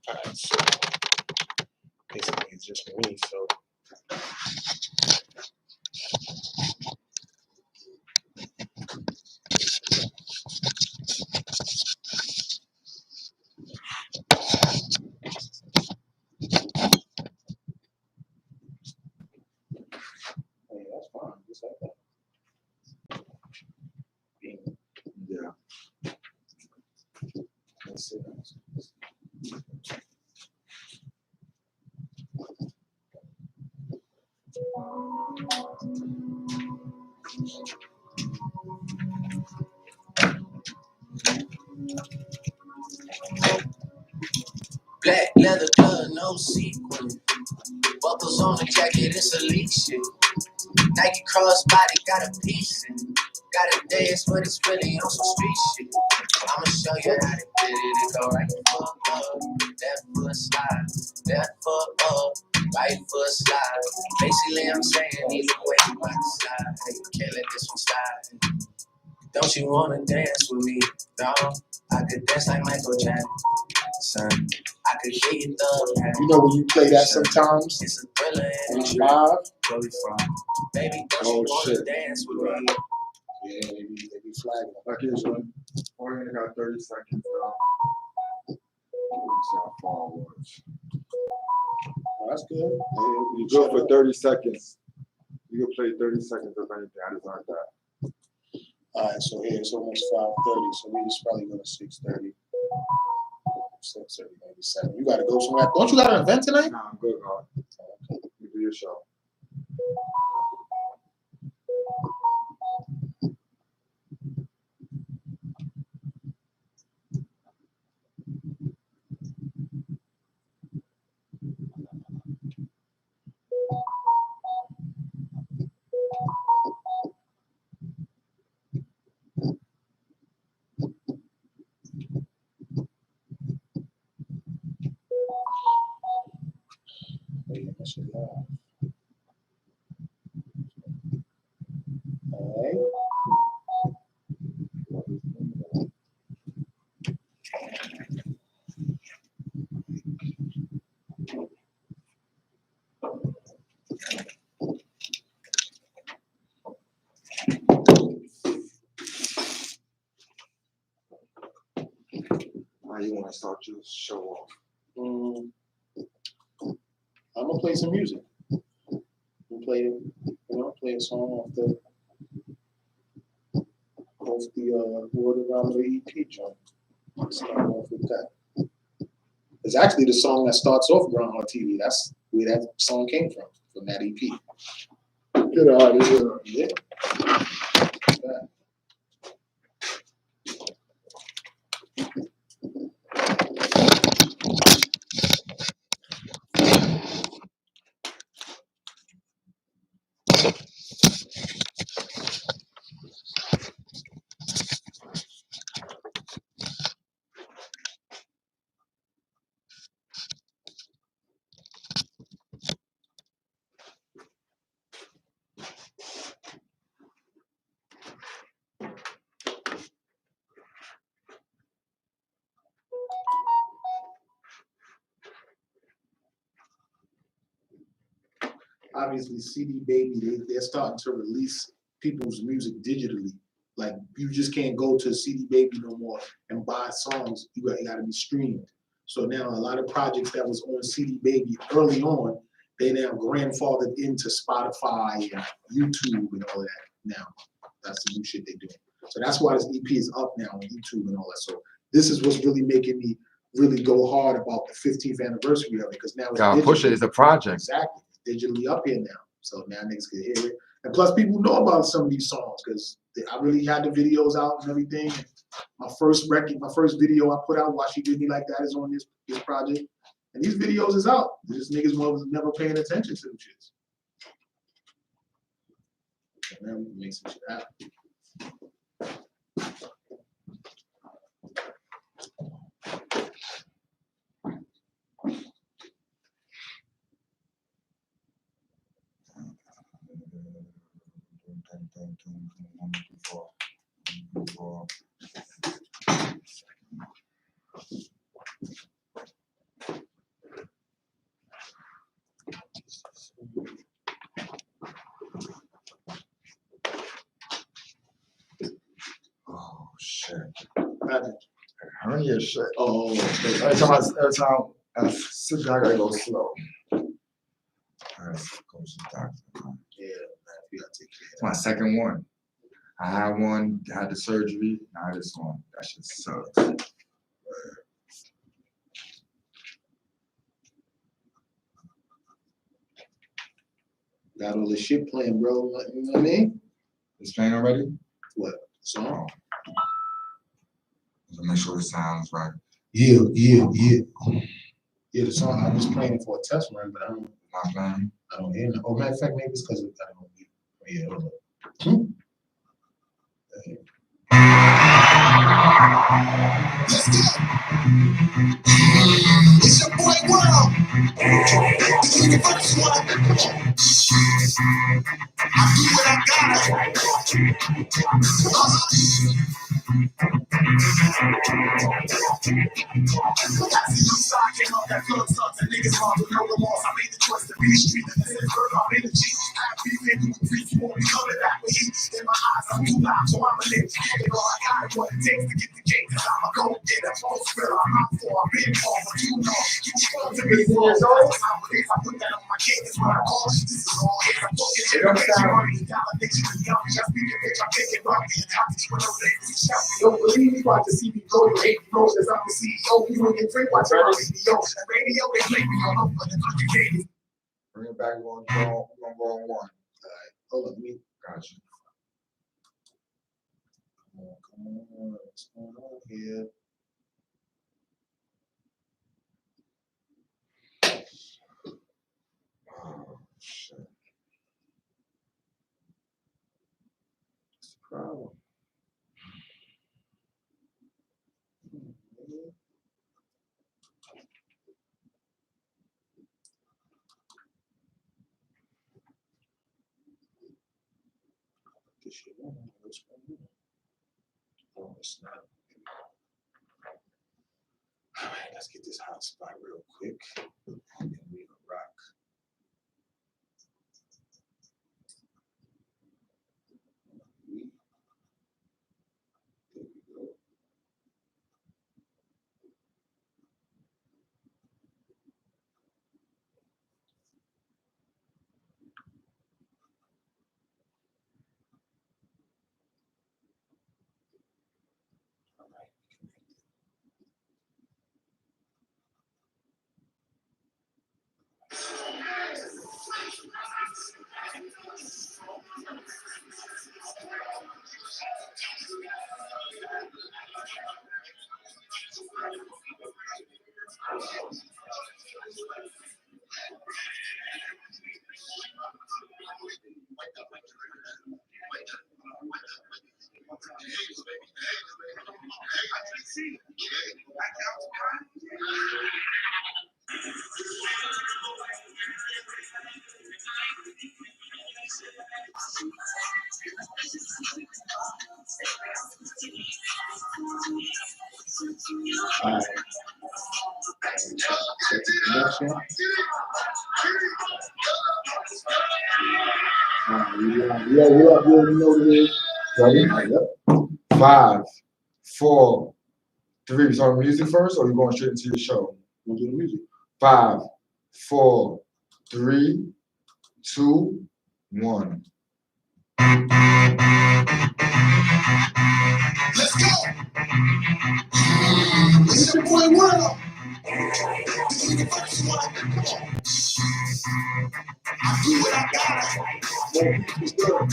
Alright, so basically it's just me, so yeah, that's fine, just like that. Yeah. Let's see. Black leather glove, no sequin. Buckles on the jacket, it's elite shit. Nike crossbody, got a piece in. Gotta dance, but it's really on some street shit. I'ma show you how to get it. It go right foot up, left foot slide, left foot up, right foot slide. Basically, I'm saying either way you might decide. Hey, can't let this one slide. Don't you wanna dance with me? No, I could dance like Michael Jackson. I could hear you thug. You know when you play that sometimes It's a thriller and on a live? where we from? Baby, don't you wanna dance with me? Yeah, they be flagging. Like here's one. Only got 30 seconds now. Let's see how far it was. Oh, that's good. You go for 30 seconds. You can play 30 seconds of anything. I just learned that. Alright, so here it's almost 5:30, so we just probably go to 6:30. 6:30, maybe 7. You gotta go somewhere. Don't you got an event tonight? Nah, I'm good, God. You do your show. Yeah, that shit live. Alright. Now you want to start your show off. I'm gonna play some music. I'm play a song off the Worldarama EP joint. Start off with that. It's actually the song that starts off Grindhardtv. That's where that song came from that EP. Get out of here. Yeah. Obviously, CD Baby, they're starting to release people's music digitally. Like, you just can't go to CD Baby no more and buy songs. You got to be streamed. So now a lot of projects that was on CD Baby early on, they now grandfathered into Spotify and YouTube and all of that now. That's the new shit they're doing. So that's why this EP is up now on YouTube and all that. So this is what's really making me really go hard about the 15th anniversary of it, because now it's Gotta push it. It's a project. Exactly. Digitally up here now. So now niggas can hear it. And plus people know about some of these songs because I really had the videos out and everything. And my first video I put out, Why She Did Me Like That, is on this project. And these videos is out. Just niggas was never paying attention to them shits. And now we can make some shit happen. plenty of shit. Oh, okay. Every time I sit down, I gotta go slow. I gotta go to the doctor. Yeah, man, we gotta take care It's my second one. I had one, had the surgery, now this one. That shit sucks. Got all this shit playing, bro. You know what I mean? It's playing already? What? Song? To make sure it sounds right. Yeah. Yeah, the song, I'm just playing it for a test run, but Not playing? I don't hear it. Oh, matter of fact, maybe it's because I don't hear it. Yeah, hold on. Let's go. It's your boy World. The first one. I do what I gotta. Came up that club sucks and niggas wrong with no remorse. I made the choice to be the street. I said, burn my energy. I have beef in the street. You won't be coming back with heat. In my eyes, I'm too loud, so I'ma let you get it all. I got it, what it takes to get the game. Cause I'ma go get a whole spill. I'm out for a big call for too long. You strong to me, years old. I put that on my game. That's what I call. This is all hits. I'm fucking generation. Money, dollar, bitch, you young. Just be the bitch, I'm taking rocky. And I'm just when I'm ready to shout. Don't believe me, watch the see me go. You hate me, cause I'm the CEO. You ain't get free, watch the radio. The radio, they play me all over the country. Bring it back, we're gonna go on one. All right, hold on, me. Gotcha. Come on, what's going on here? Oh, shit. What's the problem? This shit, what's going on? Oh, it's not. All right, let's get this hot spot real quick, and then we gonna rock. There we go. All right, connected. All right. Set the connection. We already know what it is. Ready? Yep. 5, 4, 3. We start music first, or you going straight into your show? We'll do the music. 5, 4, 3, 2, 1. Let's go. It's your boy World. The first one. I do what I gotta. It's good.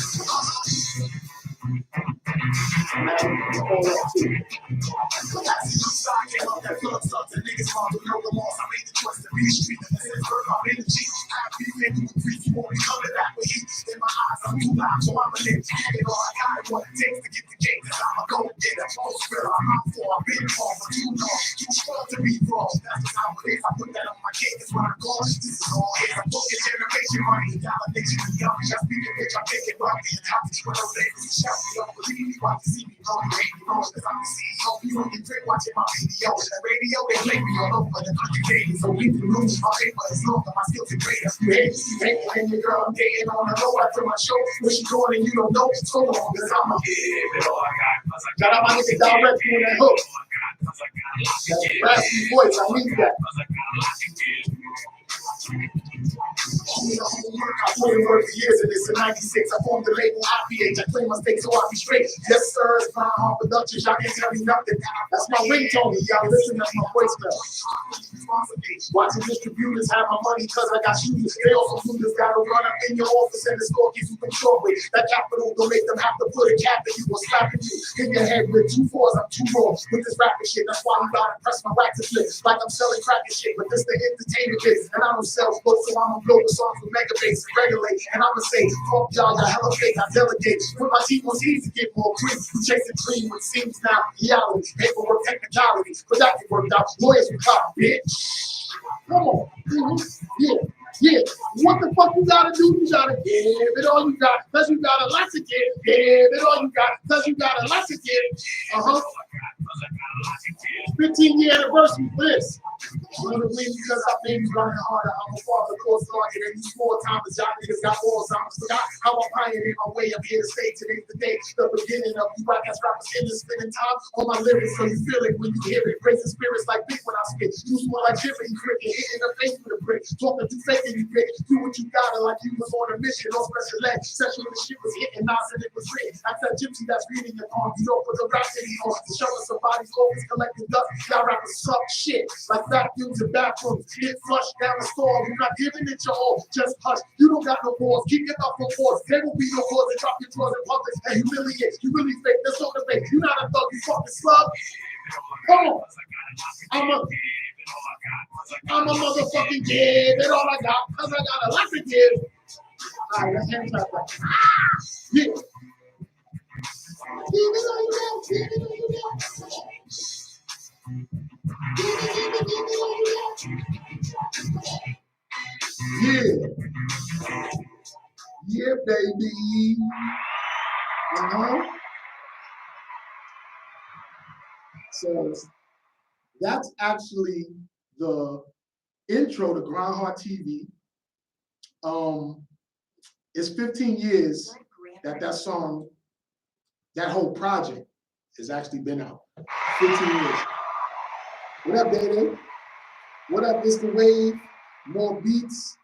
Came up that club sucks and niggas wrong with no remorse. I made the choice to be the street. I said, burn my energy. I have beef in the street. You won't be coming back with heat. In my eyes, I'm too loud, so I'ma let you get it all. I got it, what it takes to get the game. Cause I'ma go get a whole spill. I'm out for a big call for too long. Too strong to be wrong. That's just how it is. I put that on my game. That's what I call. This is all hits. I'm fucking generation. Money, dollar, bitch, you young. Just be the bitch, I'm taking rocky. And I'm just when I'm ready to shout. You don't believe me, watch to see me go. You hate me wrong. Cause I'm the CEO. You don't get free, watching my video. The radio, they play me all over the country daily. So we can lose my paper as long as my skills are greater. You hate when your girl I'm dating on the low after my show. When she going and you don't know so long, cause I'ma give it all I got. Cause I got my nigga direct doing that hook. That raspy voice, I need that. I put in work for years in this. In '96, I formed the label IPH. I claim my stakes so I be straight. Yes, sir, it's my hard productions. Y'all can't tell me nothing. That's my ringtone. Y'all listen, that's my voicemail. Watching distributors have my money because I got shooters. They also do this. Gotta run up in your office and the store keeps you control with. That capital will make them have to put a cap in you or slapping you in your head with 2 4s. I'm too raw with this rapping shit. That's why you gotta press my wax and flip like I'm selling crack and shit. But this the entertainment biz, and I don't sell books, so I'ma blow the songs with mega bass and regulate. And I'ma say, fuck y'all, y'all hella fake. I delegate. Put my team on teams to get more cream. You chasing dream, what seems now reality. Paperwork technicality, but that can work out. Lawyers will cop, bitch. Come on. Yeah. Yeah, what the fuck you gotta do? You gotta give it all you got, cause you got a lot to give. Give it all you got, cause you got a lot to give. 15-year anniversary for this. One of the reasons because I think you running harder. I'm a father, course sergeant, and you small timers, y'all niggas got Alzheimer's. Forgot how I pioneered my way up here to stay today's the day. The beginning of you ass rappers in this spinning time on my lyrics, so you feel it when you hear it. Raising spirits like big when I spit. You smell like Jimmy Cricket, hitting the face with a brick. Talking too fake and you bitch. Do what you gotta like you was on a mission. No special ed. Session when the shit was hitting, Nas and it was written. I said gypsy that's reading your arm. You don't put the rap city on to show us somebody's always collecting dust. Y'all rappers suck shit like vacuums and bathrooms. Get flushed down the stall. You're not giving it your all. Just hush. You don't got no balls. Keep your up for force. There will be no cause to drop your drawers in public and humiliate. You really fake. That's all the fake. You're not a thug. You fucking slug. Come on. I'm a motherfucking give it all I got, cause I got a lot to give. Alright, let's hand clap that. Yeah. Give it all you got, give it all you got. Give it all you got. Yeah. Yeah, baby. So that's actually the intro to Grindhardtv. It's 15 years that song, that whole project has actually been out. 15 years. What up, Day? What up, It's the Wave? More beats.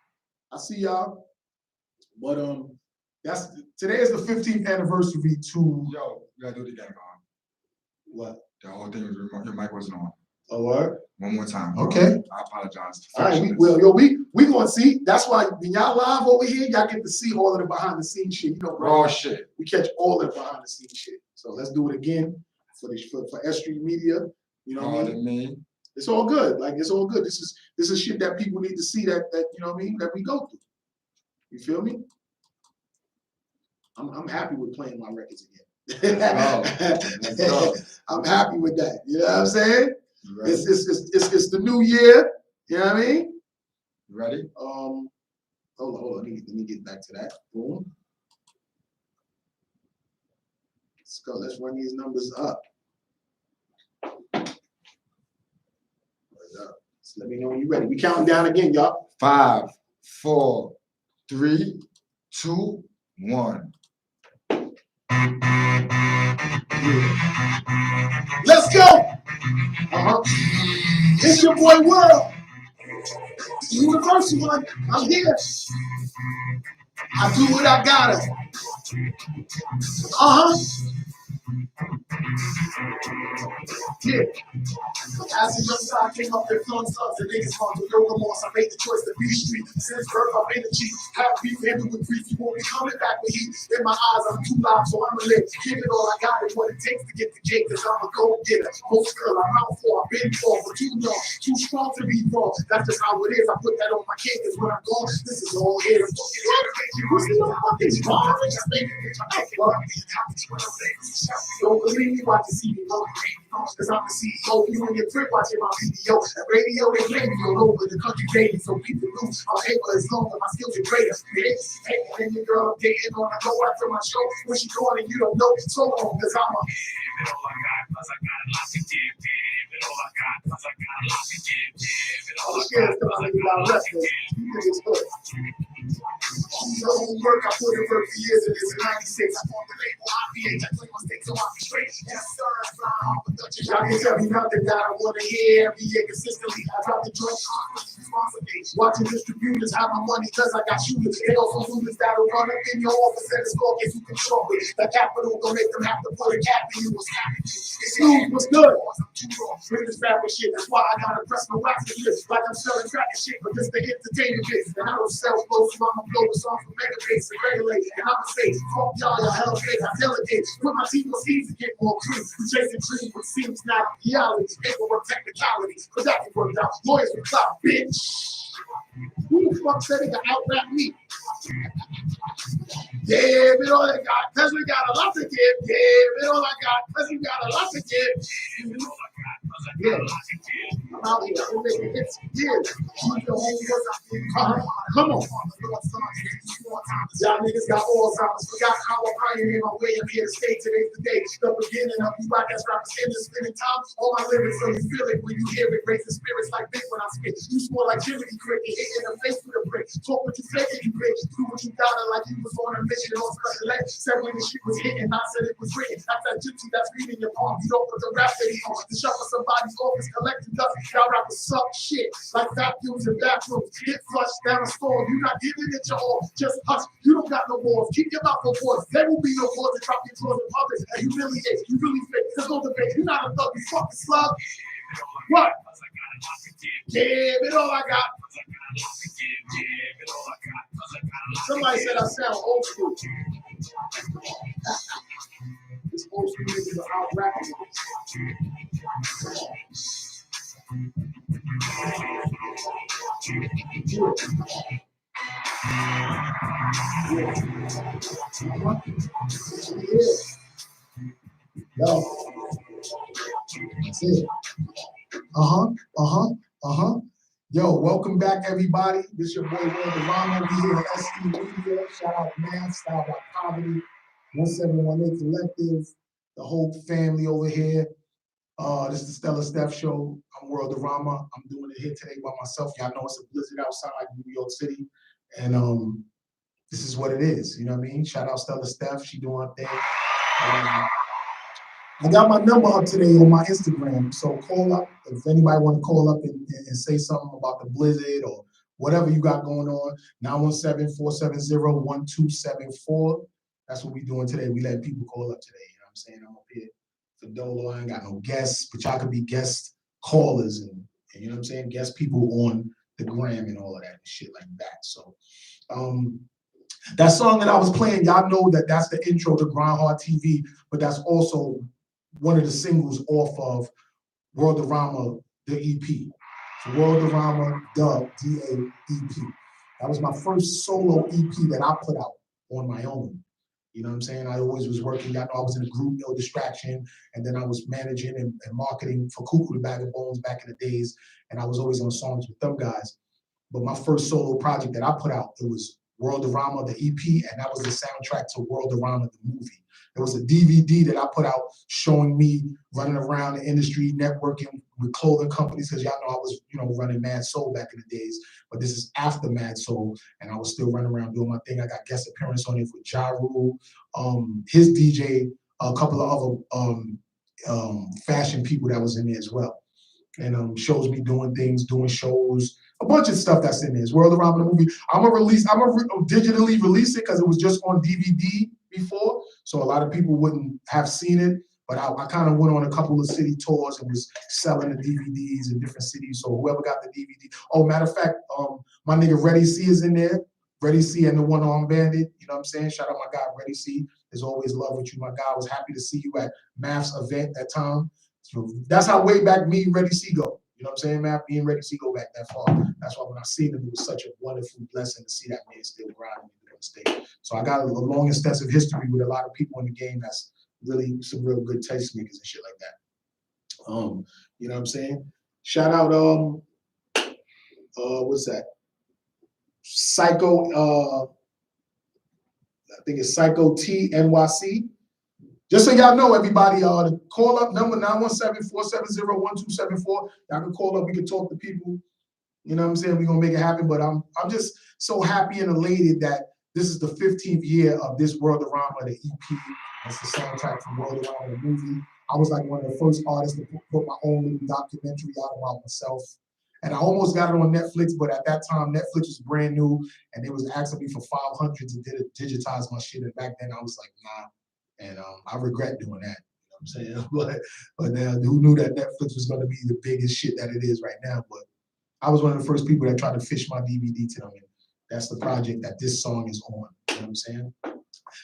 I see y'all. But today is the 15th anniversary to. Yo, you gotta do it again, man. What? The whole thing was your mic wasn't on. Oh, what? One more time. Okay. I apologize. All right, we gonna see. That's why when y'all live over here, y'all get to see all of the behind the scenes shit. You know, raw shit. We catch all of the behind the scenes shit. So let's do it again for S Street Media. You know what I mean? It's all good. Like it's all good. This is shit that people need to see that you know what I mean, that we go through. You feel me? I'm happy with playing my records again. I'm happy with that. You know what I'm saying? Right. It's the new year. You know what I mean? You ready? Hold on. Let me get back to that. Boom. Let's go. Let's run these numbers up. So let me know when you're ready. We counting down again, y'all. 5, 4, 3, 2, 1. Let's go. It's your boy World. Universal one. I'm here. I do what I gotta. Yeah. As a young side came up there throwing subs and niggas on the yoga moss. I made the choice to be street. Since birth, I've been a G. Have beef, handle with grief. You won't be coming back with heat. In my eyes, I'm too loud, so I'm a live. Give it all I got is what it takes to get the cake. Cause I'm a go-getter. Most girl, I'm out for. I've been for too long. Too strong to be wrong. That's just how it is. I put that on my kid. Cause when I'm gone, this is all here. You see no fucking wrong. Don't believe me, watch the see me. Cause I'm the CEO, you and your friend watching my video. And radio, they play me all over the country daily. So people lose on paper as long as my skills are greater. Bitch, taking in your girl, dating on a go after my show. When she calling, you don't know. So long, cause I'm a. Give it all I got, cause I got a lot to give. Give it all I got, cause I got a lot to give. Give it all I got, cause I got a lot to give. The homework, I put in work for years and it's in 96. I formed the label, IPH, I claim my stakes so I'll be straight. Yes, sir, y'all can tell me nothing that I want to hear every year consistently. I drop the joint, watching distributors have my money cause I got shooters. They also shooters that'll run up in your office and the score gets you control it. The capital gon' make them have to put a cap in you. What's good? Bring this rap shit, that's why I gotta press my wax to this. Like I'm selling crack and shit, but this the entertainment bit. And I don't sell clothes, so I'ma blow the song for mega base and regulate. And I'ma say, fuck y'all hell fake, I delegate. Put my team on schemes to get more cream. We chasing dreams, what seems not reality. Paperwork technicalities, but that can work out. Lawyers with clout, bitch. Who the fuck said they can out-rap me? Yeah, we all I got, cause we got a lot to give. Yeah, we all I got, cause we got a lot to give. Yeah, I'm out here, I'm making hits. Yeah, come on. Y'all niggas got Alzheimer's, forgot how I pioneered my way up here to stay today's the day. The beginning of you rock ass rappers in the spinning time. All my lyrics, so you feel it when you hear it. Raise the spirits like big when I spit. You smell like Jiminy Cricket, hit in the face with a brick. Talk what you say, you bitch. Do what you got like you was on a mission on special ed. Said when the shit was hitting, I said it was written. That's that gypsy that's reading your palm. You don't put the rap that he on. The shuffle somebody's office, collecting dust. Y'all rappers suck shit like vacuums and bathrooms. Get flushed down a storm. You not giving it your all. Just hush. You don't got no walls. Keep your mouth no walls. There will be no walls to drop your drawers in public and humiliate. You really fake. There's no debate. You're not a thug. You fucking slug. What? Yeah, it all I got. Somebody said I sound old school. This old school niggas are out rapping. Yo. That's it. Yo, welcome back, everybody. This is your boy Worldarama. We here at SC Media. Shout out Math, Style by Poverty, 1718 Collective, the whole family over here. This is the Stella Steph Show. I'm Worldarama. I'm doing it here today by myself. Y'all know it's a blizzard outside New York City. And this is what it is. You know what I mean? Shout out Stella Steph. She doing her thing. I got my number up today on my Instagram, so call up if anybody want to call up and say something about the blizzard or whatever you got going on. 917-470-1274. That's what we doing today. We let people call up today. You know what I'm saying? I'm up here for Dolo. I ain't got no guests, but y'all could be guest callers and you know what I'm saying? Guest people on the gram and all of that and shit like that. So that song that I was playing, y'all know that that's the intro to Grindhardtv, but that's also one of the singles off of Worldarama, the EP. So Worldarama, the D-A-E-P. That was my first solo EP that I put out on my own. You know what I'm saying? I always was working. Y'all know I was in a group, No Distraction, and then I was managing and marketing for Cuckoo the Bag of Bones back in the days, and I was always on songs with them guys. But my first solo project that I put out, it was Worldarama, the EP, and that was the soundtrack to Worldarama, the movie. There was a DVD that I put out showing me running around the industry, networking with clothing companies, because y'all know I was, running Mad Soul back in the days, but this is after Mad Soul, and I was still running around doing my thing. I got guest appearance on it with Ja Rule, his DJ, a couple of other fashion people that was in there as well. And shows me doing things, doing shows, a bunch of stuff that's in there. It's Worldarama the movie. I'm gonna digitally release it because it was just on DVD before, so a lot of people wouldn't have seen it. But I kind of went on a couple of city tours and was selling the DVDs in different cities. So whoever got the DVD, oh, matter of fact, my nigga Reddy C is in there. Reddy C and the One Armed Bandit. You know what I'm saying? Shout out my guy Reddy C. There's always love with you, my guy. I was happy to see you at Math's event that time. So that's how way back me and Reddy C go. You know what I'm saying, Matt? Me and Reddy C go back that far. That's why when I seen him, it was such a wonderful blessing to see that man still grinding on the stage. So I got a long, extensive history with a lot of people in the game that's really some real good tastemakers and shit like that. You know what I'm saying? Shout out, what's that? Psycho, I think it's Psycho T NYC. Just so y'all know, everybody, the call up number 917-470-1274. Y'all can call up, we can talk to people. You know what I'm saying? We're gonna make it happen. But I'm just so happy and elated that this is the 15th year of this Worldarama, the EP. That's the soundtrack from Worldarama, the movie. I was like one of the first artists to put my own little documentary out about myself. And I almost got it on Netflix, but at that time, Netflix was brand new, and they was asking me for $500 to digitize my shit. And back then, I was like, nah. And I regret doing that. You know what I'm saying? But now, who knew that Netflix was going to be the biggest shit that it is right now? But I was one of the first people that tried to fish my DVD to them. And that's the project that this song is on. You know what I'm saying?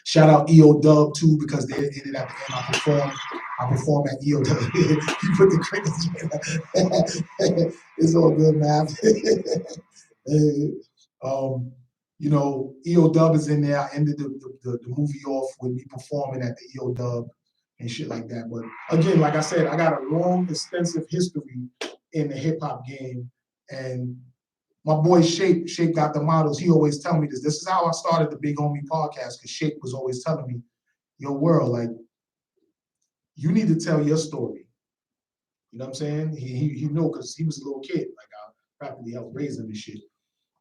Shout out EO Dub too, because they ended at the end. I performed at EO Dub. You put the crickets. It's all good, man. You know, EO Dub is in there. I ended the movie off with me performing at the EO Dub and shit like that. But again, like I said, I got a long, extensive history in the hip hop game. And my boy Shape got the models. He always tell me this. This is how I started the Big Homie podcast, because Shape was always telling me, yo, World, like, you need to tell your story. You know what I'm saying? He knew, because he was a little kid. Like, I practically helped raise him and shit.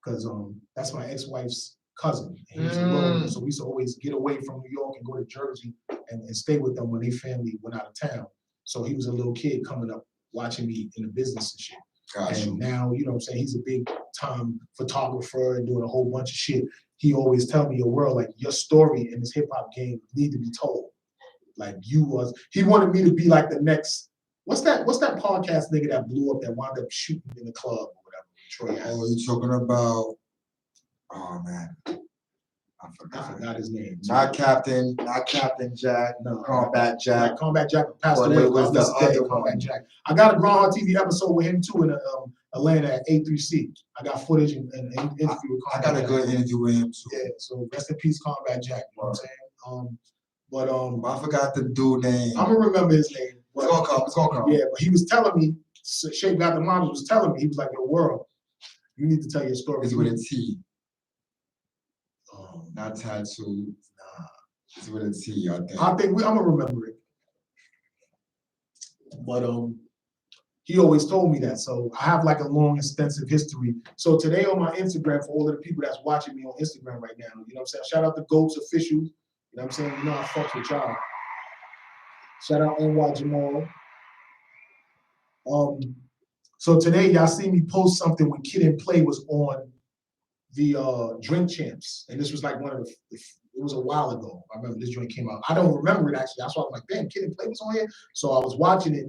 Because that's my ex-wife's cousin. And he was alone, so we used to always get away from New York and go to Jersey and stay with them when their family went out of town. So he was a little kid coming up, watching me in the business and shit. And now, you know what I'm saying, he's a big time photographer and doing a whole bunch of shit. He always tell me, your World, like, your story in this hip hop game need to be told. Like, he wanted me to be like the next, what's that podcast nigga that blew up that wound up shooting in the club or whatever? Oh, you talking about, oh man, I forgot his name. Not Captain Jack, no, Combat Jack. Combat Jack passed away. It was the other Combat Jack. I got a Grindhardtv episode with him too in Atlanta at A3C. I got footage and interview with Combat Jack. I got a good interview with him too. Yeah, so rest in peace, Combat Jack. You know what I'm saying? I forgot the dude name. I'm gonna remember his name. It's gonna come. Yeah, but he was telling me, Shape Got the Models was telling me, he was like, yo, World, you need to tell your story. It's with a T. Not tattoo. Nah. It's with a T, I think. I'm gonna remember it. But he always told me that. So I have like a long, extensive history. So today on my Instagram, for all of the people that's watching me on Instagram right now, you know what I'm saying? Shout out to Goats Official. You know what I'm saying? You know I fuck with y'all. Shout out NY Jamal. So today y'all see me post something when Kid and Play was on the Drink Champs, and this was like one of it was a while ago. I remember this joint came out. I don't remember it actually. That's why I was like, damn, Kid and Play was on here. So I was watching it,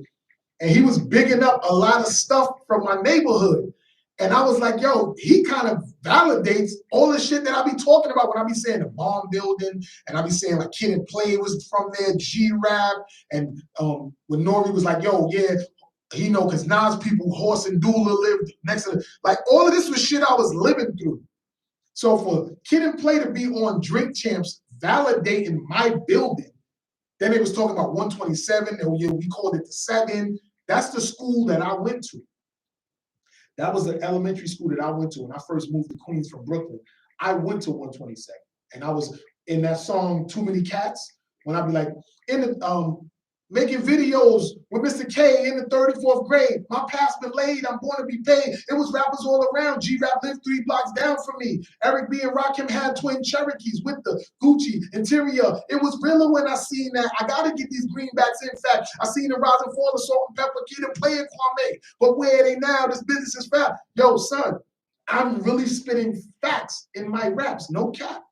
and he was bigging up a lot of stuff from my neighborhood. And I was like, yo, he kind of validates all the shit that I be talking about when I be saying the bomb building, and I be saying like Kid and Play was from there, G-Rap, and when Nori was like, yo, yeah, you know, because Nas people, Horse and Dula lived next to, like, all of this was shit I was living through. So for Kid and Play to be on Drink Champs validating my building, then they was talking about 127, and we called it the 7. That's the school that I went to. That was the elementary school that I went to when I first moved to Queens from Brooklyn. I went to 127, and I was in that song Too Many Cats, when I'd be like, in the making videos with Mr. K in the 34th grade. My past been laid, I'm going to be paid. It was rappers all around. G-Rap lived 3 blocks down from me. Eric B and Rakim had twin Cherokees with the Gucci interior. It was realer when I seen that. I gotta get these greenbacks. In fact, I seen the rise and fall of Salt and Pepper, Kid and Play and Kwame. But where are they now? This business is fat. Yo, son, I'm really spitting facts in my raps. No cap.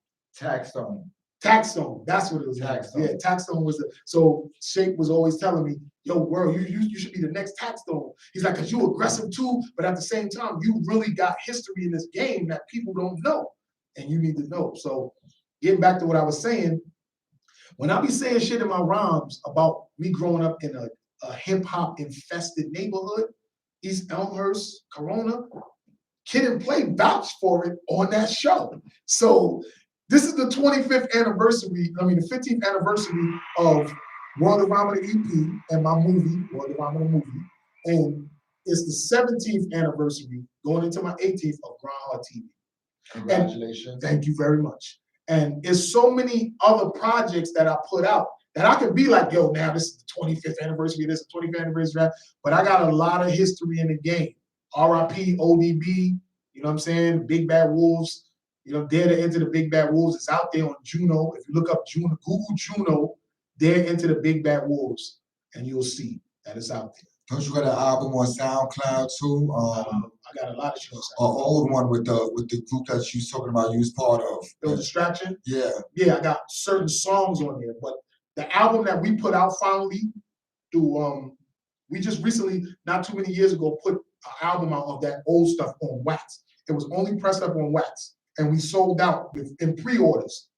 Taxstone, that's what it was. Taxstone. Yeah, Taxstone was the, so Shape was always telling me, yo, World, you should be the next Taxstone. He's like, cause you aggressive too, but at the same time, you really got history in this game that people don't know, and you need to know. So getting back to what I was saying, when I be saying shit in my rhymes about me growing up in a hip hop infested neighborhood, East Elmhurst, Corona, Kid and Play vouched for it on that show. So this is the 25th anniversary, the 15th anniversary of Worldarama the EP and my movie, Worldarama the movie. And it's the 17th anniversary, going into my 18th of Grindhardtv. Congratulations. And thank you very much. And it's so many other projects that I put out that I could be like, yo, now this is the 25th anniversary, this is the 25th anniversary, but I got a lot of history in the game. RIP, ODB, you know what I'm saying? Big Bad Wolves. You know, Dare to Enter the Big Bad Wolves is out there on Juno. If you look up Juno, Google Juno, Dare Enter the Big Bad Wolves, and you'll see that it's out there. Don't you got an album on SoundCloud too? I got a lot of shit on An old one with the group that you was talking about you was part of. Ill Distraction? Yeah. Yeah, I got certain songs on there, but the album that we put out finally through we just recently, not too many years ago, put an album out of that old stuff on wax. It was only pressed up on wax, and we sold out in pre-orders.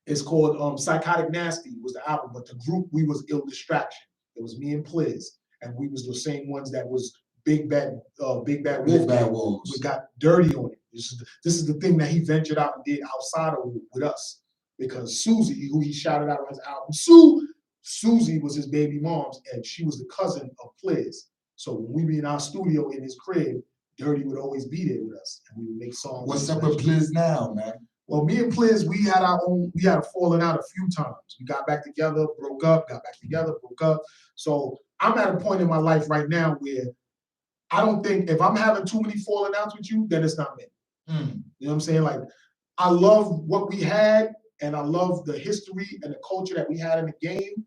It's called Psychotic Nasty was the album, but the group we was Ill Distraction. It was me and Pliz, and we was the same ones that was Big Bad Wolf. Big Bad Wolves. We got Dirty on it. This is the thing that he ventured out and did outside of with us, because Susie, who he shouted out on his album, Susie was his baby mom's, and she was the cousin of Pliz. So when we be in our studio in his crib, Dirty would always be there with us, and we would make songs. What's up with Pliz now, man? Well, me and Pliz, we had a falling out a few times. We got back together, broke up, got back together, broke up. So I'm at a point in my life right now where I don't think if I'm having too many falling outs with you, then it's not me. You know what I'm saying? Like, I love what we had, and I love the history and the culture that we had in the game.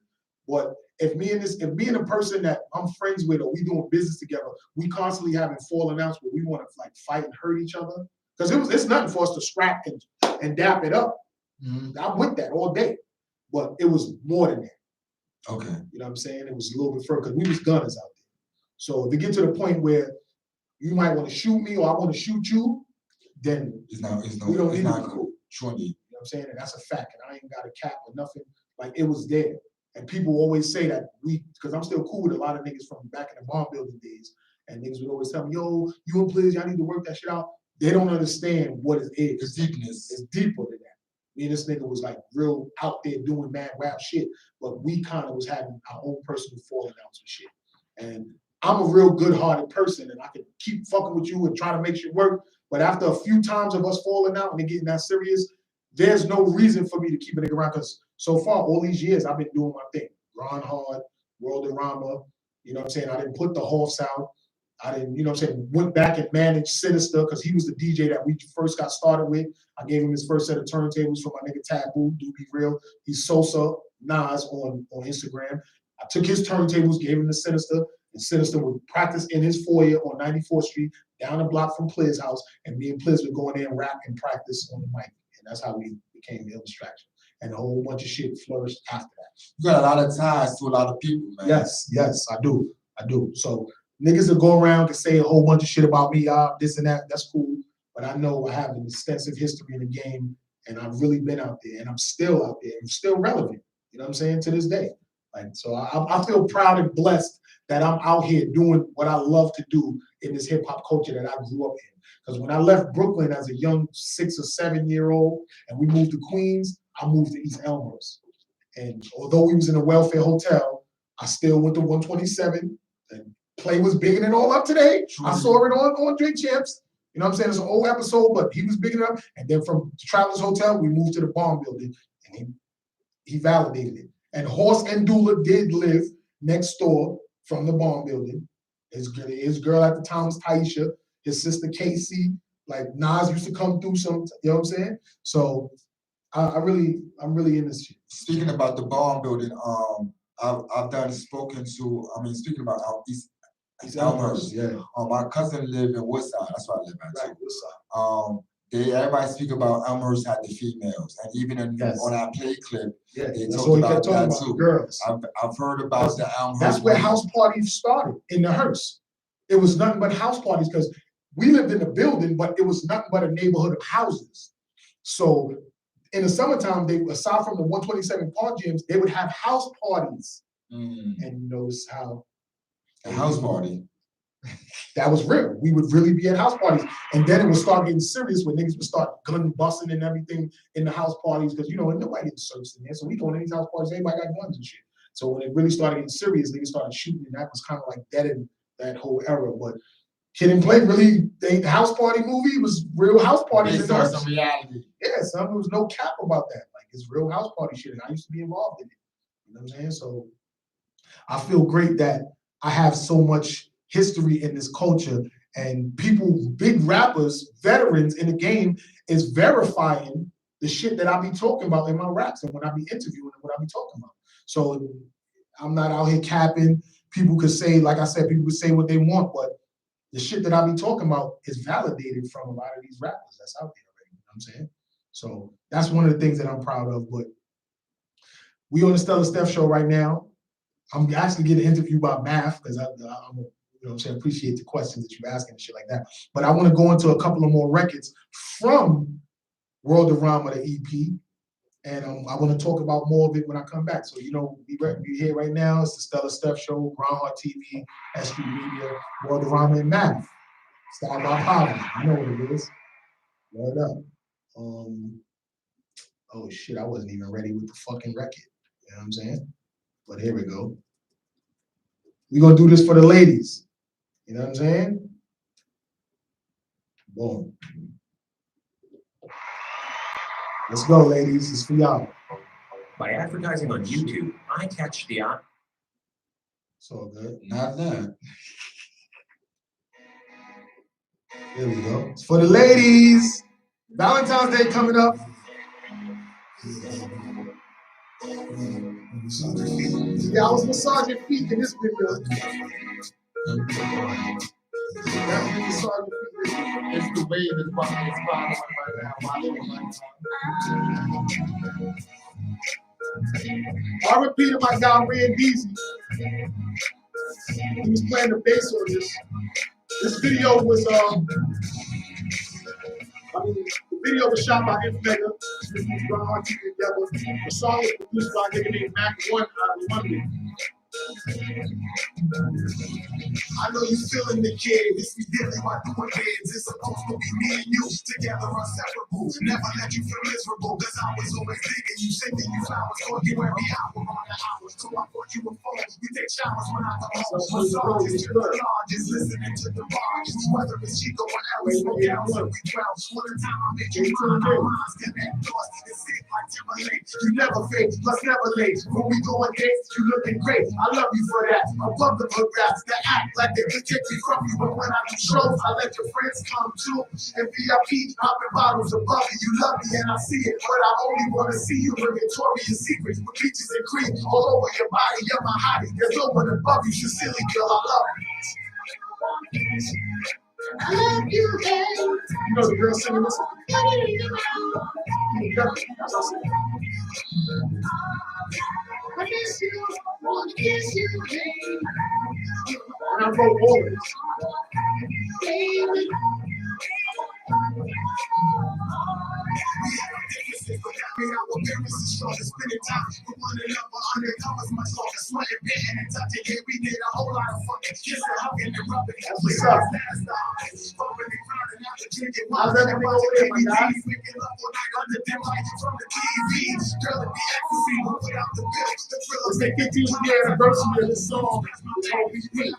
But if me and a person that I'm friends with or we doing business together, we constantly having falling outs where we want to like fight and hurt each other. Because it's nothing for us to scrap and dap it up. I'm with that all day. But it was more than that. Okay. You know what I'm saying? It was a little bit further because we was gunners out there. So if it get to the point where you might want to shoot me or I want to shoot you, then we don't need to be cool. Sure. You know what I'm saying? And that's a fact. And I ain't got a cap or nothing. Like, it was there. And people always say that because I'm still cool with a lot of niggas from back in the bomb building days. And niggas would always tell me, yo, you and Pliz, y'all need to work that shit out. They don't understand what it is. The deepness. It's deeper than that. Me and this nigga was like real out there doing mad rap shit, but we kind of was having our own personal falling outs and shit. And I'm a real good-hearted person, and I can keep fucking with you and try to make shit work. But after a few times of us falling out and it getting that serious, there's no reason for me to keep a nigga around, because so far, all these years, I've been doing my thing. Grindhardtv, Worldarama, you know what I'm saying? I didn't put the horse out. I didn't, you know what I'm saying, went back and managed Sinister, because he was the DJ that we first got started with. I gave him his first set of turntables from my nigga Taboo, Do Be Real. He's Sosa Nas on Instagram. I took his turntables, gave him the Sinister, and Sinister would practice in his foyer on 94th Street, down the block from Pliz house, and me and Pliz would go in there and rap and practice on the mic. And that's how we became Ill Distraction. And a whole bunch of shit flourished after that. You got a lot of ties to a lot of people, man. Yes, I do. So niggas that go around can say a whole bunch of shit about me, this and that, that's cool. But I know I have an extensive history in the game, and I've really been out there, and I'm still out there. I'm still relevant, you know what I'm saying, to this day. Like, so I feel proud and blessed that I'm out here doing what I love to do in this hip hop culture that I grew up in. Because when I left Brooklyn as a young 6 or 7 year old and we moved to Queens, I moved to East Elmhurst. And although we was in a welfare hotel, I still went to 127, and Play was bigging it all up today. I saw it on Drink Champs. You know what I'm saying? It's an old episode, but he was bigging it up. And then from the Travelers Hotel, we moved to the Bomb Building, and he validated it. And Horse and Dula did live next door from the Bomb Building. His girl at the time was Taisha. His sister Casey, like Nas used to come through some, you know what I'm saying? So I'm really in this shit. Speaking about the Bomb Building, I've spoken to, speaking about East Elmhurst. Yeah. My cousin lived in Woodside. That's where I live at. Right, Woodside. Everybody speak about Elmhurst had the females, and even on our play clip, they talked about that too. Girls. I've heard about the Elmhurst. That's where house parties started, in the hearse. It was nothing but house parties, because we lived in the building, but it was nothing but a neighborhood of houses. So in the summertime, they, aside from the 127 park gyms, they would have house parties. And you notice how a house party. That was real. We would really be at house parties. And then it would start getting serious when niggas would start gun busting and everything in the house parties, because, you know, nobody getting searched in there. So we going to these house parties, everybody got guns and shit. So when it really started getting serious, niggas started shooting, and that was kind of like deadened that whole era. But Kid and Play really, the house party movie was real house parties. Based on some reality. Yeah, son, there was no cap about that. Like, it's real house party shit, and I used to be involved in it. You know what I'm saying? So I feel great that I have so much history in this culture, and people, big rappers, veterans in the game, is verifying the shit that I be talking about in my raps and when I be interviewing and what I be talking about. So I'm not out here capping. People could say, like I said, people could say what they want, but the shit that I be talking about is validated from a lot of these rappers that's out there already. You know what I'm saying? So that's one of the things that I'm proud of. But we on the Stella Steph show right now. I'm actually getting interviewed by Math because I'm, you know what I'm saying, appreciate the questions that you're asking and shit like that. But I want to go into a couple of more records from Worldarama, the EP. And I want to talk about more of it when I come back. So, you know, we here right now. It's the Stella Steph Show, Grindhardtv, SQ Media, Worldarama, and Math. Style by Poverty. You know what it is. Word up. Oh, shit, I wasn't even ready with the fucking record. You know what I'm saying? But here we go. We're going to do this for the ladies. You know what I'm saying? Boom. Let's go, ladies. It's for y'all. By advertising on YouTube, I catch the eye. It's all good. Not that. There we go. It's for the ladies. Valentine's Day coming up. Yeah, I was massaging feet in this video. Definitely massaging feet. It's the wave that's behind the spot right now. I repeated my guy Randeezy. He was playing the bass on this. This video was the video was shot by Infmega. This was Grindhardtv together. The song was produced by a nigga named Mac One out of London. I know you feeling the kid. This be dealing with doing bids. It's supposed to be me and you together inseparable. Never let you feel miserable, cause I was always thinking you, sending you flowers, calling you every hour on the hours. So I bought you a phone. We take showers when I come home. Massages to the lodges, listening to the barges. Whether it's Chico or Ellis, no down till we drown. One time I make you mine, our minds connect thoughts. It's sick like Timberlake. You never fake, plus never late. When we go on dates, you looking great. I love you for that. I love the hood raps that act like they can take me from you. But when I do shows, I let your friends come too. And VIP, popping bottles above you. You love me and I see it, but I only want to see you in Victoria's Secrets with peaches and cream all over your body. You're my hottie. There's no one above you. She's silly girl. I love you. I love you, babe. You know the girl singing this? I miss you, wanna kiss you, babe. And I wrote all of this. Baby. Our parents is strong and spending time with one another undercovers much longer, sweating, bitten and touching. Yeah, we did a whole lot of fucking kissing, hugging and rubbing. What's up? Bumping and grinding out the drinking wine. And watching KBTs, making love all night under dim lights from the TV. Girl, it be ecstasy, but without the pills. The thrillers, they 15th year anniversary of the song. It's all we need.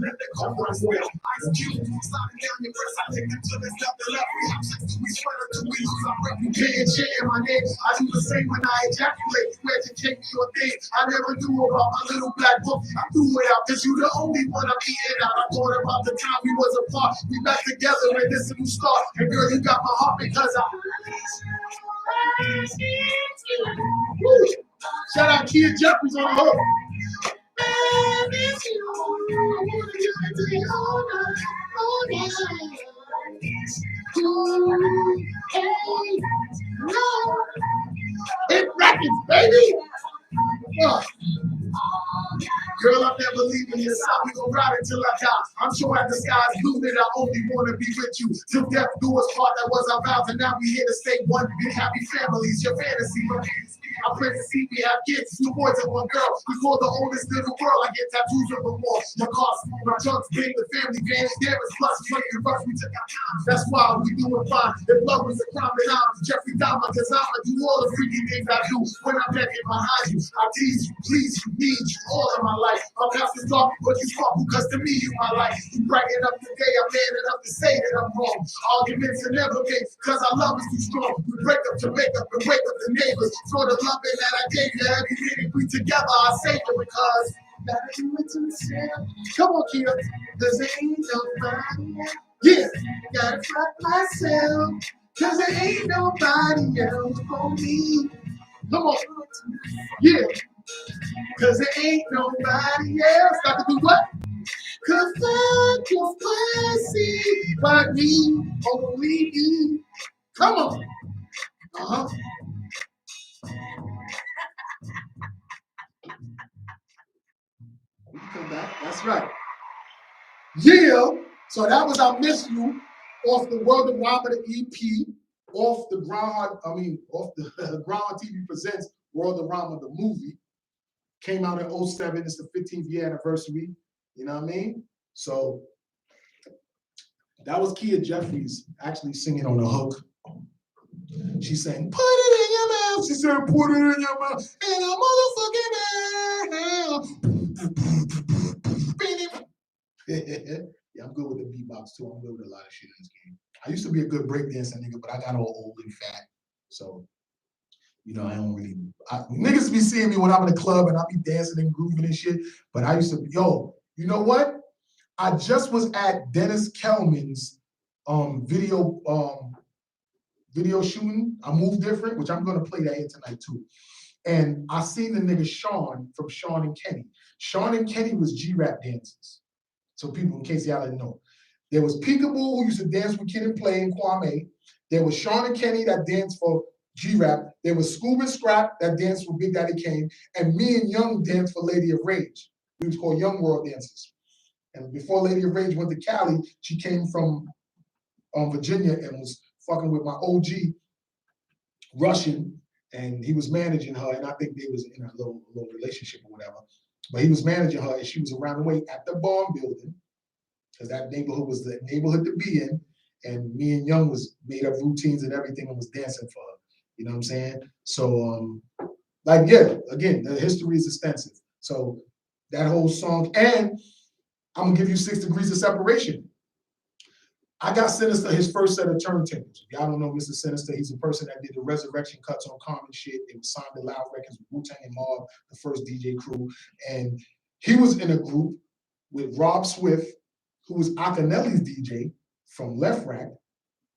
Let the chorus will. Ice Cube, sliding down your breast. I take it till there's nothing left. We have sex, we sweat until we lose our breath. Shit in my name. I do the same when I ejaculate. You educate me on things I never knew about my little black book. I threw it out because you the only one I'm eating out. I thought about the time we was apart. We back together and this a new start. And girl, you got my heart because I. Woo. Shout out Kia Jeffries on the hook. I miss you. I wanna do it to you all night. Oh, yeah. Hey, no. Hit records, baby. Girl, I'm never leaving your side. We gon' ride until I die. I'm sure at the sky's blue that I only wanna be with you. Till death do us part, that was our vows. And now we here to stay one big happy families. Your fantasy remains. I pray to see me have kids, 2 boys and 1 girl. We call the oldest in the world. I get tattoos of the wall. Your car smooth, my trunk's big, the family van. There is plus, playing rush, we took our time. That's why we doing fine. If love was a crime, then I'm Jeffrey Dahmer, cause I'ma do all the freaky things I do when I'm necking behind you. I tease you, please you, need you all of my life. My past is dark, but you sparkle, cause to me you my life. You brighten up the day, I'm man enough to say that I'm wrong. Arguments are never made, cause our love is too strong. We break up to make up and wake up the neighbors. For the loving that I gave you every minute we together, I say it because gotta do it to myself. Come on, Kia. Cause ain't nobody Yeah, gotta fuck myself, cause there ain't nobody else for me. Come on. Yeah, cause there ain't nobody else. Got to do what? Cause fuck your pussy, but me, only me. Come on. Uh-huh. We can come back. That's right. Yeah. So that was I Miss You off the Worldarama EP, off the off the Grindhardtv Presents Worldarama the movie. Came out in 07. It's the 15th year anniversary. You know what I mean? So that was Kia Jeffries actually singing on the hook. She sang, put it in your mouth. She said, put it in your mouth. And a motherfucking yeah, I'm good with the beatbox too. I'm good with a lot of shit in this game. I used to be a good breakdancer nigga, but I got all old and fat. So, you know, I don't really, niggas be seeing me when I'm in the club and I be dancing and grooving and shit. But I used to, yo, you know what? I just was at Dennis Kelman's video shooting. I Move Different, which I'm gonna play that here tonight too. And I seen the nigga Sean from Sean and Kenny. Sean and Kenny was G-Rap dancers. So people, in case y'all didn't know. There was Peekaboo, who used to dance with Kid and Play and Kwame. There was Sean and Kenny that danced for G-Rap. There was Scoob and Scrap that danced for Big Daddy Kane. And me and Young danced for Lady of Rage. We was called Young World Dancers. And before Lady of Rage went to Cali, she came from Virginia and was fucking with my OG Russian, and he was managing her, and I think they was in a little relationship or whatever. But he was managing her, and she was around the way at the Barn Building, because that neighborhood was the neighborhood to be in. And me and Young was made up routines and everything and was dancing for her. You know what I'm saying? So, like, yeah, again, the history is extensive. So that whole song, and I'm gonna give you 6 degrees of separation. I got Sinister his first set of turntables. If y'all don't know Mr. Sinister, he's a person that did the resurrection cuts on Common shit. They was signed to Loud Records with Wu-Tang and Mob, the first DJ crew. And he was in a group with Rob Swift, who was Akinelli's DJ from Left Rack.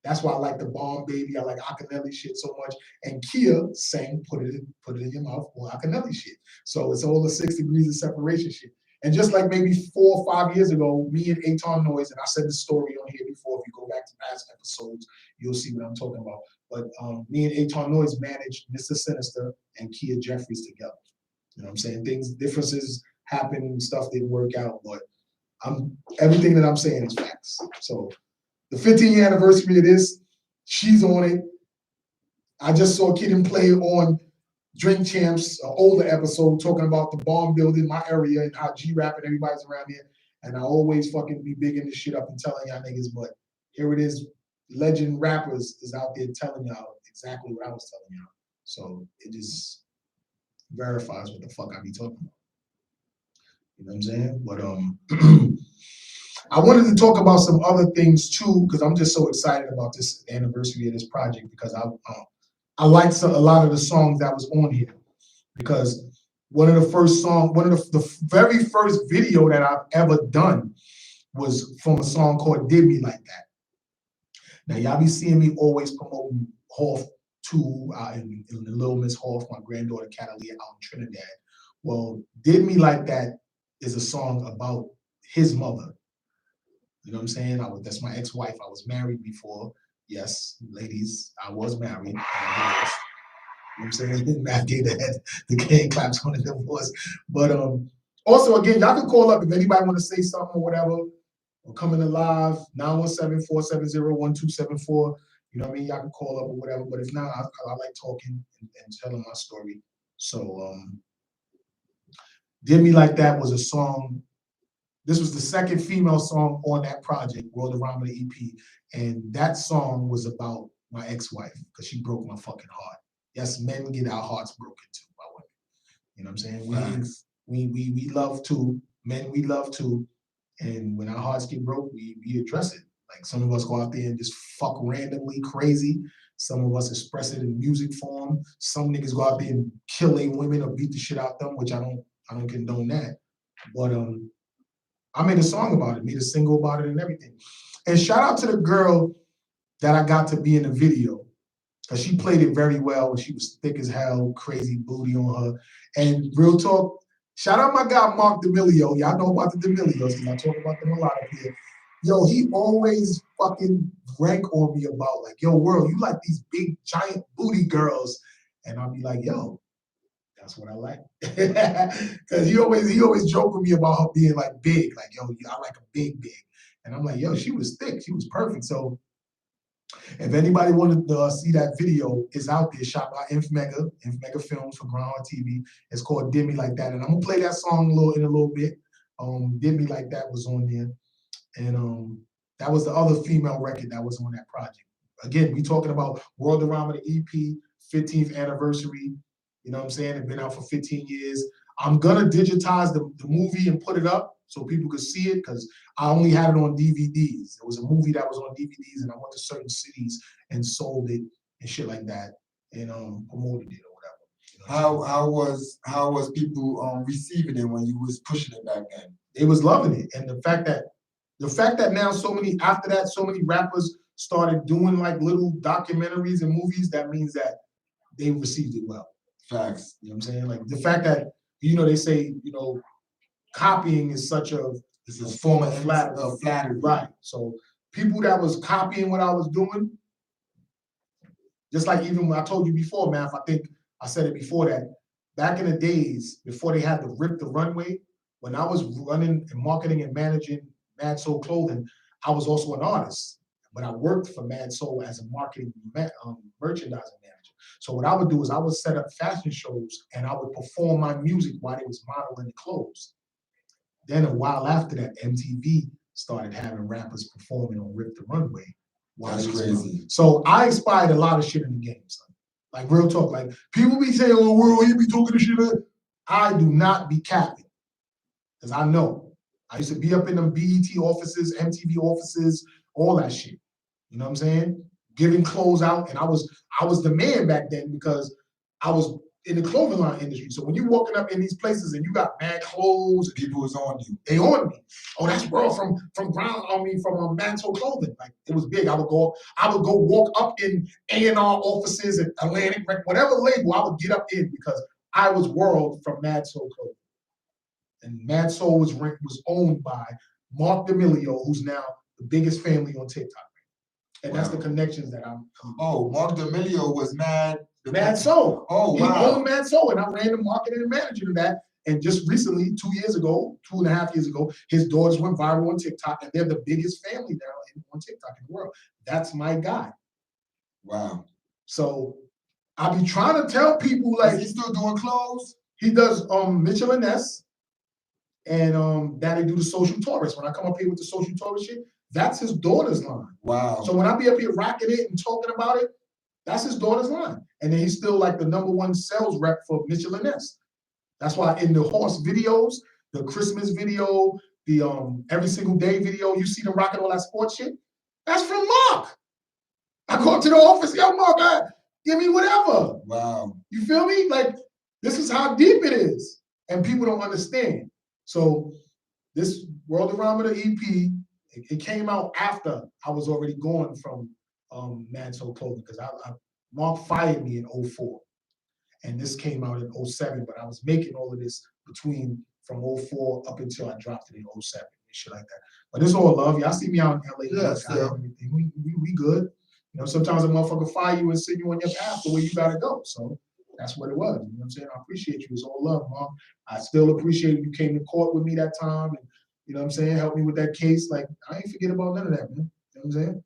That's why I like the Bomb Baby. I like Akinelli shit so much. And Kia sang Put It in Your Mouth or Akinelli shit. So it's all the 6 degrees of separation shit. And just like maybe 4 or 5 years ago, me and Aton Noise, and I said this story on here before, if you go back to past episodes, you'll see what I'm talking about. But me and Aton Noise managed Mr. Sinister and Kia Jeffries together. You know what I'm saying? Differences happen, stuff didn't work out, but everything that I'm saying is facts. So the 15-year anniversary of this, she's on it. I just saw Kid and Play on Drink Champs, an older episode, talking about the Bomb Building, my area, and how G-Rap and everybody's around here. And I always fucking be bigging this shit up and telling y'all niggas, but here it is. Legend rappers is out there telling y'all exactly what I was telling y'all. So it just verifies what the fuck I be talking about. You know what I'm saying? But I wanted to talk about some other things too, because I'm just so excited about this anniversary of this project, because I liked a lot of the songs that was on here, because one of the very first video that I've ever done was from a song called Did Me Like That. Now y'all be seeing me always promoting Hoff 2 in the Little Miss Hoff, my granddaughter Catalina out in Trinidad. Well, Did Me Like That is a song about his mother. You know what I'm saying? That's my ex-wife. I was married before. Yes, ladies, I was married. You know what I'm saying? Matt gave the hand claps on the divorce. But also, again, y'all can call up if anybody want to say something or whatever, or coming in live, 917-470-1274. You know what I mean? Y'all can call up or whatever. But if not, I like talking and telling my story. So Did Me Like That was a song. This was the second female song on that project, Worldarama the EP. And that song was about my ex-wife, because she broke my fucking heart. Yes, men get our hearts broken too by women. You know what I'm saying? We love too. Men, we love too. And when our hearts get broke, we address it. Like, some of us go out there and just fuck randomly crazy. Some of us express it in music form. Some niggas go out there and kill a women or beat the shit out them, which I don't condone that. But I made a song about it, made a single about it and everything. And shout out to the girl that I got to be in the video. Cause she played it very well and she was thick as hell, crazy booty on her. And real talk, shout out my guy Mark D'Amelio. Y'all know about the D'Amelios because I talk about them a lot up here. Yo, he always fucking rank on me about like, yo, World, you like these big giant booty girls. And I'll be like, yo, that's what I like. Cause he always joke with me about her being like big, like, yo, I like a big. And I'm like, yo, she was thick, she was perfect. So if anybody wanted to see that video, it's out there, shot by Inf Mega Films for Grindhardtv. It's called Did Me Like That. And I'm gonna play that song in a little bit. Did Me Like That was on there. And that was the other female record that was on that project. Again, we talking about Worldarama, the EP, 15th anniversary. You know what I'm saying? It's been out for 15 years. I'm gonna digitize the movie and put it up so people could see it because I only had it on DVDs. It was a movie that was on DVDs and I went to certain cities and sold it and shit like that and promoted it or whatever. You know how was people receiving it when you was pushing it back then? They was loving it. And the fact that now after that so many rappers started doing like little documentaries and movies, that means that they received it well. Facts. You know what I'm saying? Like the fact that, they say, copying is such a form of flattery. Right. So people that was copying what I was doing, just like even when I told you before, man, I think I said it before that, back in the days, before they had to rip the runway, when I was running and marketing and managing Mad Soul Clothing, I was also an artist, but I worked for Mad Soul as a marketing merchandising manager. So what I would do is I would set up fashion shows and I would perform my music while they was modeling the clothes. Then a while after that, MTV started having rappers performing on Rip the Runway. That's crazy. So I inspired a lot of shit in the game, son. Like real talk, like people be saying, oh, World, he be talking this shit. I do not be capping, because I know. I used to be up in them BET offices, MTV offices, all that shit. You know what I'm saying? Giving clothes out, and I was the man back then because I was in the clothing line industry. So when you walking up in these places and you got mad clothes, people was on you. They on me. Oh, that's World from Mad Soul Clothing. Like it was big. I would go walk up in A&R offices at Atlantic, whatever label, I would get up in because I was World from Mad Soul Clothing. And Mad Soul was owned by Mark D'Amelio, who's now the biggest family on TikTok. And that's the connections that I'm. Oh, Mark D'Amelio was Mad Soul. Oh, wow. He owned Mad Soul, and I ran the marketing and managing of that. And just recently, 2.5 years ago, his daughters went viral on TikTok, and they're the biggest family now on TikTok in the world. That's my guy. Wow. So I be trying to tell people, like, is he still doing clothes? He does Mitchell and Ness, and that they do the Social Tourist. When I come up here with the Social Tourist shit, that's his daughter's line. Wow. So when I be up here rocking it and talking about it, that's his daughter's line. And then he's still like the #1 sales rep for Mitchell and Ness. That's why in the horse videos, the Christmas video, the every single day video, you see them rocking all that sports shit. That's from Mark. I go up to the office, yo, Mark, give me whatever. Wow. You feel me? Like, this is how deep it is. And people don't understand. So this Worldarama, the EP, it came out after I was already gone from Mad Soul Clothing, because Mark fired me in 2004. And this came out in 2007, but I was making all of this from 2004 up until I dropped it in 2007 and shit like that. But it's all love. Y'all see me out in LA. Yes, yeah. We good. You know, sometimes a motherfucker fire you and send you on your path the way you gotta go. So that's what it was. You know what I'm saying? I appreciate you. It's all love, Mark. I still appreciate you came to court with me that time, and you know what I'm saying, help me with that case. Like, I ain't forget about none of that, man. You know what I'm saying?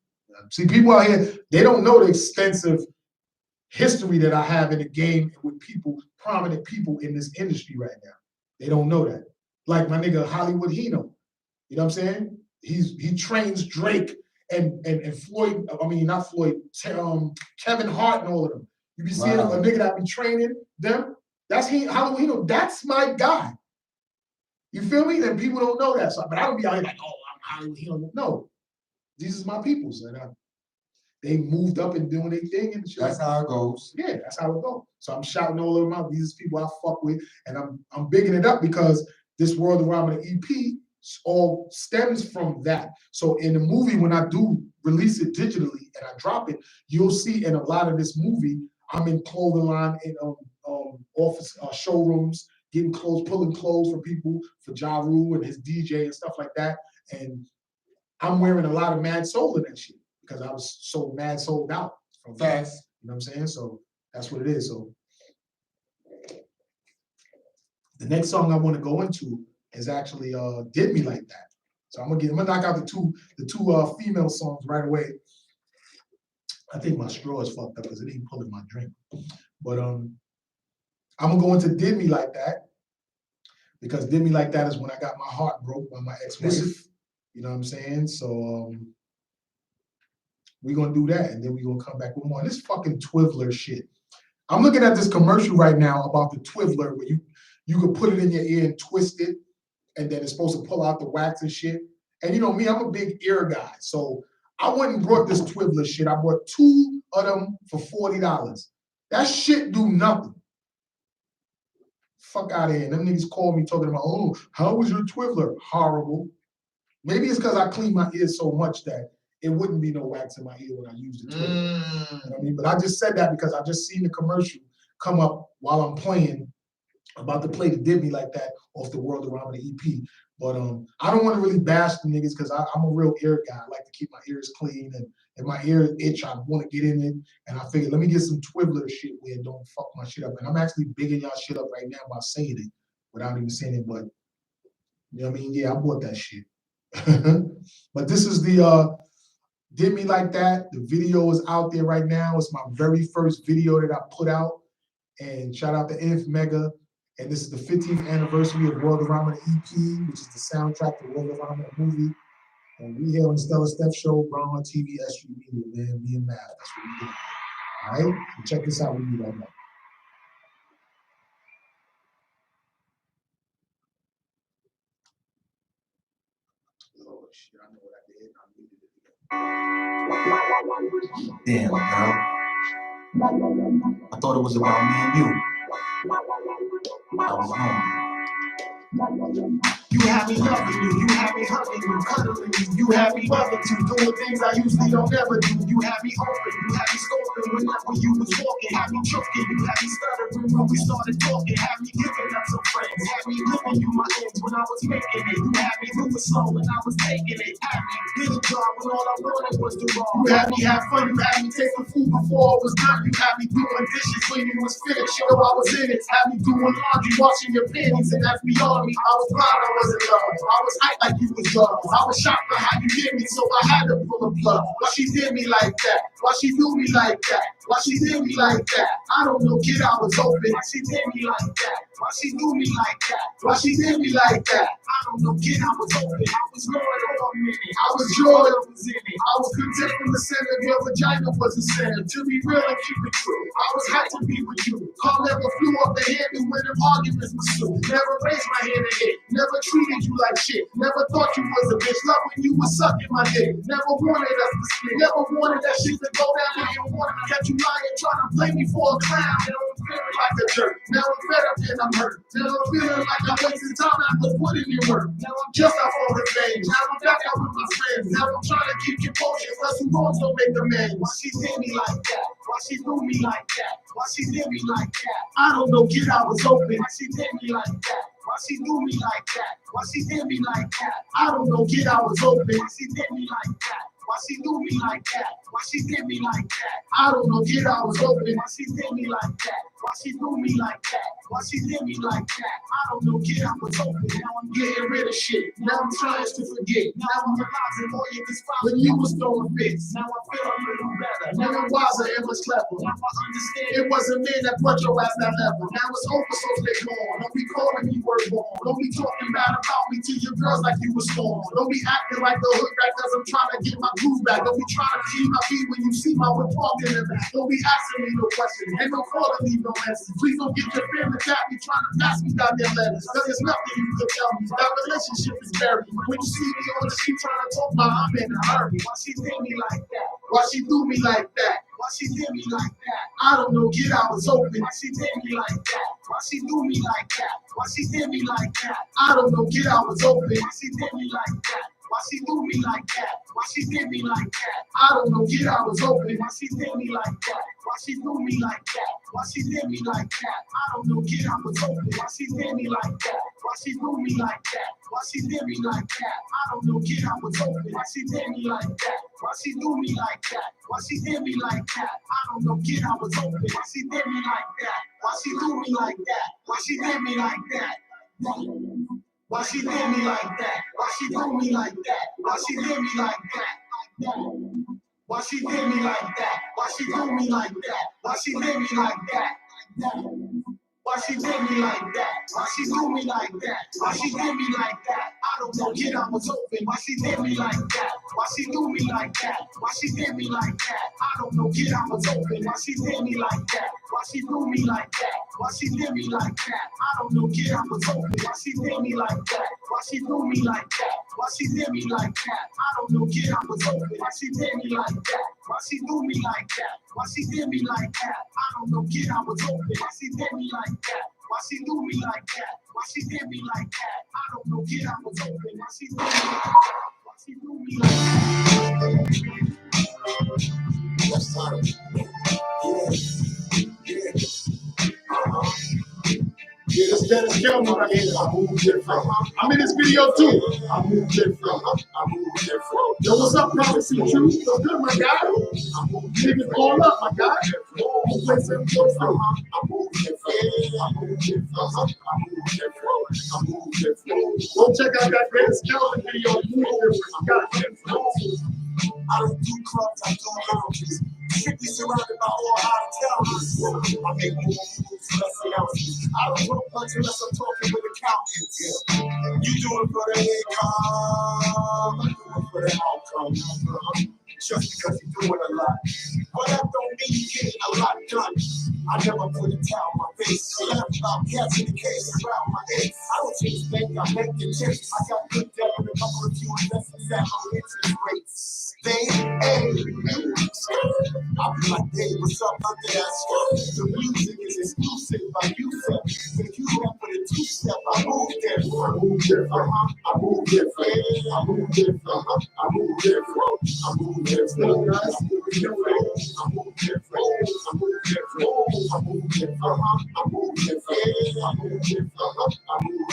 See, people out here, they don't know the extensive history that I have in the game with people, prominent people in this industry right now. They don't know that. Like my nigga Hollywood Hino. You know what I'm saying? He trains Drake and Floyd, I mean not Floyd, Kevin Hart and all of them. You be seeing a nigga that be training them. That's Hollywood Hino. That's my guy. You feel me? And people don't know that. So, but I don't be out here like, oh, I'm Hollywood Hino. No. These is my peoples. And they moved up and doing their thing. And that's how it goes. Yeah, that's how it goes. So I'm shouting all of them out. These people I fuck with. And I'm bigging it up because this Worldarama EP all stems from that. So in the movie, when I do release it digitally and I drop it, you'll see in a lot of this movie, I'm in clothing line in office showrooms, getting clothes, pulling clothes for people, for Ja Rule and his DJ and stuff like that. And I'm wearing a lot of Mad Soul in that shit because I was so mad sold out from that. You know what I'm saying? So that's what it is. So the next song I want to go into is actually Did Me Like That. So I'm gonna knock out the two female songs right away. I think my straw is fucked up because it ain't pulling my drink. But I'm gonna go into Did Me Like That because Did Me Like That is when I got my heart broke by my ex-wife. You know what I'm saying? So we're gonna do that and then we're gonna come back with more. And this fucking Twizzler shit. I'm looking at this commercial right now about the Twizzler where you could put it in your ear and twist it, and then it's supposed to pull out the wax and shit. And you know me, I'm a big ear guy. So I went and brought this Twizzler shit. I bought 2 of them for $40. That shit do nothing. Fuck out of here. And them niggas called me talking about, oh, how was your Twizzler? Horrible. Maybe it's because I clean my ears so much that it wouldn't be no wax in my ear when I use the Twizzler. You know what I mean? But I just said that because I just seen the commercial come up while I'm playing, about to play the Did Me Like That off the Worldarama, the EP. But I don't want to really bash the niggas because I'm a real ear guy. I like to keep my ears clean, and if my ears itch, I want to get in it. And I figured, let me get some Twizzler shit where it don't fuck my shit up. And I'm actually bigging y'all shit up right now by saying it without even saying it. But you know what I mean? Yeah, I bought that shit. But this is the Did Me Like That. The video is out there right now. It's my very first video that I put out. And shout out to Inf Mega. And this is the 15th anniversary of Worldarama, the EP, which is the soundtrack to Worldarama, the movie. And we here on the Stellar Steph Show, Grindhardtv, SG Media, man, me and Matt. That's what we do. All right? So check this out with me right now. Oh, shit, I know what I did. I needed it again. Damn, girl. I thought it was about me and you. I was wrong. You had me loving you had me hugging you, cuddling you had me bugging you, doing things I usually don't ever do. You had me open, you had me scoping whenever you was walking, had me choking, you had me stuttering when we started talking, had me giving up some friends, had me giving you my ends when I was making it. You had me moving slow when I was taking it, had me get a job when all I wanted was to roll. You had me have fun, you had me taking food before it was done, you had me doing dishes when you was finished, you know I was in it, had me doing laundry, washing your panties, and that's beyond me. I was blind, I wasn't love. I was hyped like you was love. I was shocked by how you did me, so I had to pull a plug. Why she did me like that? Why she do me like that? Why she did me like that? I don't know, kid, I was open. Why she did me like that? Why she do me like that? Why she did me like that? I don't know, kid, I was open. I was loyal for a minute. I was joy that was in it. I was content from the center. Your vagina was the center. To be real and keep it true, I was hyped to be with you. Call never flew off the handle when them arguments were slew. Never raised my hand in it. Never treated you like shit. Never thought you was a bitch. Love when you was sucking my dick. Never wanted us to split. Never wanted that shit to go down. I didn't want to catch you lying, trying to blame me for a clown. Now I'm feeling like a jerk. Now I'm fed up and I'm hurt. Now I'm feeling like I'm wasting time after putting in work. Now I'm just off on the stage. Now I'm back out with my friends. Now I'm trying to keep composure. Cause who wrongs don't make a man. Why she did me like that? Why she do me like that? Why she did me like that? I don't know, kid, I was open. Why she did me like that? Why she do me like that? Why she did me like that? I don't know, kid, I was open. Why she did me like that? Why she do me like that? Why she did me like that? I don't know, kid, I was open. Why she did me like that? Why she do me like that? Why she did me like that? I don't know, kid, I was open. Now I'm getting rid of shit. Now I'm trying to forget. Now I'm realizing all you can spot when you was throwing fits. Now I feel a little better. Now I'm wiser and much clever. Now I understand it wasn't me that brought your ass that level. Now it's over, so stay gone. Don't be calling me word born. Don't be talking bad about me to your girls like you was storm. Don't be acting like the hood back cause I'm trying to get my groove back. Don't be trying to keep my feet when you see my whip walking in the back. Don't be asking me no questions. Ain't no calling me no message. Please don't get your family tap me trying to pass me goddamn letters. Cause there's nothing you can tell me. That relationship is buried. When you see me on the street trying to talk about I'm in a hurry. Why she did me like that? Why she do me like that? Why she did me like that? I don't know, kid, I was open. Why she did me like that? Why she do me like that? Why she did me like that? I don't know, kid, I was open. Why she did me like that? Why she do me like that? Why she did me like that? I don't know, kid, I was open. Why she did me like that? Why she do me like that? Why she did me like that? I don't know, kid, I was open. Why she did me like that? Why she do me like that? Why she did me like that? I don't know, kid, I was open. Why she did me like that? Why she do me like that? Why she did me like that? I don't know, kid, I was open. Why she did me like that? Why she do me like that? Why she did me like that? Why she did me like that? Why she do me like that? Why she did me like that? Why she did me like that? Why she do me like that? Why she did me like that? Why she did me like that? Why she do me like that? Why she did me like that? I don't know, kid, I was open. Why she did me like that? Why she do me like that? Why she did me like that? I don't know, kid, I was open. Why she did me like that? Why she do me like that? Why she did me like that? I don't know, kid, I was open. Why she did me like that? Why she do me like that? Why she did me like that? I don't know, kid, I was open. Why she did me like that? Why she do me like that? Why she did me like that? I don't know, kid, I was open. Why she did me like that? Why she do me like that? Why she did me like that? I don't know, kid, I was open. Why she did me like that? Why she do me like that? That's time. Yeah, this Dennis Kelman right here. I move different. I'm in this video too. I move different. I move different. Yo, what's up, Prophecy Truth? What's good, my guy? Niggas all up, my guy. We'll play some close I move different. I move different. I move different. I move different. Go check out that Dennis Kelman video. I move different. I got different. I don't do clubs, I do lounges. Strictly surrounded by all out of towners. I make more moves, less announcements. I don't talk much unless I'm talking with accountants. You do it for the income, I do it for the outcome. Just because you're doing a lot. But that don't mean you getting a lot done. I never put a towel on my face. I left about catching the case around my head. I don't change things, I make the chips. I got good debt and a couple of few investments at low interest rates. They ain't you. I'll be like, hey, what's up under that skirt? The music is exclusive by Yusef. If you rap for the two-step, I move different. I move different. I move different. I move different. I move different. I move different. I move different. I move different. I move different. I move different. I move different. I move different. I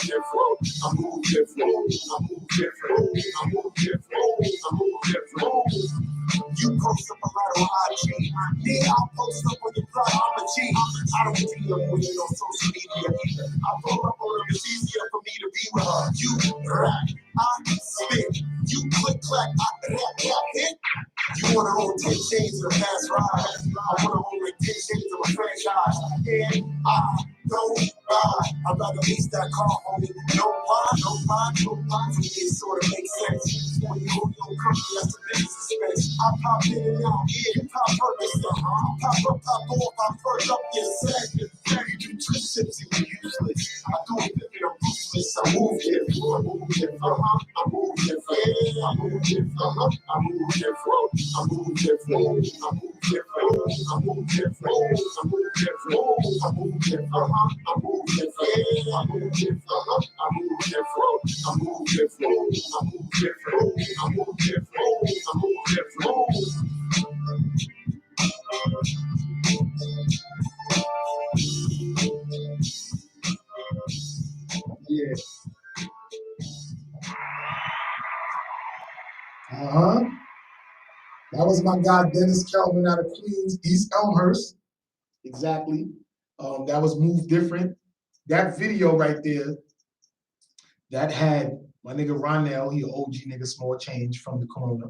move different. I move different. I move different. I move different. I move different. You post up a lot on IG. Me, I'll post up on your plot. I'm a G. I don't DM women on social media either. I pull up on them. It's easier for me to be with her. You rap, I spit. You click clack, I rap, hit. You wanna own 10 chains of a fast ride. I wanna own like 10 chains of a franchise. And I don't buy. I'd rather lease that car, homie. No lie, no lie, no lie. To me, it sort of makes sense. When you own your company, that's the business expense. I pop in and out, yeah, pop purpose. Pop up, pop off, I perk up your set. You do 2 sips and you're useless. I do a pivot, I'm ruthless. I move different. I move different. I move different. I move different. I move different. I move different. I move different. I move different. I move different. I move different. I move different. I move different. I move different. I move different. I move different. I move different. I move different. Yeah. That was my guy Dennis Kelman out of Queens, East Elmhurst. Exactly. That was Move Different. That video right there, that had my nigga Ronell, he an OG nigga, Small Change from the Corona.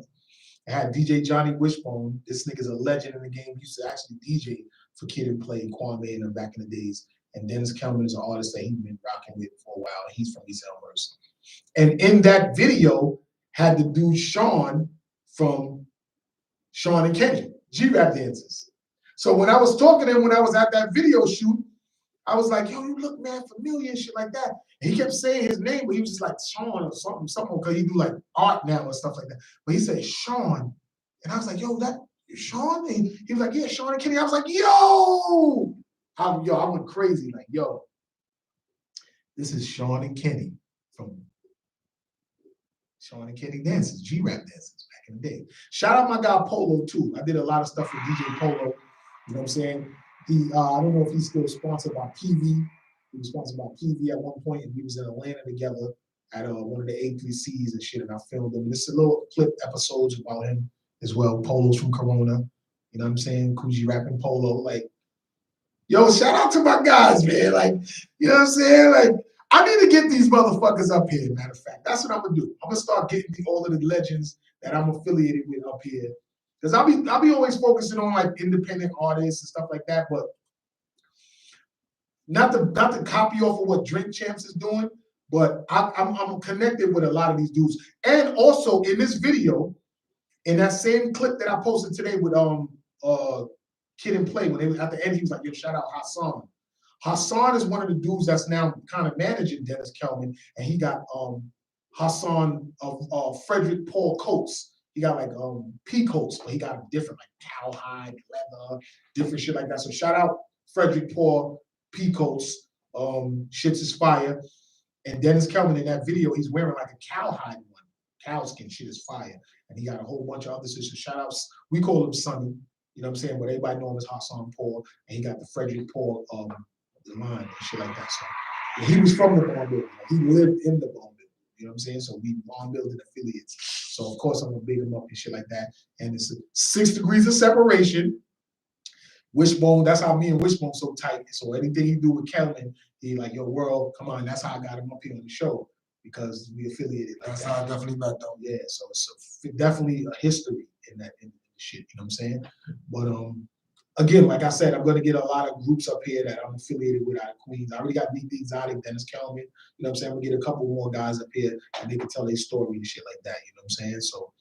It had DJ Johnny Wishbone. This nigga's a legend in the game. He used to actually DJ for Kid and Play, Kwame and them back in the days. And Dennis Kelman is an artist that he's been rocking with for a while. He's from East Elmhurst. And in that video had the dude Sean from Sean and Kenny, G-Rap dancers. So when I was talking to him, when I was at that video shoot, I was like, yo, you look mad familiar and shit like that. And he kept saying his name, but he was just like Sean or something, because he do like art now and stuff like that. But he said Sean. And I was like, yo, that Sean? And he was like, yeah, Sean and Kenny. I was like, yo! I went crazy, like, yo, This is Sean and Kenny from Sean and Kenny Dances, G-Rap Dances back in the day. Shout out my guy Polo too. I did a lot of stuff with DJ Polo. You know what I'm saying? He, I don't know if he's still sponsored by PV. He was sponsored by PV at one point, and we was in Atlanta together at one of the A3Cs and shit, and I filmed him. This is a little clip episodes about him as well. Polo's from Corona. You know what I'm saying? Coogee rapping Polo. Like, yo, shout out to my guys, man. Like, you know what I'm saying? Like, I need to get these motherfuckers up here, matter of fact. That's what I'm gonna do. I'm gonna start getting all of the legends that I'm affiliated with up here. Because I'll be always focusing on like independent artists and stuff like that, but not to copy off of what Drink Champs is doing, but I'm connected with a lot of these dudes. And also in this video, in that same clip that I posted today with Kid and Play, when they at the end he was like, yo, shout out Hassan. Hassan is one of the dudes that's now kind of managing Dennis Kelman, and he got Hassan of Frederick Paul coats. He got like pea coats, but he got different like cowhide, leather, different shit like that. So shout out Frederick Paul pea coats. Shits is fire. And Dennis Kelman in that video, he's wearing like a cowhide one. Cow skin shit is fire. And he got a whole bunch of other shit. So shout outs. We call him Sonny. You know what I'm saying? But everybody know him as Hassan Paul. And he got the Frederick Paul line and shit like that. So yeah, he was from the Bond Building. Like, he lived in the Bond Building. You know what I'm saying? So we Bond Building affiliates. So of course I'm gonna big him up and shit like that. And it's 6 degrees of separation. Wishbone, that's how me and Wishbone so tight. So anything he do with Kelvin, he like, yo, World, come on. That's how I got him up here on the show because we affiliated. Like That's that. how I definitely met them. Yeah, so it's definitely a history in that in shit. You know what I'm saying? But again, like I said, I'm gonna get a lot of groups up here that I'm affiliated with out of Queens. I already got BD Exotic, Dennis Kelman. You know what I'm saying? I'm gonna get a couple more guys up here and they can tell their story and shit like that. You know what I'm saying? So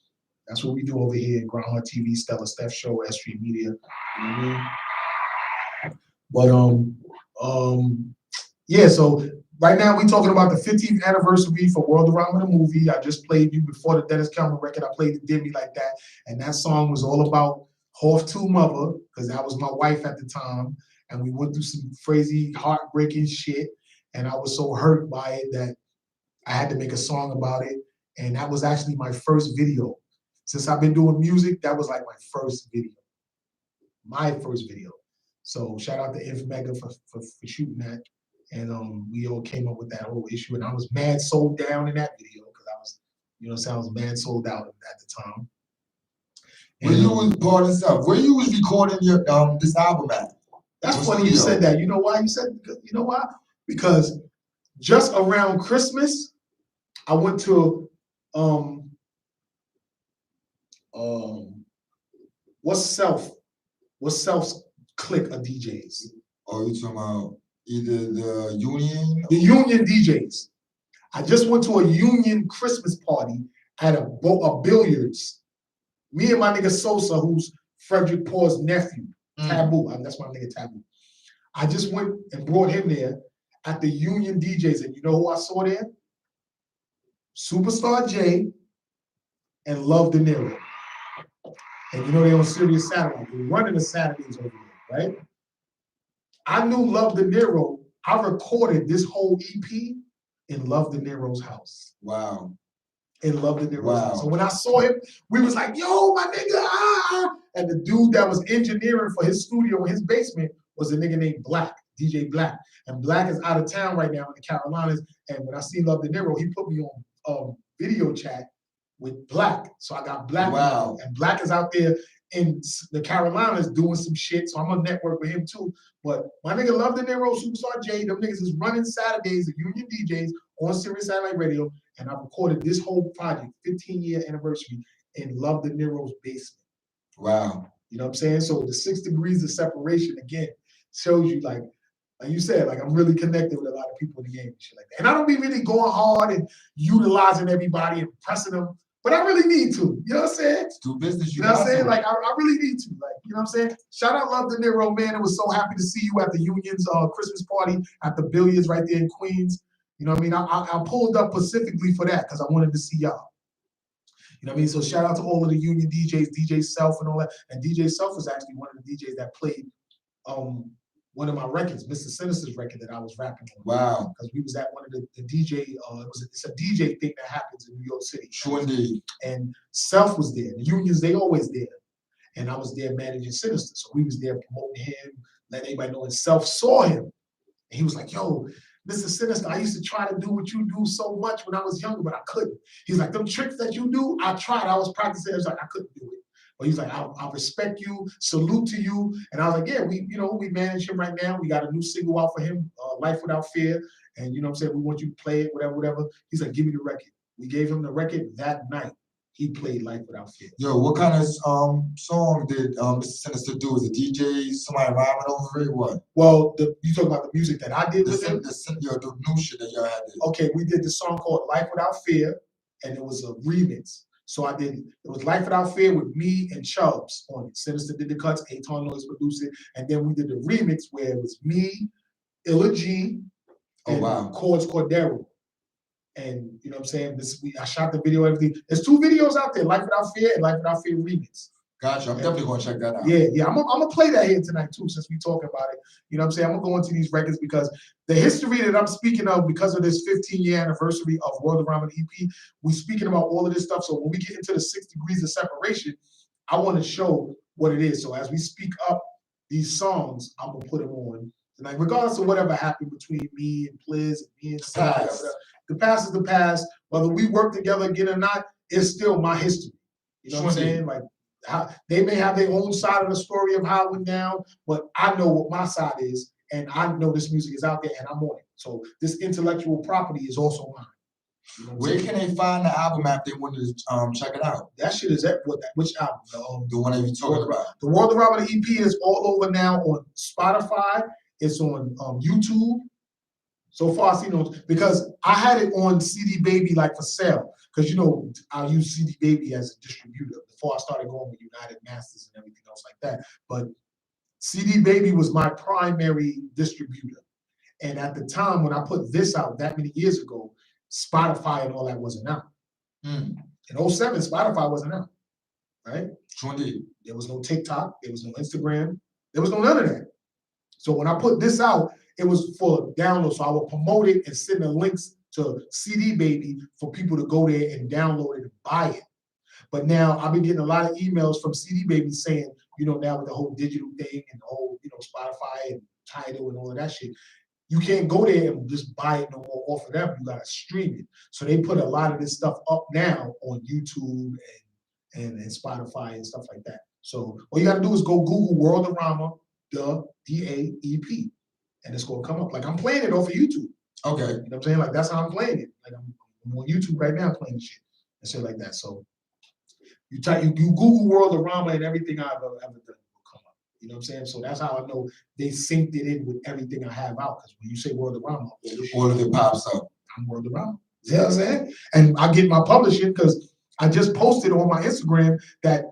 that's what we do over here at Grindhardtv, Stella Steph Show, S Street Media. You know what I mean? But yeah, so right now we talking about the 15th anniversary for Worldarama the movie. I just played you before the Dennis Kelman record. I played the Demi like that, and that song was all about Hoff to Mother, because that was my wife at the time, and we went through some crazy, heartbreaking shit, and I was so hurt by it that I had to make a song about it, and that was actually my first video. Since I've been doing music, that was like my first video. My first video. So shout out to Inf Mega for shooting that. And we all came up with that whole issue. And I was mad sold down in that video because I was, you know what I'm saying, I was mad sold out at the time. Where you was part and stuff. Where you was recording your this album at? That's funny you said that. You know why you said, you know why? Because just around Christmas, I went to what's Self's clique of DJs? Oh, you talking about either the Union? The Union DJs. I just went to a Union Christmas party at a billiards. Me and my nigga Sosa, who's Frederick Paul's nephew, Taboo. That's my nigga Taboo. I just went and brought him there at the Union DJs, and you know who I saw there? Superstar J and Love De Niro. And you know they on Sirius Satellite. They're running the Saturdays over there, right? I knew Love De Niro. I recorded this whole EP in Love De Niro's house. Wow. In Love De Niro's house. So when I saw him, we was like, yo, my nigga, And the dude that was engineering for his studio in his basement was a nigga named Black, DJ Black. And Black is out of town right now in the Carolinas. And when I see Love De Niro, he put me on video chat with Black. So I got Black. Wow. And Black is out there in the Carolinas doing some shit. So I'm gonna network with him too. But my nigga Love De Niro, Superstar J, them niggas is running Saturdays at Union DJs on Sirius Satellite Radio. And I recorded this whole project, 15-year anniversary, in Love De Niro's basement. Wow. You know what I'm saying? So the 6 degrees of separation, again, shows you like you said, like I'm really connected with a lot of people in the game and shit like that. And I don't be really going hard and utilizing everybody and pressing them, but I really need to. You know what I'm saying? It's do business. You know what I'm saying? Like I really need to. Like, you know what I'm saying? Shout out Love De Niro, man. I was so happy to see you at the Union's Christmas party at the Billiards right there in Queens. You know what I mean? I pulled up specifically for that because I wanted to see y'all. You know what I mean? So shout out to all of the Union DJs, DJ Self and all that. And DJ Self was actually one of the DJs that played one of my records, Mr. Sinister's record that I was rapping on. Wow. Because we was at one of the DJ, it's a DJ thing that happens in New York City. True indeed. And Self was there. The unions, they always there. And I was there managing Sinister. So we was there promoting him, letting everybody know, and Self saw him. And he was like, yo, Mr. Sinister, I used to try to do what you do so much when I was younger, but I couldn't. He's like, them tricks that you do, I tried. I was practicing. He was like, I couldn't do it. But he's like, I respect you, salute to you. And I was like, yeah, we manage him right now. We got a new single out for him, Life Without Fear. And you know what I'm saying? We want you to play it, whatever. He's like, give me the record. We gave him the record that night. He played Life Without Fear. Yo, what kind of song did Mr. Sinister do? Was it DJ, somebody rhyming over it, what? Well, you talking about the music that I did with him? The new shit that y'all had did. Okay, we did the song called Life Without Fear, and it was a remix. So it was Life Without Fear with me and Chubbs on it. Sinister did the cuts, Aton Noise produced it, and then we did the remix where it was me, Illa G, and Chords Cordero. And you know what I'm saying? I shot the video, everything. There's 2 videos out there, Life Without Fear and Life Without Fear remix. Gotcha. I'm definitely gonna check that out. Yeah. I'm gonna play that here tonight too, since we talking about it. You know what I'm saying? I'm gonna go into these records because the history that I'm speaking of, because of this 15-year anniversary of Worldarama EP, we speaking about all of this stuff. So when we get into the 6 degrees of separation, I want to show what it is. So as we speak up these songs, I'm gonna put them on tonight, regardless of whatever happened between me and Pliz and me and Sky. The past is the past. Whether we work together again or not, it's still my history. You know what I'm saying? Like, they may have their own side of the story of how it went down, but I know what my side is, and I know this music is out there, and I'm on it. So this intellectual property is also mine. You know Where can they find the album if they want to check it out? That shit is which album? The one that you talking about. The Worldarama EP is all over now on Spotify. It's on YouTube. So far, I see those because I had it on CD Baby like for sale. Because, you know, I use CD Baby as a distributor before I started going with United Masters and everything else like that. But CD Baby was my primary distributor. And at the time when I put this out that many years ago, Spotify and all that wasn't out. In 07, Spotify wasn't out, right? Sure indeed. There was no TikTok. There was no Instagram. There was no none of that. So when I put this out, it was for download. So I would promote it and send the links to CD Baby for people to go there and download it and buy it. But now I've been getting a lot of emails from CD Baby saying, you know, now with the whole digital thing and the whole, you know, Spotify and Tidal and all of that shit, you can't go there and just buy it no more off of them. You gotta stream it. So they put a lot of this stuff up now on YouTube and Spotify and stuff like that. So all you gotta do is go Google Worldarama, DAEP, and it's gonna come up. Like I'm playing it off of YouTube. Okay. You know what I'm saying? Like that's how I'm playing it. Like I'm on YouTube right now playing shit and shit like that. So you Google Worldarama and everything I've ever done will come up. You know what I'm saying? So that's how I know they synced it in with everything I have out. Because when you say Worldarama, all of it pops up. I'm Worldarama. You know what I'm saying? And I get my publishing because I just posted on my Instagram that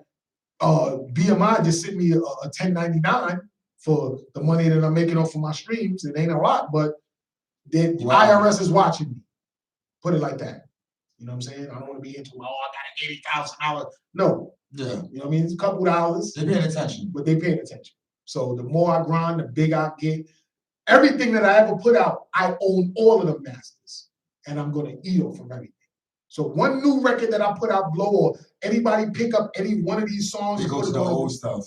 BMI just sent me a 1099 for the money that I'm making off of my streams. It ain't a lot, but the IRS is watching me. Put it like that. You know what I'm saying? I don't want to be into, I got $80,000. No. Yeah. You know what I mean? It's a couple dollars. They're paying attention. But they're paying attention. So the more I grind, the bigger I get. Everything that I ever put out, I own all of the masters. And I'm going to eat off from everything. So one new record that I put out, blow, or anybody pick up any one of these songs. They go to the old stuff.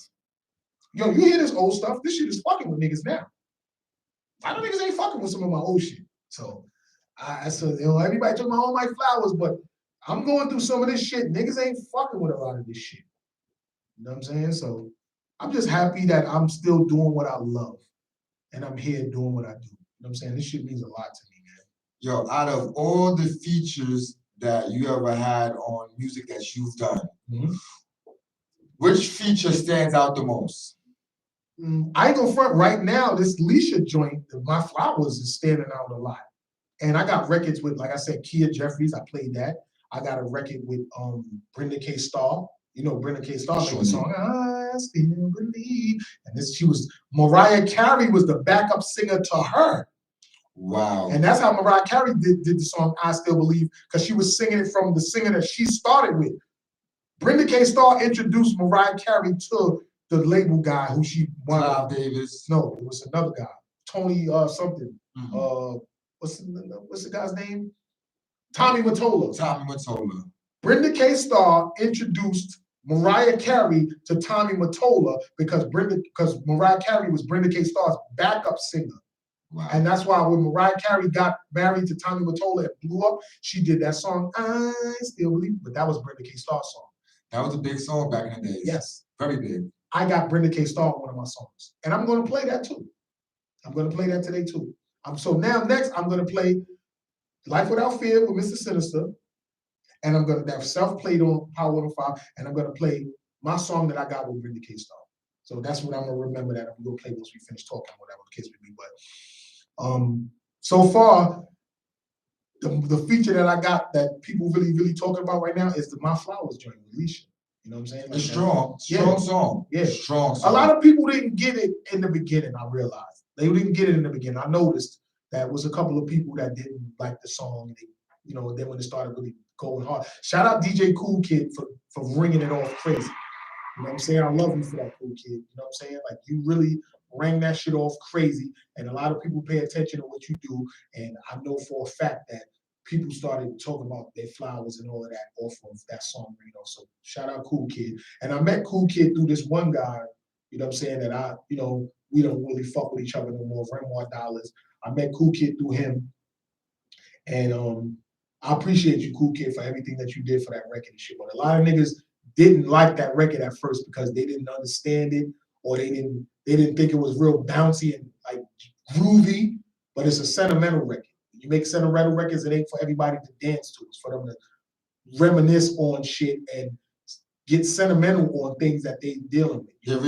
Yo, you hear this old stuff? This shit is fucking with niggas now. I know niggas ain't fucking with some of my old shit. So I said, you know, everybody took all my flowers, but I'm going through some of this shit. Niggas ain't fucking with a lot of this shit. You know what I'm saying? So I'm just happy that I'm still doing what I love. And I'm here doing what I do. You know what I'm saying? This shit means a lot to me, man. Yo, out of all the features that you ever had on music that you've done, which feature stands out the most? I ain't gonna front right now. This Leisha joint, My Flowers, is standing out a lot. And I got records with, like I said, Kia Jeffries. I played that. I got a record with Brenda K. Starr. You know, Brenda K. Starr made a song, I Still Believe. And Mariah Carey was the backup singer to her. Wow. And that's how Mariah Carey did the song, I Still Believe, because she was singing it from the singer that she started with. Brenda K. Starr introduced Mariah Carey to the label guy who she wanted. Clive Davis. No, it was another guy. Tony something. Mm-hmm. What's the guy's name? Tommy Mottola. Tommy Mottola. Brenda K. Starr introduced Mariah Carey to Tommy Mottola because Mariah Carey was Brenda K. Starr's backup singer. Wow. And that's why when Mariah Carey got married to Tommy Mottola and blew up, she did that song, I Still Believe, but that was Brenda K. Starr's song. That was a big song back in the days. Yes. Very big. I got Brenda K. Starr on one of my songs. And I'm gonna play that too. I'm gonna play that today too. So now next I'm gonna play Life Without Fear with Mr. Sinister. And I'm gonna have self-played on Power 105, and I'm gonna play my song that I got with Brenda K. Starr. So that's what I'm gonna remember that I'm gonna play once we finish talking, whatever the case may be. But so far, the feature that I got that people really talking about right now is the My Flowers joint with Alicia. You know what I'm saying? Like it's strong song. Yeah. Strong song. A lot of people didn't get it in the beginning, I realized. They didn't get it in the beginning. I noticed that was a couple of people that didn't like the song. They, then when it started really going hard. Shout out DJ Cool Kid for ringing it off crazy. You know what I'm saying? I love you for that, Cool Kid. You know what I'm saying? Like, you really rang that shit off crazy, and a lot of people pay attention to what you do, and I know for a fact that people started talking about their flowers and all of that off of that song, so shout out Cool Kid. And I met Cool Kid through this one guy, you know what I'm saying, that we don't really fuck with each other no more, Renoir Dollars. I met Cool Kid through him, and I appreciate you, Cool Kid, for everything that you did for that record and shit. But a lot of niggas didn't like that record at first because they didn't understand it, or they didn't think it was real bouncy and like groovy. But it's a sentimental record. You make sentimental records, it ain't for everybody to dance to. It's for them to reminisce on shit and get sentimental on things that they dealing with. It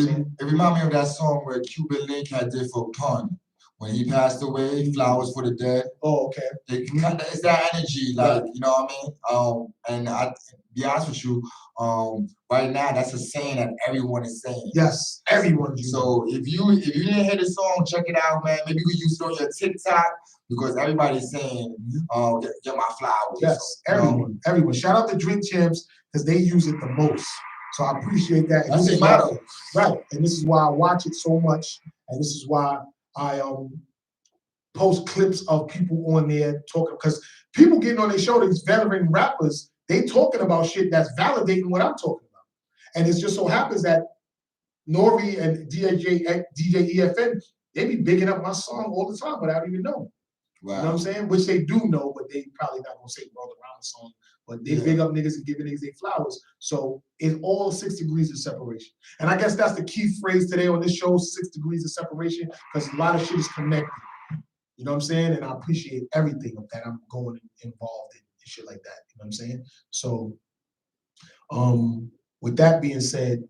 reminds me of that song where Cuban Link had did for Pun. When he passed away, Flowers for the Dead. Oh, okay. It's that energy, like, you know what I mean? And I be honest with you, right now that's a saying that everyone is saying. Yes, everyone. So if you didn't hear the song, check it out, man. Maybe you could use it on your TikTok because everybody's saying, get my flowers. Yes, so, everyone. Shout out to Drink Champs because they use it the most. So I appreciate that. That's the motto. Right. And this is why I watch it so much. And this is why I post clips of people on there talking, because people getting on their show, these veteran rappers, they talking about shit that's validating what I'm talking about. And it just so happens that Nori and DJ EFN, they be bigging up my song all the time without even knowing. Wow. You know what I'm saying? Which they do know, but they probably not gonna say Worldarama song. But they big up niggas and giving niggas their flowers. So it's all 6 degrees of separation. And I guess that's the key phrase today on this show, 6 degrees of separation, because a lot of shit is connected. You know what I'm saying? And I appreciate everything of that I'm going involved in and shit like that. You know what I'm saying? So with that being said,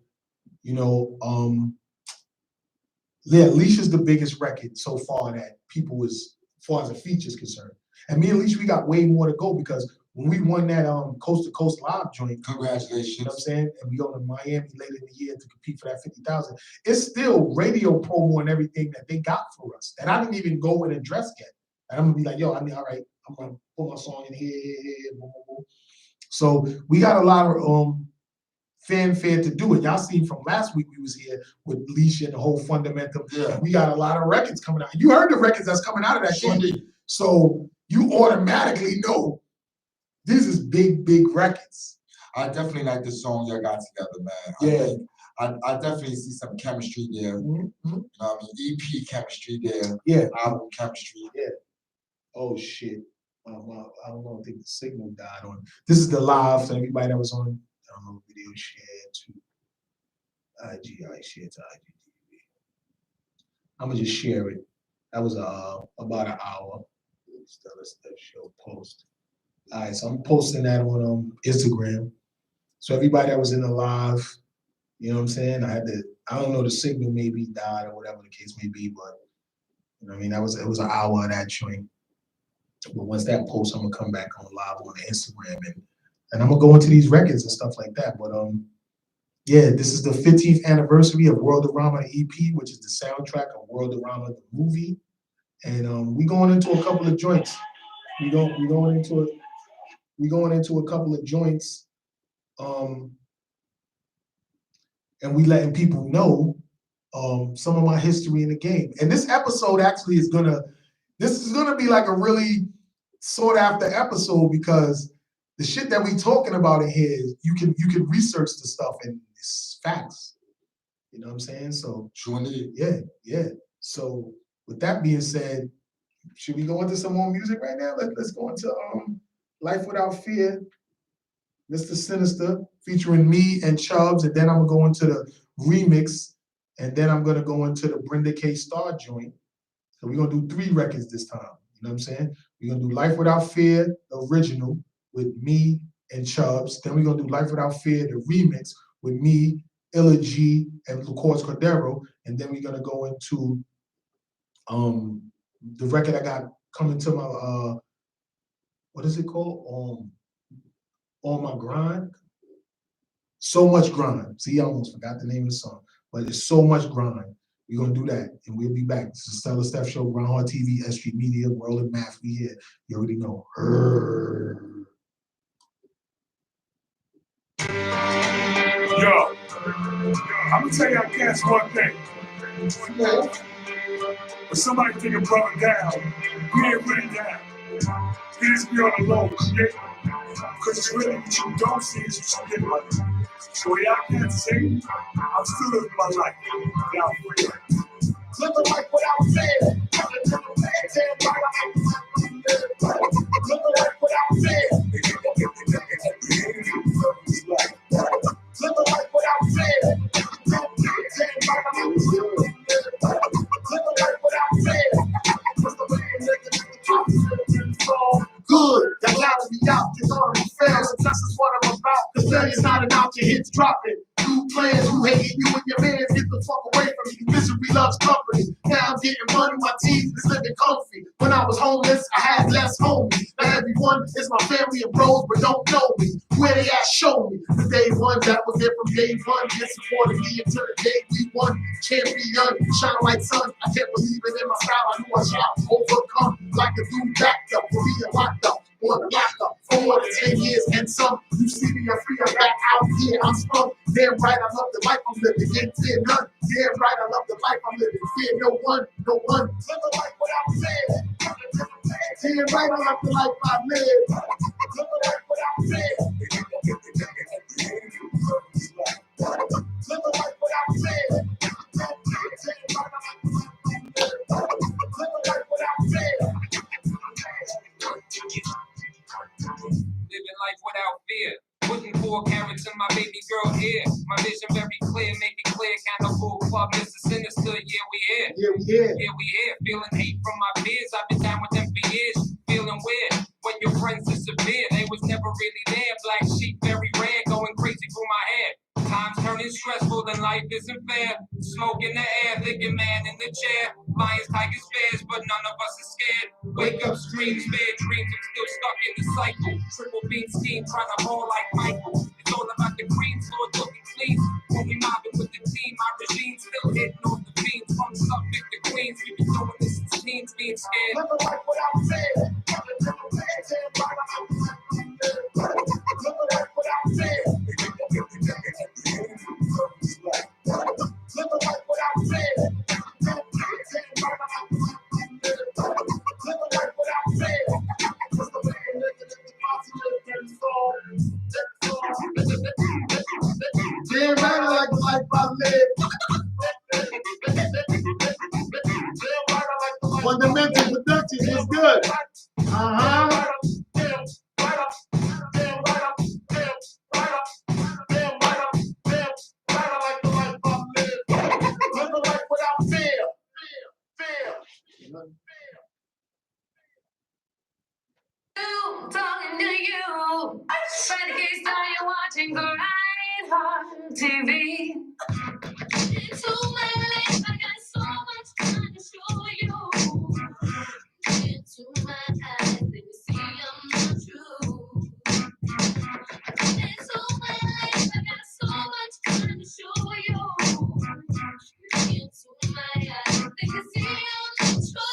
Alicia's the biggest record so far that people as far as the features concerned. And me and Alicia, we got way more to go because when we won that Coast to Coast Live joint, congratulations. You know what I'm saying? And we go to Miami later in the year to compete for that 50,000. It's still radio promo and everything that they got for us that I didn't even go and address yet. And I'm gonna be like, yo, all right, I'm gonna put my song in here, boom, boom, boom. So we got a lot of fanfare to do it. Y'all seen from last week we was here with Alicia and the whole Fundamental. Yeah. We got a lot of records coming out. You heard the records that's coming out of that shit. So you automatically know this is big records. I definitely like the song y'all got together, man. Yeah. I definitely see some chemistry there. Mm-hmm. You know what I mean? EP chemistry there. Yeah. Album chemistry. Yeah. Oh shit. I don't know. I think the signal died on. This is the live. So everybody that was on video share to IG. I share to IGTV. I'm gonna just share it. That was about an hour. Let's show post. All right, so I'm posting that on Instagram. So everybody that was in the live, you know what I'm saying? I don't know, the signal maybe died or whatever the case may be, but you know what I mean? It was an hour of that joint. But once that post, I'm gonna come back on live on the Instagram and I'm gonna go into these records and stuff like that. But yeah, this is the 15th anniversary of Worldarama EP, which is the soundtrack of Worldarama the movie. And we going into a couple of joints. We going into a couple of joints. and we letting people know some of my history in the game. And this episode actually is gonna be like a really sought after episode, because the shit that we talking about in here, you can research the stuff and it's facts. You know what I'm saying? So True indeed. yeah. So with that being said, should we go into some more music right now? Let's go into Life Without Fear, Mr. Sinister, featuring me and Chubbs, and then I'm gonna go into the remix, and then I'm gonna go into the Brenda K. Star joint. So we're gonna do 3 records this time. You know what I'm saying? We're gonna do Life Without Fear, the original, with me and Chubbs. Then we're gonna do Life Without Fear, the remix, with me, Illa G, and Lucas Cordero. And then we're gonna go into the record I got coming to my what is it called? On My Grind. So Much Grind. See, I almost forgot the name of the song, but it's So Much Grind. We're gonna do that, and we'll be back. This is Stellar Steph Show, Grindhardtv, S Street Media, World of Math. We here. You already know. Yo, I'm gonna tell y'all cats one thing. When somebody take a brother down, we ain't really down. He just be on the low, yeah? Because it's really what you don't see is what you get like. So what y'all cats say, I'm still living my life. Y'all free. Living life without fear. Living life without fear. Living life without fear. Good, that gotta be out, cause already failed. Success is what I'm about, cause failure's not about your hits dropping. New players who hate you and your mans, get the fuck away from me. Misery loves company. Now I'm getting money, my team is living comfy. When I was homeless, I had less homies. Now everyone is my family and bros, but don't know me. Where they at, show me. The day one that was there from day one, get supported me until the day we won. Champion, shine like sun. I can't believe it in my style. I knew I shall overcome like a dude backed up for being locked up. On the lockup for more than 10 years and some. You see me, I'm free, I'm back out here, I'm sprung. Damn right, I love the life I'm living, ain't fear none. Damn right, I love the life I'm living, fear no one, no one. Live a life without fear. Damn right, I love the life I live. Live a life without fear. Live a life without fear. Live a life without fear. Living life without fear. Putting 4 carats in my baby girl ear. My vision very clear, make it clear. Cannibal Club, Mr. Sinister, yeah, we here. Yeah, we here. Yeah, we here. Feeling hate from my peers. I've been down with them for years. Feeling weird when your friends disappear. They was never really there. Black sheep very rare, going crazy through my head. Times turning stressful and life isn't fair. Smoke in the air, thinking man in the chair. Lions, tigers, bears, but none of us is scared. Wake up, screams, bad dreams, I'm still stuck in the cycle. Triple beam scheme, trying to ball like Michael. It's all about the green, Lord looking clean. When we mobbing with the team, my regime still hitting on the beams. From Suffolk to Queens, we been doing this since teens, being scared. Live a life without fear. Live a life without fear. Live a life without fear. Live a life without fear. Damn right, I like the life I live. Fundamental production is good. Uh-huh. Talking to you. Renegade style, you're watching Grindhardtv. Into my life, I got so much time to show you. Into my eyes, let me see I'm not true. Into my life, I got so much time to show you. Into my eyes, let me see I'm not true.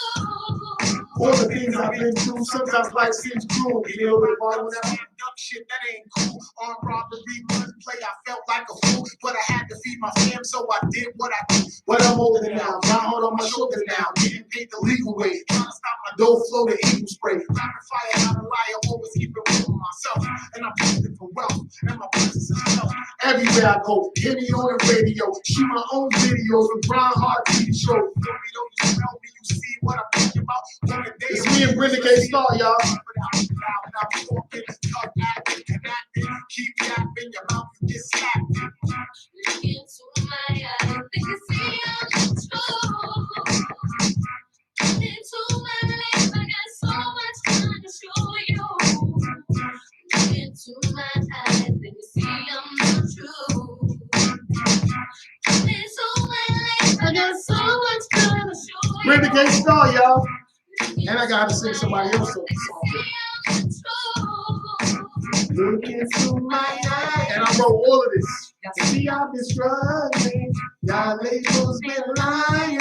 All the things I've been through, sometimes life seems cruel. You know what I'm Dumb shit that ain't cool. Armed robbery, gun play, I felt like a fool, but I had to feed my fam, so I did what I do. But I'm older now, my heart on my shoulder now, getting paid the legal way, trying to stop my dough flow to eagle spray. Rapid fire, not a liar, always keep it real with myself, and I'm using it for wealth, and my presence is felt. Everywhere I go, hear me on the radio, shoot my own videos with Grindhardtv show. You smell me, you see what I'm thinking about. It's me and Brenda K. Star, y'all. Keep yapping, your mouth you get slapped. Look into my eyes, they can see I'm true. Into my life, I got so much time to show you. Look into my eyes, they can see I'm not true. Into my life, I got so much time to show you. Brenda K. Star, y'all. And I gotta sing somebody else's song. Look into my eyes. And I wrote all of this. See, I've been struggling. Y'all labels been lying.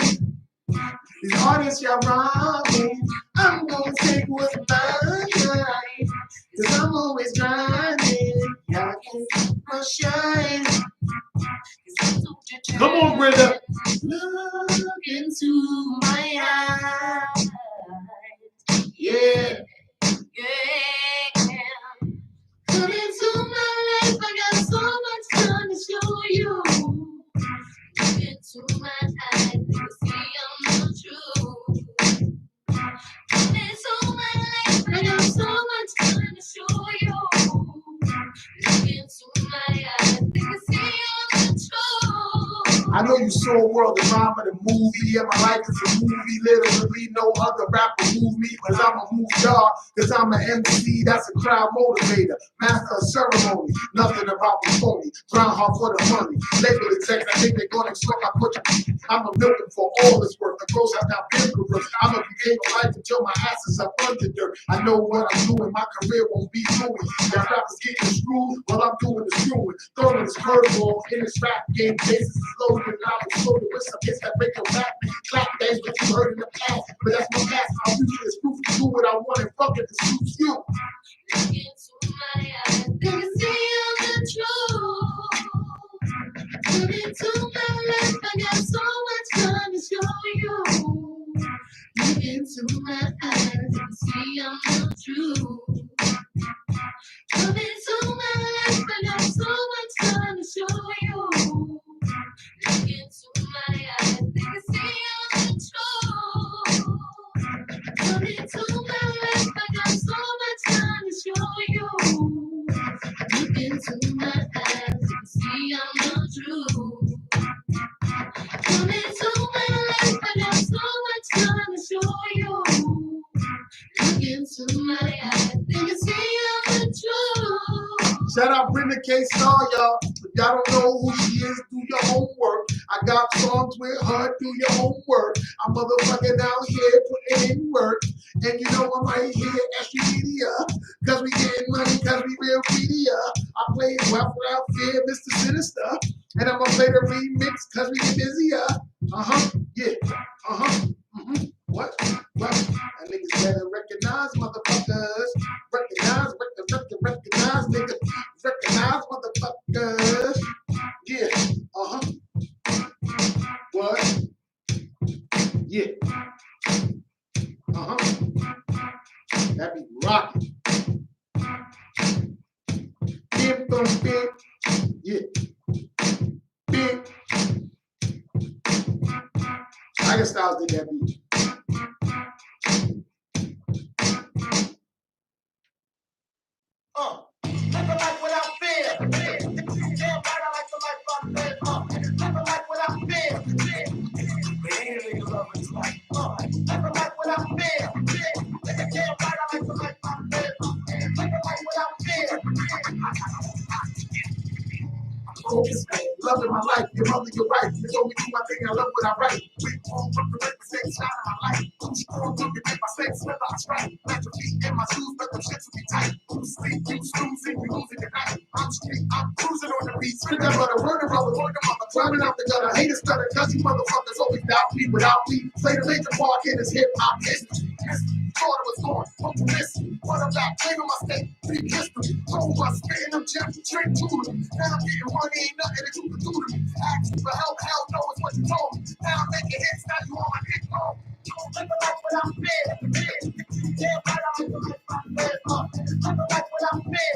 These artists, y'all robbing. I'm gonna take what's mine. Cause I'm always grinding. Y'all can keep my shine. Come on, Brenda. Look into my eyes. Yeah. Yeah. Come into my life, I got so much time to show you. Look into my eyes, you can see I'm not true. Come into my life, I got so much time to show you. Look into my eyes, you can see I'm not true. I know you saw Worldarama, the movie, and my life is a movie. Literally, no other rapper move me, cause I'm a move dog, cause I'm an MC, that's a crowd motivator, master of ceremony, nothing about me phony, grind hard for the money, label execs, I think they're gonna expect I put you. I'm a milking for all this work, the gross have not been corrupt. I'm a behave life until my ass is up under dirt. I know what I'm doing, my career won't be ruined. That rappers getting screwed while I'm doing the screwing, throwing this curveball in this rap game, cases is loaded. I was loaded with some hits that break your back, clap days, but you heard in the past. But that's my past. My future is proof to do what I want and fuck it to suit you. Look into my eyes, you can see I'm the truth. Look into my life, I got so much time to show you. Look into my eyes, you can see I'm the truth. Look into my life, I got so much time to show you. Look into my eyes, you can see I'm the truth. Look into my life, I got so much time to show you. Look into my eyes, you can see I'm not true. Come into my life, I got so much time to show you. Look into my eyes, you can see I'm the truth. Shout out Brenda K. Star, y'all. If y'all don't know who she is, do your homework. I got songs with her, do your homework. I'm motherfucking out here putting in work. And you know I'm right here at Extra Media. Cause we getting money, cause we real media. I play well without fear, Mr. Sinister. And I'm gonna play the remix cause we get busier. Yeah. What? That niggas better recognize motherfuckers. Recognize, niggas. Recognize motherfuckers. Yeah. What? Yeah. That be rocking. Big, big. Yeah. Big. Tiger Styles did that beat. Live a life without fear. Damn right, I like the life I live. Live a life without fear. But ain't a nigga loving his life. Live a life without fear. Damn right, I like the life I live. Live a life without fear. Focus, loving my life, your mother, your wife. You told me do my thing, I love what I write. We all represent the same side of my life. I'm strong, you can make my sex whether I strike. Let your feet in my shoes, let them shits be tight. You sleep, you snoozing, you losing your night. I'm street, I'm cruising on the beat. Spit that butter, word of mother, climbing out the gutter. Hate is stutter, cause you motherfuckers always doubt me without me. Play the major part in this hip hop history. Thought it was gone, I'm missing. What about king of my state? Big history. Whole bus spitting them gems, straight to them. Now I'm getting money, ain't nothing that you can do to me. Ask me for help, hell no, it's what you told me. Now I'm making hits, now you on my dick home. Don't live a life without fear. Damn right, I'm living my bed up. Live a life without fear.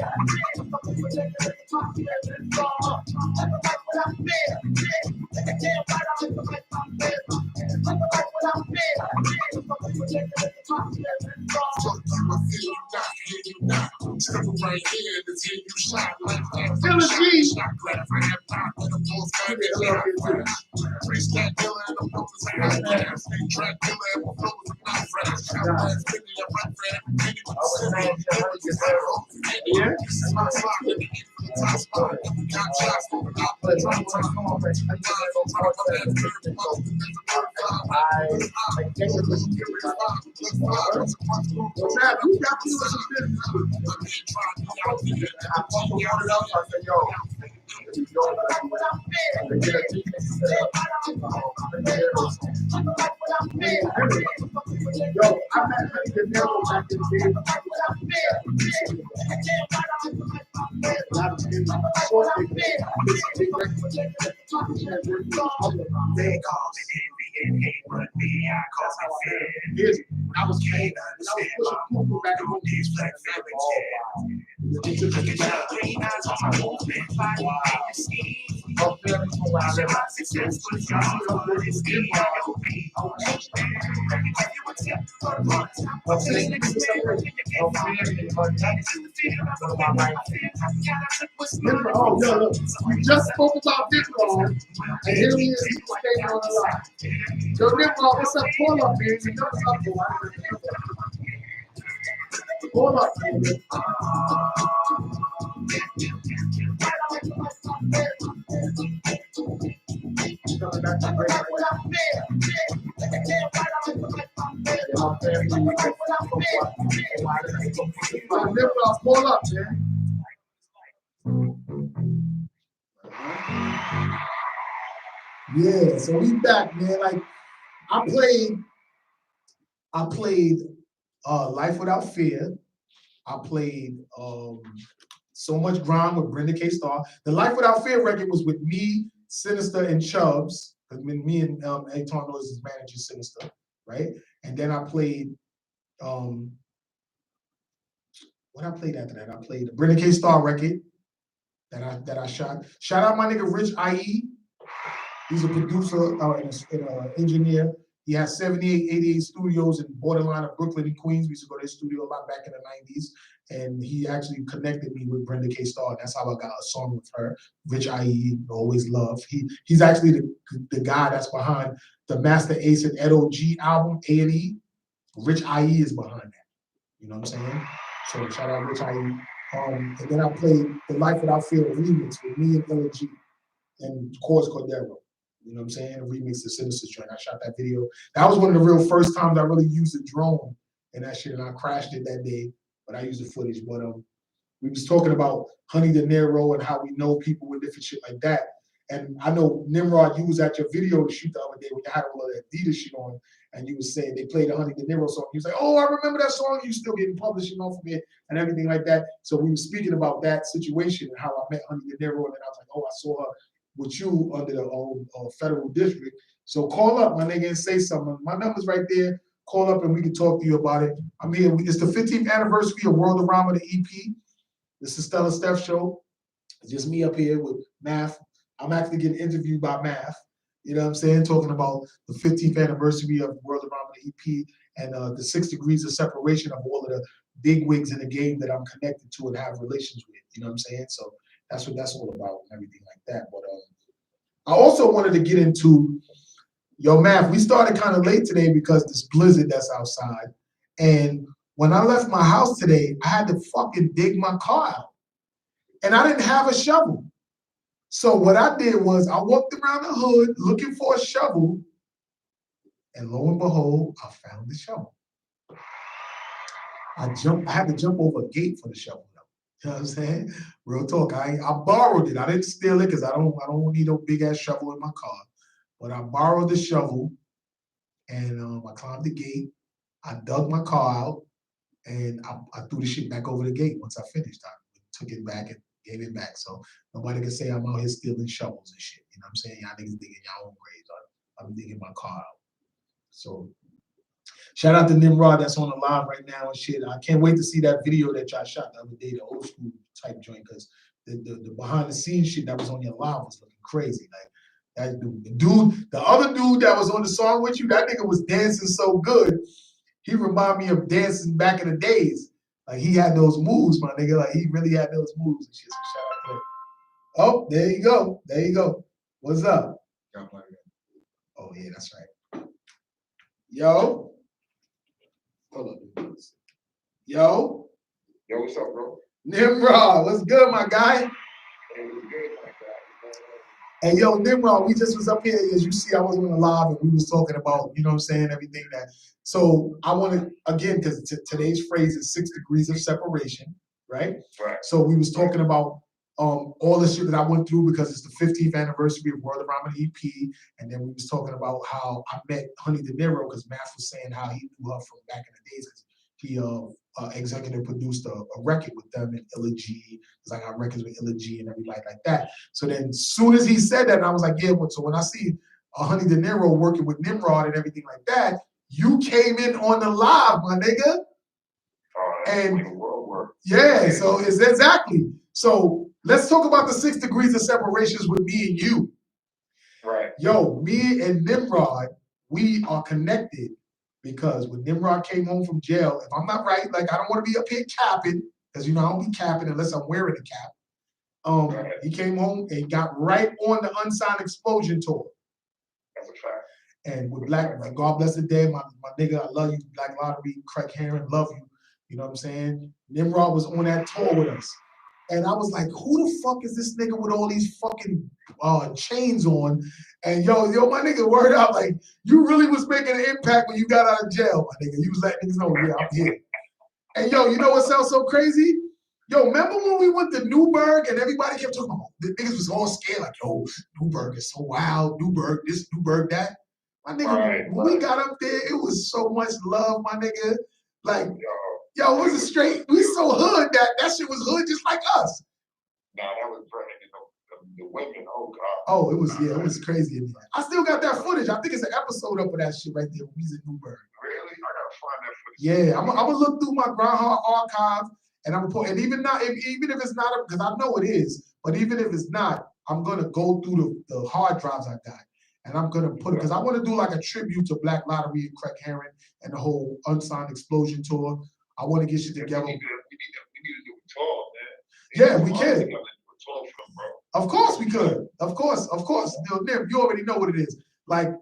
Some people think that it's my fear, it's wrong. Live a life without fear. Damn right, I'm living my bed up. Live a life without fear. Some people think that it's my fear, it's wrong. Fuck you, I feel you not, hear you not. Step right here to see you shot like that. Feel the G. Shot glass, I have time for the most kind of shot. Freeze that killer and the focus of my ass. Track killer and the focus of my friends. Shot glass, 50 of my friend. Any with the city, every is zero. Yeah. This is my slot, and the heat for the top spot. Got shots moving out the drum time. So now you got to do some business. I fucking wanted up. I said, yo, yo, I met the devil back in the day. They call me envy and hate, but me, I call me fear. I was pushing people back in These black families, yeah. Green eyes on my movement, body, and scheme. My success was yours, but it's me, you'll be. Oh, yo, look, we just spoke about this wrong, and here he is, he's staying on the line. Yo, Nimrod, what's up? Call up, man. You know what's up, boy. Call up, man. Nimrod, call up, man. Yeah, so we back, man. Like I played Life Without Fear. I played So Much Grind with Brenda K. Starr. The Life Without Fear record was with me, Sinister, and Chubbs. Because me and Aton Noise is managing Sinister, right? And then I played what I played after that. I played the Brenda K. Starr record that I shot. Shout out my nigga Rich IE. He's a producer and an engineer. He has 78, 88 studios in borderline of Brooklyn and Queens. We used to go to his studio a lot back in the 90s. And he actually connected me with Brenda K. Starr. That's how I got a song with her. Rich IE, always love. He's actually the guy that's behind the Master Ace and Edo G album, A&E. Rich IE is behind that. You know what I'm saying? So shout out Rich IE. And then I played the Life Without Fear remix with me and Ella G and of course Cordero. You know what I'm saying? A remix of Sinister joint. I shot that video. That was one of the real first times I really used a drone and that shit, and I crashed it that day, but I used the footage. But we was talking about Honey De Niro and how we know people with different shit like that. And I know Nimrod, you was at your video to shoot the other day when you had all that Adidas shit on, and you was saying they played the Honey De Niro song. You was like, oh, I remember that song. You still getting published, you know, from it and everything like that. So we were speaking about that situation and how I met Honey De Niro, and then I was like, oh, I saw her with you under the federal district. So call up, my nigga, and say something. My number's right there. Call up and we can talk to you about it. I'm here. It's the 15th anniversary of Worldarama, the EP. This is Stella Steph Show. It's just me up here with Math. I'm actually getting interviewed by Math. You know what I'm saying? Talking about the 15th anniversary of Worldarama, the EP, and the 6 degrees of separation of all of the big wigs in the game that I'm connected to and have relations with. You know what I'm saying? So that's what that's all about and everything like that. But I also wanted to get into, yo, Math, we started kind of late today because this blizzard that's outside. And when I left my house today, I had to fucking dig my car out. And I didn't have a shovel. So what I did was I walked around the hood looking for a shovel. And lo and behold, I found the shovel. I had to jump over a gate for the shovel. You know what I'm saying? Real talk. I borrowed it. I didn't steal it because I don't need a big ass shovel in my car. But I borrowed the shovel and I climbed the gate. I dug my car out and I threw the shit back over the gate once I finished. I took it back and gave it back. So nobody can say I'm out here stealing shovels and shit. You know what I'm saying? Y'all niggas digging y'all own graves. I'm digging my car out. So shout out to Nimrod that's on the live right now and shit. I can't wait to see that video that y'all shot the other day, the old school type joint, because the behind the scenes shit that was on your live was looking crazy. Like that dude, the other dude that was on the song with you, that nigga was dancing so good. He reminded me of dancing back in the days. Like he had those moves, my nigga. Like he really had those moves and shit. So shout out to him. Oh, there you go. There you go. What's up? Oh yeah, that's right. Yo. Hold up. Yo. Yo, what's up, bro? Nimrod, what's good, my guy? Hey, what's good, my guy? Hey, yo, Nimrod, we just was up here, as you see, I was on the live and we was talking about, you know what I'm saying, everything that. So I want to, again, because today's phrase is 6 degrees of separation, right? Right. So we was talking about all the shit that I went through because it's the 15th anniversary of Worldarama EP, and then we was talking about how I met Honey De Niro because Math was saying how he knew her from back in the days because he executive produced a record with them and Illa G, because I got records with Illa G and everybody like that. So then as soon as he said that, I was like, yeah, so when I see Honey De Niro working with Nimrod and everything like that, you came in on the live, my nigga. And yeah, so it's exactly. So let's talk about the 6 degrees of separations with me and you. Right. Yo, me and Nimrod, we are connected because when Nimrod came home from jail, if I'm not right, like I don't want to be up here capping, because you know I don't be capping unless I'm wearing a cap. Right. He came home and got right on the Unsigned Explosion tour. That's a fact. And with Black, God bless the dead, my nigga, I love you, Black Lottery, Craig Heron, love you. You know what I'm saying? Nimrod was on that tour with us. And I was like, who the fuck is this nigga with all these fucking chains on? And yo, my nigga, word out, like, you really was making an impact when you got out of jail, my nigga. You was letting niggas know, yeah, I'm here. And yo, you know what sounds so crazy? Yo, remember when we went to Newburgh and everybody kept talking about, the niggas was all scared, like, yo, Newburgh is so wild, Newburgh this, Newburgh that. My nigga, when we got up there, it was so much love, my nigga. Like, yo, it was a straight, we so hood that shit was hood just like us. Nah, that was brilliant. The women, oh God. Oh, it was, yeah, it was crazy. I still got that footage. I think it's an episode up of that shit right there when we was in Newburgh. Really? I gotta find that footage. Yeah, I'm gonna look through my Grindhardtv archive and I'm gonna put, and even if it's not, because I know it is, but even if it's not, I'm gonna go through the hard drives I got. And I'm gonna put it, because I want to do like a tribute to Black Lottery and Craig Heron and the whole Unsigned Explosion tour. I want to get shit together. We need to do a tour, man. Yeah, we can. Of course we could. Of course. Nim, you already know what it is. Like,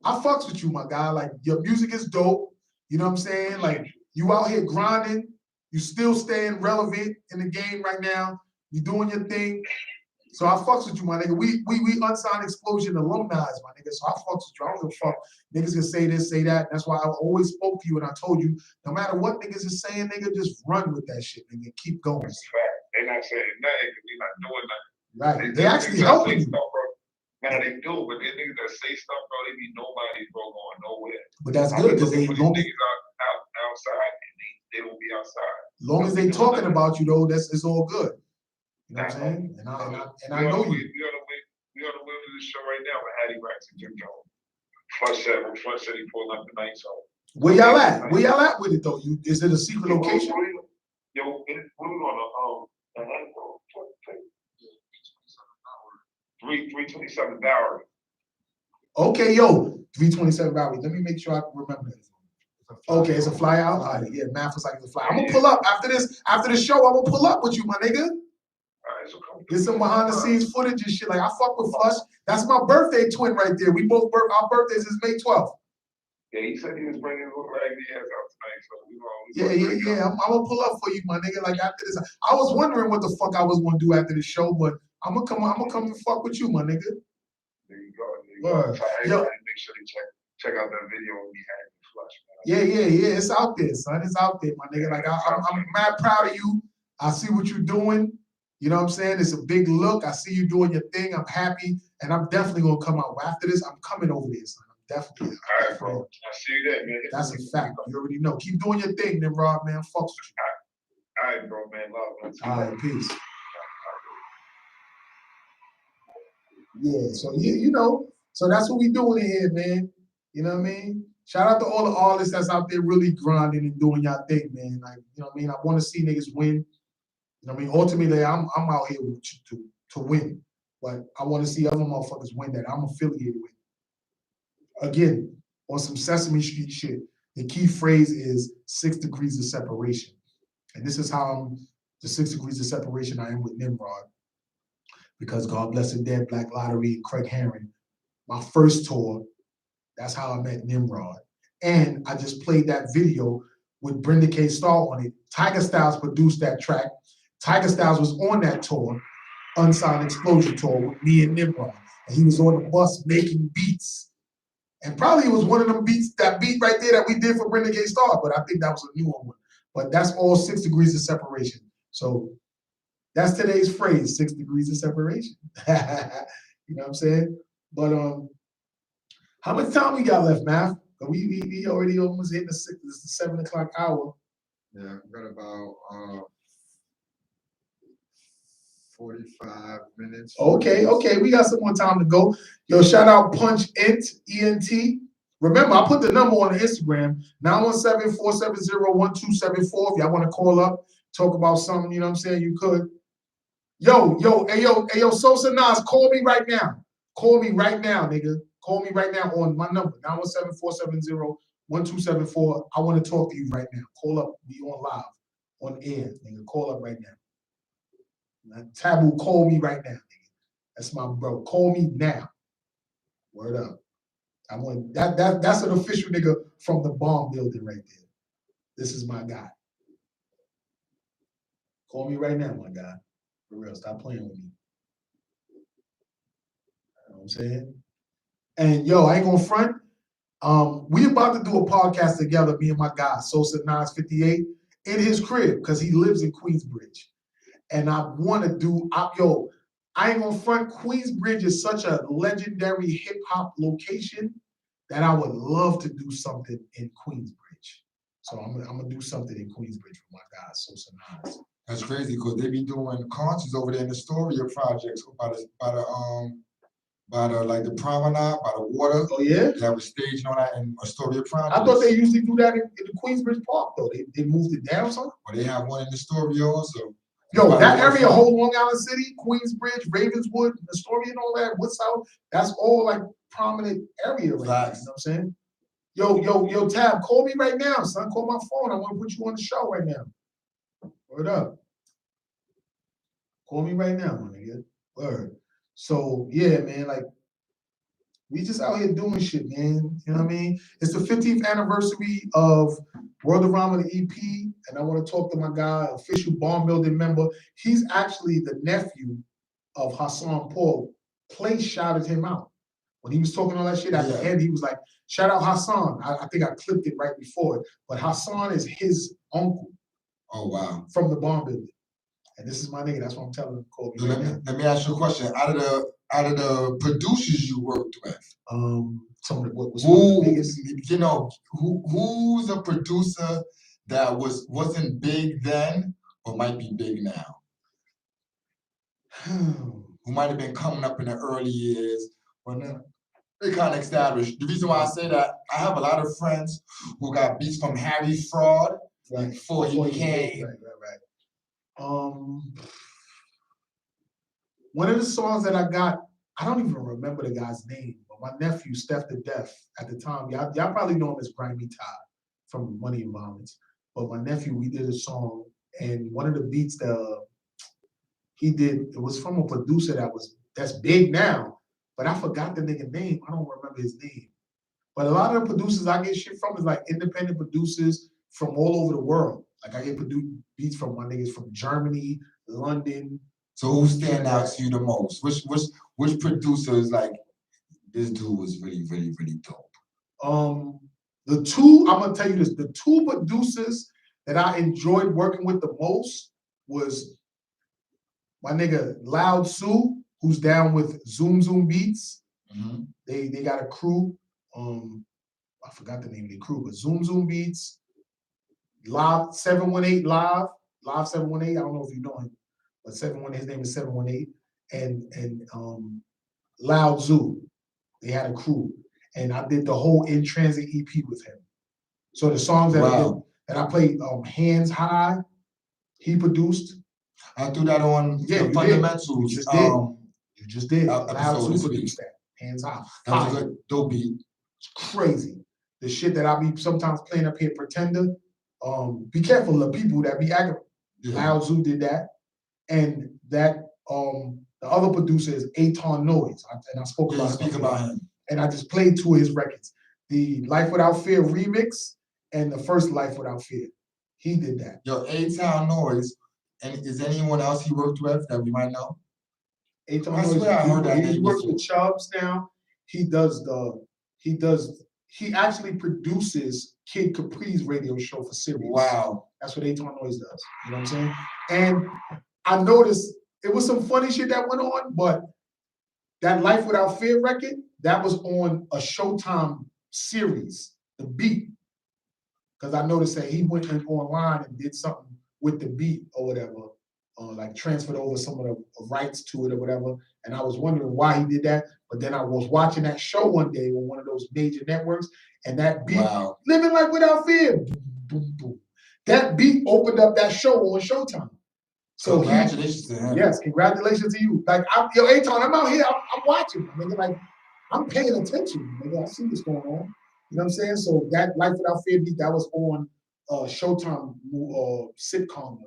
I fucks with you, my guy. Like, your music is dope. You know what I'm saying? Like, you out here grinding. You still staying relevant in the game right now. You doing your thing. So I fucks with you, my nigga. We Unsigned Explosion alumni, my nigga. So I fucks with you. I don't give a fuck. Niggas can say this, say that. That's why I always spoke to you and I told you, no matter what niggas is saying, nigga, just run with that shit, nigga. Keep going. That's a fact. They're not saying nothing because they're not doing nothing. Right. They actually helping you. Now they do, but they niggas that say stuff, bro, they be nobody, bro, going nowhere. But that's good because they long niggas outside and they don't be outside. Long as they talking about you though, it's all good. You know what I'm saying? And I know you. We on the way to the show right now with Hattie Racks and Jim Jones. Flush said he pulling up tonight, so. Where y'all at? Where y'all at with it though? Is it a secret location? Yo, we're on a 327 Bowery. Okay, yo, 327 Bowery. Let me make sure I remember this. Okay, it's a fly out. All right, yeah, Math was like it's a fly. I'm gonna pull up after the show. I'm gonna pull up with you, my nigga. Get some behind the scenes footage and shit. Like I fuck with Flush. That's my birthday twin right there. We both our birthdays is May 12th. Yeah, he said he was bringing little raggedy ass out tonight, so yeah. I'm gonna pull up for you, my nigga. Like after this, I was wondering what the fuck I was gonna do after the show, but I'm gonna come and fuck with you, my nigga. There you go. So everybody make sure they check out that video of me having Flush, man. Yeah. It's out there, son. It's out there, my nigga. Like I'm mad proud of you. I see what you're doing. You know what I'm saying? It's a big look. I see you doing your thing. I'm happy. And I'm definitely going to come out. After this, I'm coming over there, son. I'm Definitely. All right, bro. I see you there, man. That's a fact. You already know. Keep doing your thing, Nimrod, man. Fucks with you. All right, bro, man. Love. All right, peace. Yeah, so you know, so that's what we doing in here, man. You know what I mean? Shout out to all the artists that's out there really grinding and doing y'all thing, man. Like, you know what I mean? I want to see niggas win. You know what I mean? Ultimately, I'm out here to win. But I want to see other motherfuckers win that I'm affiliated with. Again, on some Sesame Street shit, the key phrase is 6 degrees of separation. And this is how the 6 degrees of separation I am with Nimrod. Because God bless the dead, Black Lottery, and Craig Herring, my first tour, that's how I met Nimrod. And I just played that video with Brenda K. Starr on it. Tiger Styles produced that track. Tiger Styles was on that tour, Unsigned Explosion tour, with me and Nimrod. And he was on the bus making beats. And probably it was one of them beats, that beat right there that we did for Brenda K. Starr, but I think that was a newer one. But that's all 6 degrees of separation. So that's today's phrase, 6 degrees of separation. You know what I'm saying? But how much time we got left, Math? We already almost hit the 7 o'clock hour. Yeah, we got about 45 minutes. Okay, we got some more time to go. Yo, shout out Punch ENT. Remember, I put the number on the Instagram, 917-470-1274. If y'all want to call up, talk about something, you know what I'm saying, you could. Yo, Sosa Nas, call me right now. Call me right now, nigga. Call me right now on my number, 917-470-1274. I want to talk to you right now. Call up. We on live, on air, nigga. Call up right now. Taboo, call me right now, nigga. That's my bro. Call me now. Word up. I want that's an official nigga from the bomb building right there. This is my guy. Call me right now, my guy. For real, stop playing with me. You know what I'm saying? And yo, I ain't gonna front. We about to do a podcast together, me and my guy, Sosa Nas 58, in his crib, because he lives in Queensbridge. And I want to do, I ain't gonna front. Queensbridge is such a legendary hip hop location that I would love to do something in Queensbridge. So I'm gonna do something in Queensbridge for my guy, Sosa Nas. That's crazy because they be doing concerts over there in the Astoria projects by the like the promenade, by the water. Oh yeah? That was staged on that in Astoria projects. I thought they usually do that in the Queensbridge Park though. They moved it down something? Well, they have one in Astoria also. Yo, that area, whole Long Island City, Queensbridge, Ravenswood, Astoria and all that, Woodside, that's all like prominent area right now, you know what I'm saying? Yo, Tab, call me right now, son. Call my phone. I want to put you on the show right now. Word up. Call me right now, my nigga. Word. So, yeah, man, like, we just out here doing shit, man. You know what I mean? It's the 15th anniversary of Worldarama, the EP, and I want to talk to my guy, official bomb building member. He's actually the nephew of Hassan Paul. Play shouted him out. When he was talking all that shit at the end, he was like, shout out Hassan. I think I clipped it right before it, but Hassan is his uncle. Oh, wow. From the bomb building. And this is my nigga. That's what I'm telling him. Call me right now. Let me ask you a question. Out of the producers you worked with, some of the biggest, you know, who's a producer that wasn't big then or might be big now? Who might have been coming up in the early years, but now they kind of established. The reason why I say that, I have a lot of friends who got beats from Harry Fraud before he came. Right. One of the songs that I got, I don't even remember the guy's name, but my nephew, Steph the Deaf, at the time, y'all probably know him as Grimy Todd from Money and Violence. But my nephew, we did a song, and one of the beats that he did, it was from a producer that's big now, but I forgot the nigga name. I don't remember his name. But a lot of the producers I get shit from is like independent producers from all over the world. Like I get beats from my niggas from Germany, London. So who stand out to you the most? Which producer is like, this dude was really, really, really dope? The two, I'm gonna tell you this, the two producers that I enjoyed working with the most was my nigga Loud Sue, who's down with Zoom Beats. Mm-hmm. They got a crew. I forgot the name of the crew, but Zoom Beats, Live 718 Live 718. I don't know if you know him, but 718. His name is 718, and Loud Zoo. They had a crew, and I did the whole In Transit EP with him. So the songs that I played, Hands High, he produced. I threw that on the fundamentals. You just did. Loud Zoo produced that. Hands High. That was a good dope beat. It's crazy. The shit that I be sometimes playing up here, Pretender. Be careful of people that be acting. Loud Zoo did that, and that the other producer is Aton Noise, and I spoke about him. And I just played 2 of his records, the Life Without Fear remix and the first Life Without Fear. He did that. Yo, Aton Noise, and is anyone else he worked with that we might know? Aton Noise, I heard that. He works with Chubbs now. He actually produces Kid Capri's radio show for Sirius. Wow. That's what Aton Noise does. You know what I'm saying? And I noticed it was some funny shit that went on, but that Life Without Fear record, that was on a Showtime series, The Beat. Because I noticed that he went online and did something with The Beat or whatever, like transferred over some of the rights to it or whatever. And I was wondering why he did that. But then I was watching that show one day on one of those major networks, and that beat, Living Life Without Fear, boom, boom, boom. That beat opened up that show on Showtime. So congratulations to him. Yes, congratulations to you. Like, yo, Aton, I'm out here, I'm watching. Nigga, like, I'm paying attention. Nigga, I see what's going on. You know what I'm saying? So that Life Without Fear beat, that was on Showtime sitcom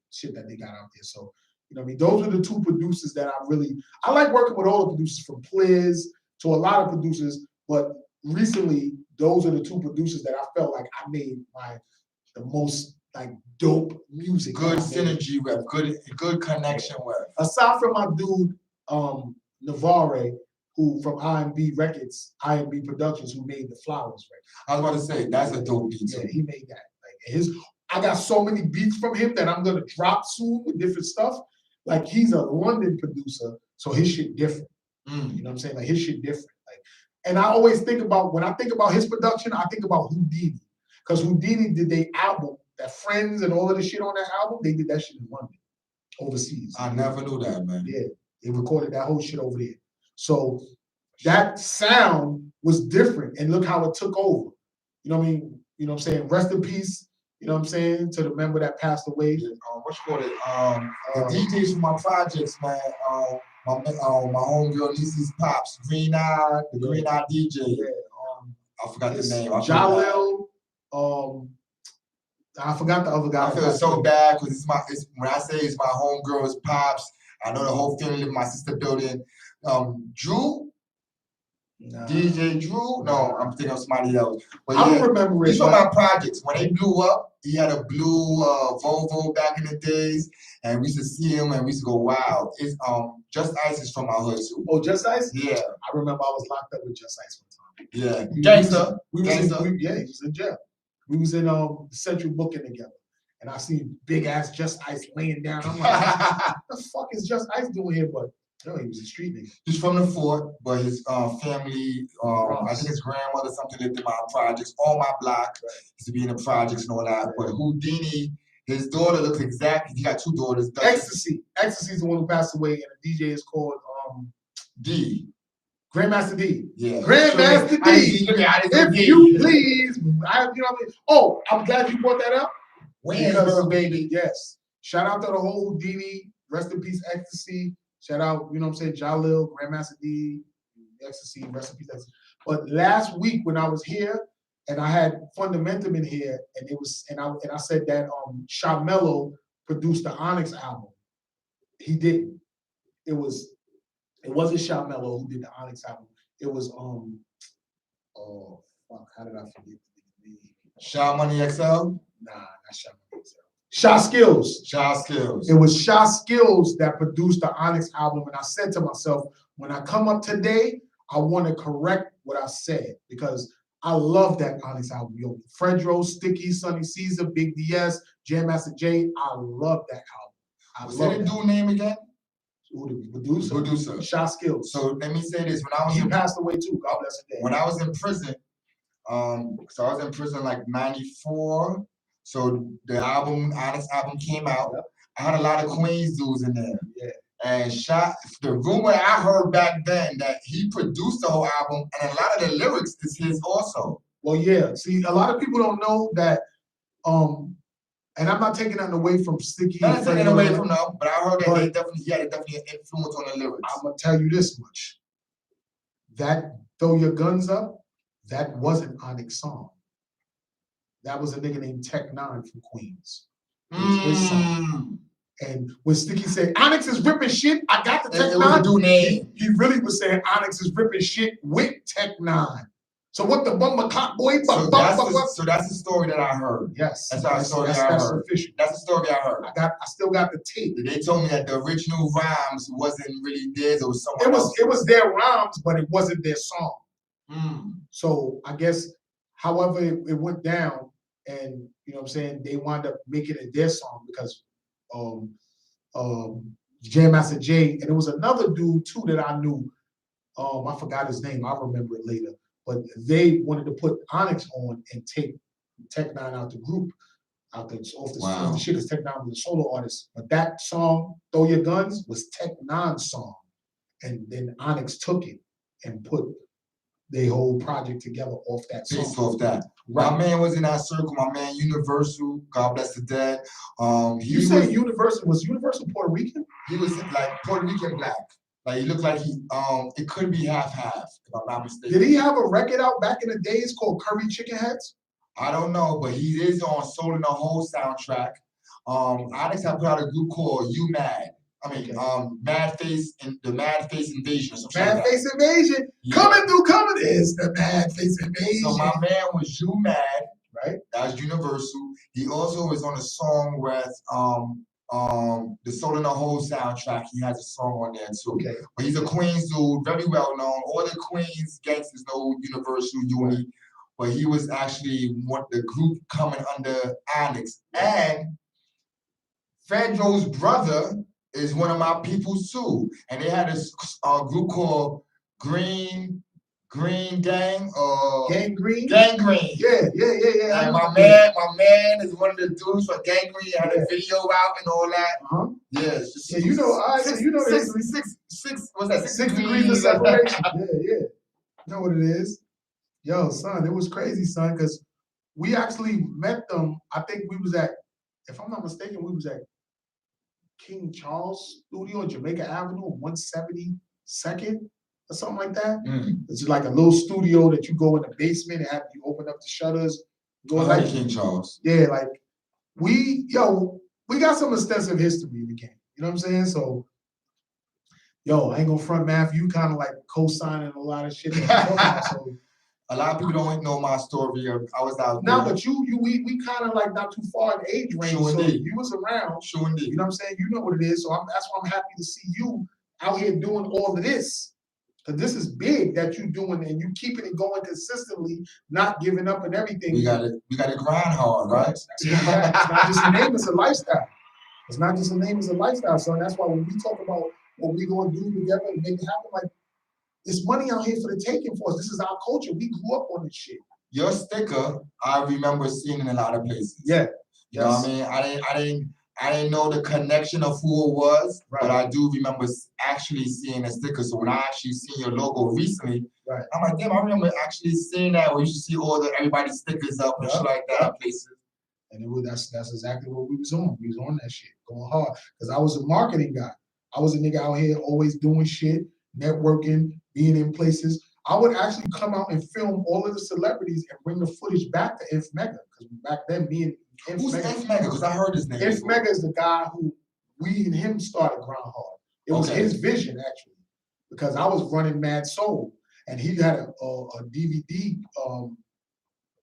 shit that they got out there. So, you know what I mean? Those are the 2 producers that I like working with all the producers, from Pliz to a lot of producers, but recently, those are the 2 producers that I felt like I made the most like dope music. Good synergy with, good connection with. Aside from my dude, Navarre, who from IMB Records, IMB Productions, who made the Flowers record. I was about to say, that's a dope beat. Yeah, he made that. Like I got so many beats from him that I'm gonna drop soon with different stuff. Like, he's a London producer, so his shit different. You know what I'm saying? Like, his shit different. Like, and I always think about, when I think about his production, I think about Houdini. Because Houdini did their album, that Friends and all of the shit on that album, they did that shit in London, overseas. I never knew that, man. Yeah, they recorded that whole shit over there. So that sound was different, and look how it took over. You know what I mean? You know what I'm saying? Rest in peace, you know what I'm saying, to the member that passed away. What you call it? The DJs from my projects, man. My homegirl Niecy's Pops, Green Eye DJ. Yeah. I forgot the name. Jalil. I forgot the other guy. I feel so bad because when I say it's my homegirl's Pops, I know the whole family live in my sister building. Drew? Nah. DJ Drew? No, I'm thinking of somebody else. But I don't remember it. He's from my projects. When they blew up, he had a blue Volvo back in the days, and we used to see him and we used to go, wow. It's Just Ice is from our hood too. Oh, Just Ice? Yeah. I remember I was locked up with Just Ice one time. Yeah. Gangsta. He was in jail. We was in Central Booking together. And I seen big ass Just Ice laying down. I'm like, what the fuck is Just Ice doing here? But no, he was a street nigga. He's from the Fort, but his family, I think his grandmother something lived in my projects, all my block, used to be in the projects and all that. But Houdini, his daughter looks exactly, he got 2 daughters. Ecstasy. Ecstasy is the one who passed away, and the DJ is called D. Grandmaster D. Yeah. Grandmaster D. If you please. You know what I mean? Oh, I'm glad you brought that up. Williamsburg, baby. Yes. Shout out to the whole Houdini. Rest in peace, Ecstasy. Shout out, you know what I'm saying, Jalil, Grandmaster D, Ecstasy, rest in peace, Ecstasy. But last week when I was here, and I had Fundamentum in here, and I said that Sha Mello produced the Onyx album. He didn't. It wasn't Sha Mello who did the Onyx album. It was oh fuck, how did I forget the name? Sha Money XL? Nah, not Sha Money XL. Sha Skills. Sha Skills. It was Sha Skills that produced the Onyx album, and I said to myself, when I come up today, I want to correct what I said, because I love that Onyx album. Yo, Fredro, Sticky, Sonny Caesar, Big DS, Jam Master J. I love that album. What's that dude name again? Who the producer? Producer. Shot Skills. So let me say this: when I was He in, passed away too. God bless him. when I was in prison, so I was in prison like '94. So the album, Onyx album, came out. Yep. I had a lot of Queens dudes in there. Yeah. And the rumor I heard back then that he produced the whole album, and a lot of the lyrics is his also. Well, yeah. See, a lot of people don't know that. And I'm not taking that away from Sticky. Not taking it away from them, but I heard that he had definitely an influence on the lyrics. I'm gonna tell you this much: that "Throw Your Guns Up," that wasn't Onyx's song. That was a nigga named Tech Nine from Queens. It was his song. And when Sticky said Onyx is ripping shit, I got the Tech Nine. He really was saying Onyx is ripping shit with Tech Nine. So what the bumper clock boy? So that's the story that I heard. Yes, that's the story I heard. Official. That's the story I heard. I still got the tape. They told me that the original rhymes wasn't really theirs. It was someone else. It was their rhymes, but it wasn't their song. So I guess, however it went down, and you know what I'm saying, they wound up making it their song because Jam Master Jay, and it was another dude too that I knew. I forgot his name. I'll remember it later. But they wanted to put Onyx on and take Tech Nine out the group, off the shit, because Tech Nine was a solo artist. But that song, "Throw Your Guns," was Tech Nine's song, and then Onyx took it and put their whole project together off that song. Based off that. Right. My man was in that circle. My man Universal, God bless the dead. You say Universal was Universal Puerto Rican? He was like Puerto Rican black. Like he looked like it could be half-half, if I'm not mistaken. Did he have a record out back in the days called Curry Chicken Heads? I don't know, but he is on Soul in the Hole soundtrack. Onyx had put out a group called You Mad. I mean, Mad Face and the Mad Face Invasion or something. Mad Face Invasion. Yeah. Coming is the Mad Face Invasion. So my man was You Mad, right? That was Universal. He also was on a song with the Soul in the Hole soundtrack. He has a song on there too. Okay. But he's a Queens dude, very well known. All the Queens gangsters know Universal Uni. But he was actually the group coming under Onyx. And Fedro's brother is one of my people too. And they had a group called Green Gang. Gang Green? Gang Green. Yeah. And my man is one of the dudes for Gang Green. Had a video out and all that. Yes. Yeah, you know, what's that? 6 degrees of separation. Yeah. You know what it is. Yo, son, it was crazy, son, because we actually met them. I think we was at, if I'm not mistaken, we was at King Charles Studio, Jamaica Avenue, 172nd or something like that. It's like a little studio that you go in the basement and you open up the shutters. Go like King Charles. Yeah, like we got some extensive history in the game. You know what I'm saying? So, I ain't gonna front, Math. You kind of like co-signing a lot of shit. So, a lot of people don't know my story. I was out there. No, but we kind of like not too far in age range. Sure so indeed. You was around. Sure indeed. You know what I'm saying? You know what it is. So that's why I'm happy to see you out here doing all of this. Because this is big that you're doing and you keeping it going consistently, not giving up and everything. We got to grind hard, right? It's not just a name, it's a lifestyle. It's not just a name, it's a lifestyle. So that's why when we talk about what we gonna do together and make it happen, like, there's money out here for the taking for us. This is our culture. We grew up on this shit. Your sticker, I remember seeing in a lot of places. Yeah. You know what I mean? I didn't know the connection of who it was, but I do remember actually seeing a sticker. So when I actually seen your logo recently, I'm like, damn, I remember actually seeing that where you should see everybody's stickers up and shit like that at places. And that's exactly what we was on. We was on that shit, going hard. Because I was a marketing guy. I was a nigga out here always doing shit, networking, being in places. I would actually come out and film all of the celebrities and bring the footage back to Inf Mega. Because back then, me and Inf Who's Mega. Inf Mega? Because I heard his name. Inf Mega is the guy who we and him started Grindhardtv. It was his vision, actually. Because I was running Mad Soul. And he had a DVD.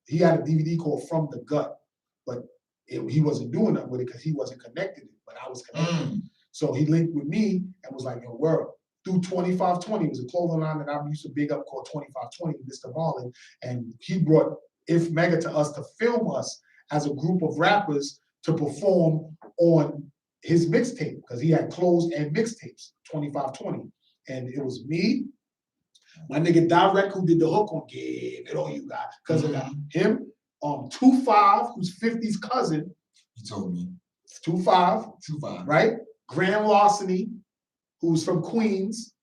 He had a DVD called From the Gut. But he wasn't doing that with it because he wasn't connected. But I was connected. So he linked with me and was like, yo, World. Through 2520, it was a clothing line that I used to big up called 2520, Mr. Marlin, and he brought Inf Mega to us to film us as a group of rappers to perform on his mixtape, because he had closed and mixtapes, 2520. And it was me, my nigga Direct, who did the hook on Give It All You Got, because of that. Him, 25, who's 50's cousin. You told me. 25. 25. Right? Grand Larceny, who's from Queens.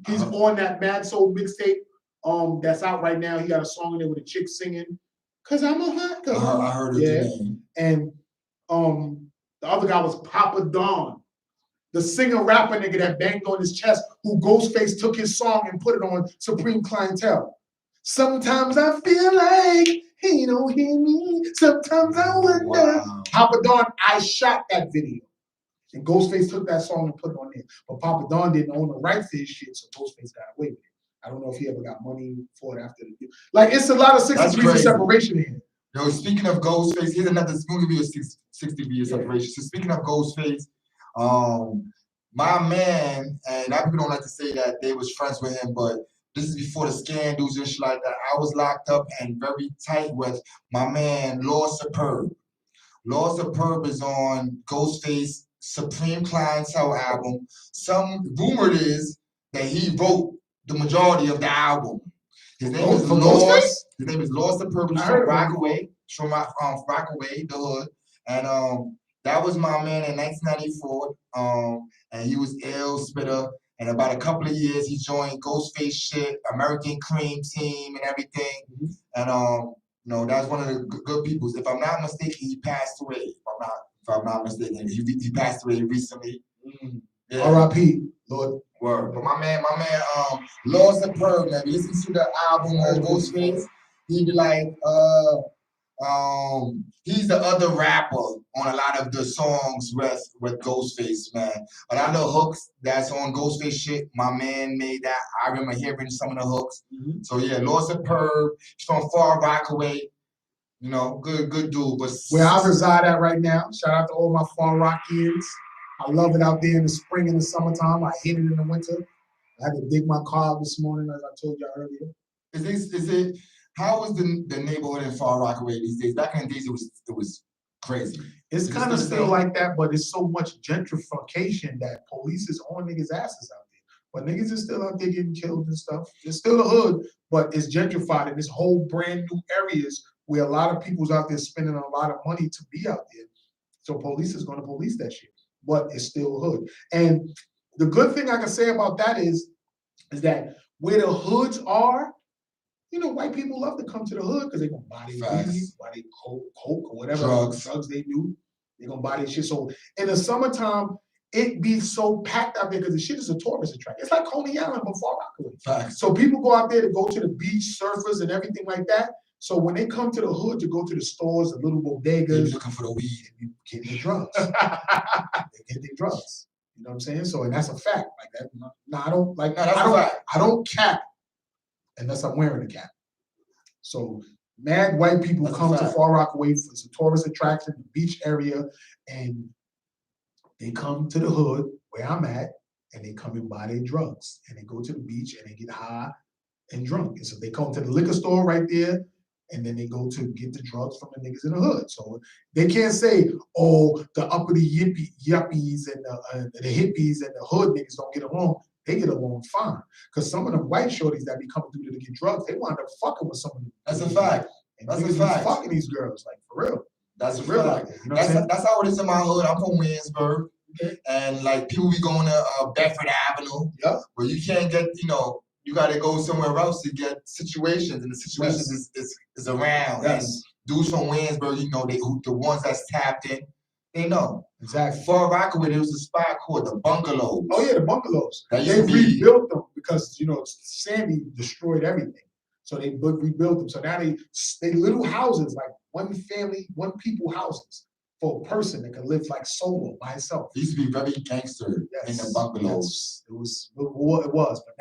He's on that Mad Soul mixtape that's out right now. He got a song in there with a chick singing, "Cause I'm a hot girl." I heard the name. And the other guy was Papa Don, the singer rapper nigga that banged on his chest, who Ghostface took his song and put it on Supreme Clientele. Sometimes I feel like he don't hear me. Sometimes I wonder. Wow. Papa Don, I shot that video. And Ghostface took that song and put it on there. But Papa Don didn't own the rights to his shit, so Ghostface got away with it. I don't know if he ever got money for it after the like. It's a lot of 6 degrees of separation in here. Yo, speaking of Ghostface, here's another. It's going to be a 6 degrees of separation. So speaking of Ghostface, my man, and I people don't like to say that they was friends with him, but this is before the scandals and shit like that. I was locked up and very tight with my man, Lord Superb. Lord Superb is on Ghostface Supreme Clientele album. Some rumored is that he wrote the majority of the album. His name is Lord. His name is Lord Superb. He's from Rockaway. From Rockaway, the hood. And that was my man in 1994. And he was ill, spitter. And about a couple of years, he joined Ghostface shit, American Cream Team, and everything. And that's one of the good peoples. If I'm not mistaken, he passed away. If I'm not mistaken, he passed away recently. Yeah. R.I.P. Lord. Word. But my man, Lord Superb, man. If you listen to the album of Ghostface, he'd be like, he's the other rapper on a lot of the songs with Ghostface, man. A lot of the hooks that's on Ghostface shit, my man made that. I remember hearing some of the hooks. So yeah, Lord Superb, he's from Far Rockaway. You know, good dude. But where I reside at right now, shout out to all my Far Rockians. I love it out there in the spring and the summertime. I hate it in the winter. I had to dig my car out this morning, as I told you earlier. How is the neighborhood in Far Rockaway these days? Back in the days, it was crazy. It's kind of still like that, but it's so much gentrification that police is on niggas' asses out there. But niggas is still out there getting killed and stuff. It's still the hood, but it's gentrified in this whole brand new areas where a lot of people's out there spending a lot of money to be out there. So police is going to police that shit, but it's still hood. And the good thing I can say about that is that where the hoods are, you know, white people love to come to the hood because they're going to buy their weed, buy their coke or whatever drugs they do. They're going to buy their shit. So in the summertime, it be so packed out there because the shit is a tourist attraction. It's like Coney Island but Far Rockaway. Facts. So people go out there to go to the beach, surfers and everything like that. So when they come to the hood to go to the stores, the little bodegas, they're looking for the weed and get their drugs. They get their drugs. You know what I'm saying? So and that's a fact. Like that. No, I don't like. No, that's a fact. I don't cap unless I'm wearing a cap. So mad white people come to Far Rockaway for some tourist attraction, the beach area, and they come to the hood where I'm at, and they come and buy their drugs, and they go to the beach and they get high and drunk. And so they come to the liquor store right there. And then they go to get the drugs from the niggas in the hood. So they can't say, oh, the uppity yuppies and the hippies and the hood niggas don't get along. They get along fine. Because some of the white shorties that be coming through to get drugs, they wind up fucking with some of them. That's a fact. And that's a fact. Fucking these girls, like for real. That's a fact. You know that's how it is in my hood. I'm from Williamsburg. Okay. And like people be going to Bedford Avenue. Yep. Where you can't get, you got to go somewhere else to get situations, and the situations is around. Yes. And dudes from Williamsburg, the ones that's tapped in, they know. Exactly. Far Rockaway, there was a spot called the Bungalows. Oh yeah, the Bungalows. They rebuilt them because Sandy destroyed everything, so they rebuilt them. So now they little houses, like one family, one people houses. For a person that can live like solo by himself. It used to be very gangster in the bungalows. It was, but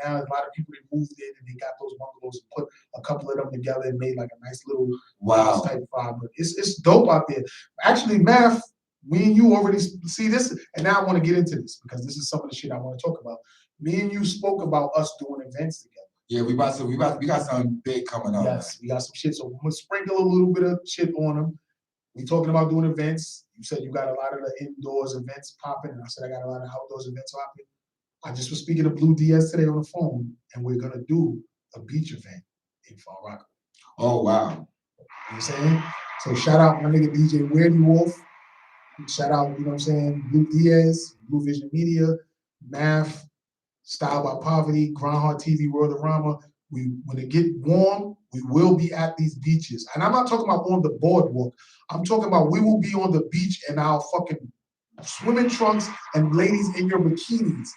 now a lot of people that moved in and they got those bungalows and put a couple of them together and made like a nice little house type vibe. But it's dope out there. Actually, Math, me and you already see this, and now I want to get into this because this is some of the shit I want to talk about. Me and you spoke about us doing events together. Yeah, we got something big coming up. Yes, we got some shit. So we're gonna sprinkle a little bit of shit on them. We talking about doing events. You said you got a lot of the indoors events popping, and I said I got a lot of outdoors events popping. I just was speaking to Blue DS today on the phone, and we're gonna do a beach event in Far Rockaway. Oh wow! You know what I'm saying? So shout out my nigga DJ Weirdy Wolf. Shout out, you know what I'm saying, Blue Diaz, Blue Vision Media, Math, Style by Poverty, Grindhardtv, Worldarama. When it get warm, we will be at these beaches. And I'm not talking about on the boardwalk. I'm talking about we will be on the beach in our fucking swimming trunks and ladies in your bikinis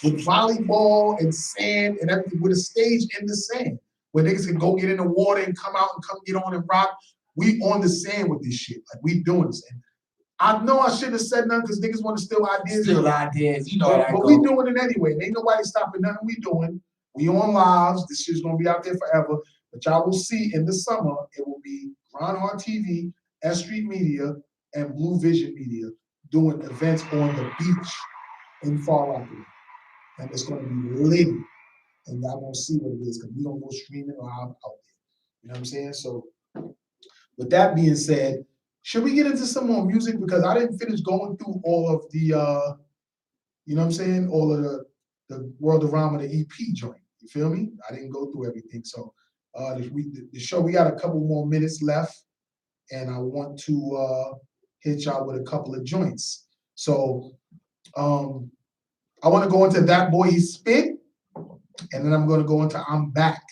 with volleyball and sand and everything, with a stage in the sand where niggas can go get in the water and come out and come get on and rock. We on the sand with this shit. Like, we doing this. And I know I shouldn't have said nothing because niggas want to steal ideas. Steal ideas, you know that. But we doing it anyway. Ain't nobody stopping nothing we doing. We on lives. This shit's gonna be out there forever. But y'all will see in the summer, it will be Grindhardtv, S Street Media, and Blue Vision Media doing events on the beach in Far Rockaway. And it's gonna be lit. And y'all gonna see what it is, because we don't go streaming or out there. You know what I'm saying? So with that being said, should we get into some more music? Because I didn't finish going through all of the, you know what I'm saying? All of the Worldarama, the EP joint. You feel me? I didn't go through everything. So the show, we got a couple more minutes left, and I want to hit y'all with a couple of joints. So I want to go into That Boy He Spit, and then I'm going to go into I'm Back.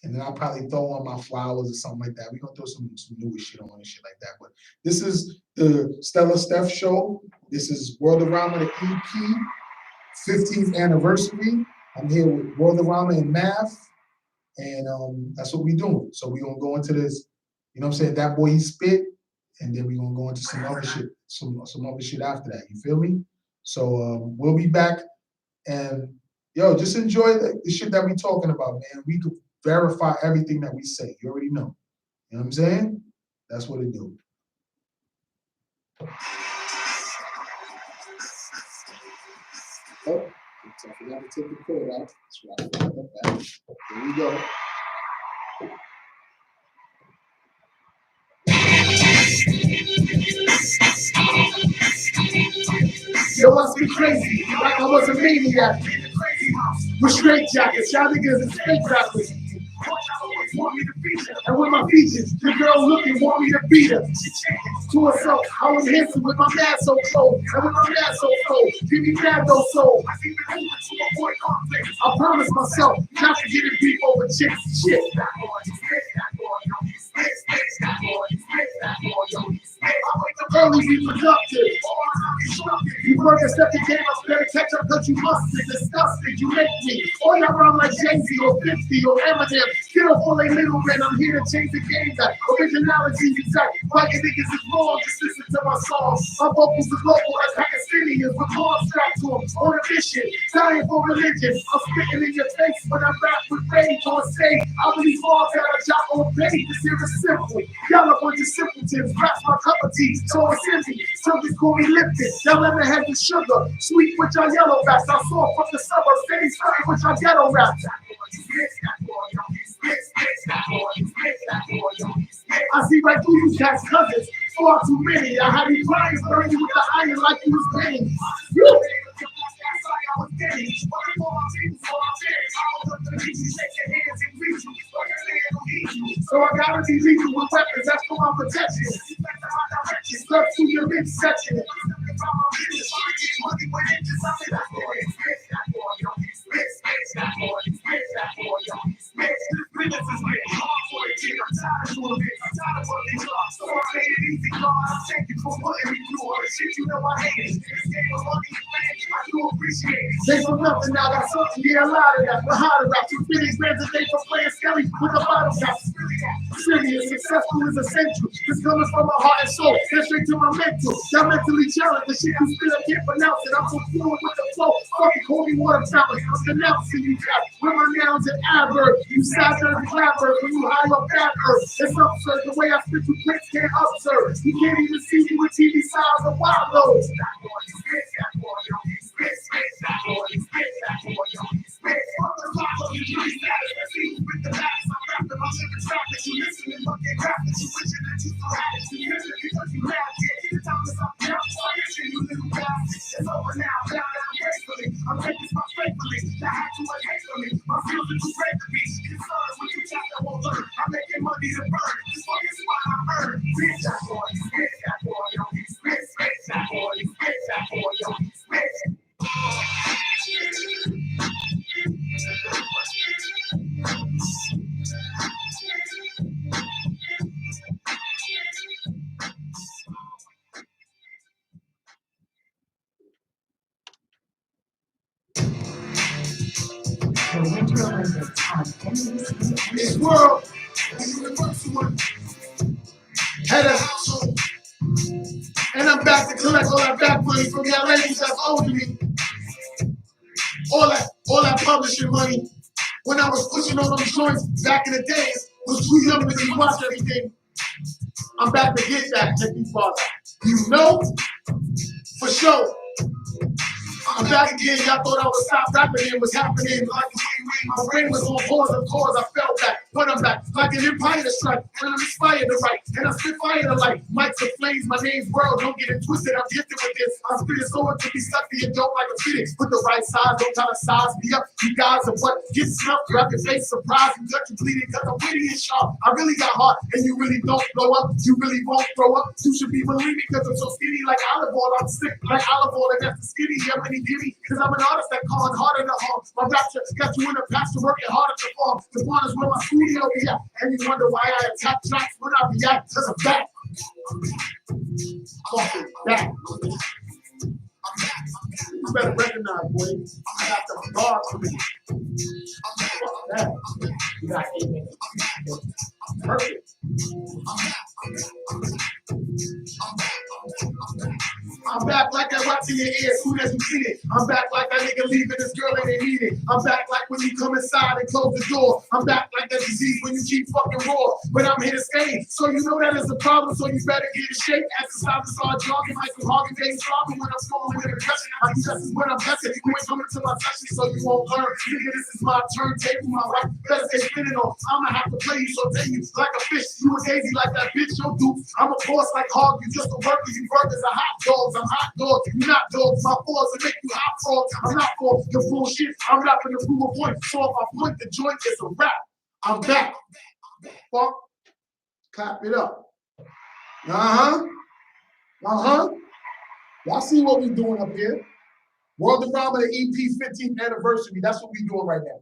And then I'll probably throw on My Flowers or something like that. We're going to throw some newer shit on and shit like that. But this is the Stella Steph show. This is Worldarama, the EP, 15th anniversary. I'm here with Worldarama and Math. And that's what we're doing. So we're going to go into this, you know what I'm saying, That Boy He Spit. And then we're going to go into some other shit, some other shit after that. You feel me? So we'll be back. And, yo, just enjoy the shit that we talking about, man. We could verify everything that we say. You already know. You know what I'm saying? That's what it do. Oh, I forgot to take the cord out. That's right. Here we go. Yo, must be crazy, like I was a maniac. With straight jackets, y'all niggas is fake rappers. And with my features, the girl looking want me to beat her. To herself, I was handsome with my mask so cold. And with my mask so cold, give me mad no soul. I promised myself not to get in beef over chicks. Shit. I wake up early, be productive. You work a step the game up, better catch up because you must be disgusted. You make me. Or y'all run like Jay-Z or 50 or Eminem. Get off all they little men. I'm here to change the game back. Originality is exact. Fighting niggas is wrong. Just listen to my songs. My vocals is local like Pakistanians with more strapped to them. On a mission, dying for religion. I'm spitting in your face when I rap with rage on stage. I believe all that I job on page. This here is simple. Y'all a bunch of simpletons. Rap's my cup of tea. So it's empty. Some just call me Lipton. Y'all ever had the sugar. Sweet with your yellow backs. I saw from the suburbs. Steady starting with your ghetto raps. I see right through you cats cousins. Far too many. I had you crying, burn you with the iron like you was pain. So I gotta be lethal with weapons, that's for my protection. Stuck to your midsection. They for nothing, now got something, yeah, a lot of that. But how to rap, 2 million grams a day for playing Skelly with a bottle cap. Serious, successful is essential. This coming from my heart and soul, get straight to my mental. Y'all mentally challenged, the shit you still can't pronounce it. I'm so fluent with the flow, fucking call me water fountain. I'm denouncing you guys, with my nouns and adverb. You sad dirty clapper when you high up bad earth. It's absurd, the way I spit you clicks can't observe. You can't even see me with TV styles and wild loads. You so happy to hear it because you laugh. Yeah, it's time to stop now. So you little guy. It's over now. Now I'm gracefully. I'm taking my faithfully. I had too much hate for me. My feelings are too great to be. It's hard when you try to won't learn. I'm making money to burn. This one is what I earn. Bitch, that boy. Bitch, that boy. Yo, bitch, that boy. Bitch, that boy. Yo, bitch. This world, the universal one, had a household. And I'm back to collect all that back money from y'all ladies that's owed me. All that publishing money. When I was pushing all those joints back in the days, was too young to watch everything. I'm back to get that, Nicky Father. You know, for sure. I'm back again, y'all thought I would stop rapping, it was happening like my brain was on pause, of course I fell back, but I'm back, like an empire strike, and I'm inspired to write, and I spit fire to light, mics and flames, my name's World, don't get it twisted, I'm gifted with this, I'm spitting so it can be stuck to your dope like a phoenix, put the right size, don't try to size me up, you guys are what, get snuffed, grab your face, surprise, you got you bleeding, cause I'm witty and sharp, I really got heart, and you really don't blow up, you really won't throw up, you should be believing, cause I'm so skinny like olive oil, I'm sick like olive oil, and that's the skinny, yeah, when he cause I'm an artist that calling harder to harm. My rapture got you in the pasture working harder to farm. The one is where my studio be at. And you wonder why I attack tracks when I react, cause I'm back. Fucking back. You better recognize, boy. I got the bar for me. Fuck that. You got 8 minutes. Perfect. I'm back like that rock to your ear as soon as you see it. I'm back like that nigga leaving his girl and they need it. I'm back like when you come inside and close the door. I'm back like that disease when you keep fucking raw. But I'm here to stay, so you know that is a problem. So you better get in shape. Exercise to start jogging like some Harvey Days problem. When I'm scoring with aggression, I just is when I'm guessing. You ain't coming to my session, so you won't learn. Nigga, this is my turntable, my right. Better stay spinning on. I'ma have to play you, so take you like a fish. You a daisy like that bitch, you'll do. I'm a boss like Hog, you just a worker. You workers are hot dogs. I'm hot dogs, you not dogs. My force to make you hot frogs. I'm not for your bullshit. I'm rapping to prove a point. So if I point the joint, it's a rap. I'm back. Fuck. Clap it up. Y'all see what we doing up here? Worldarama, the EP 15th anniversary. That's what we doing right now.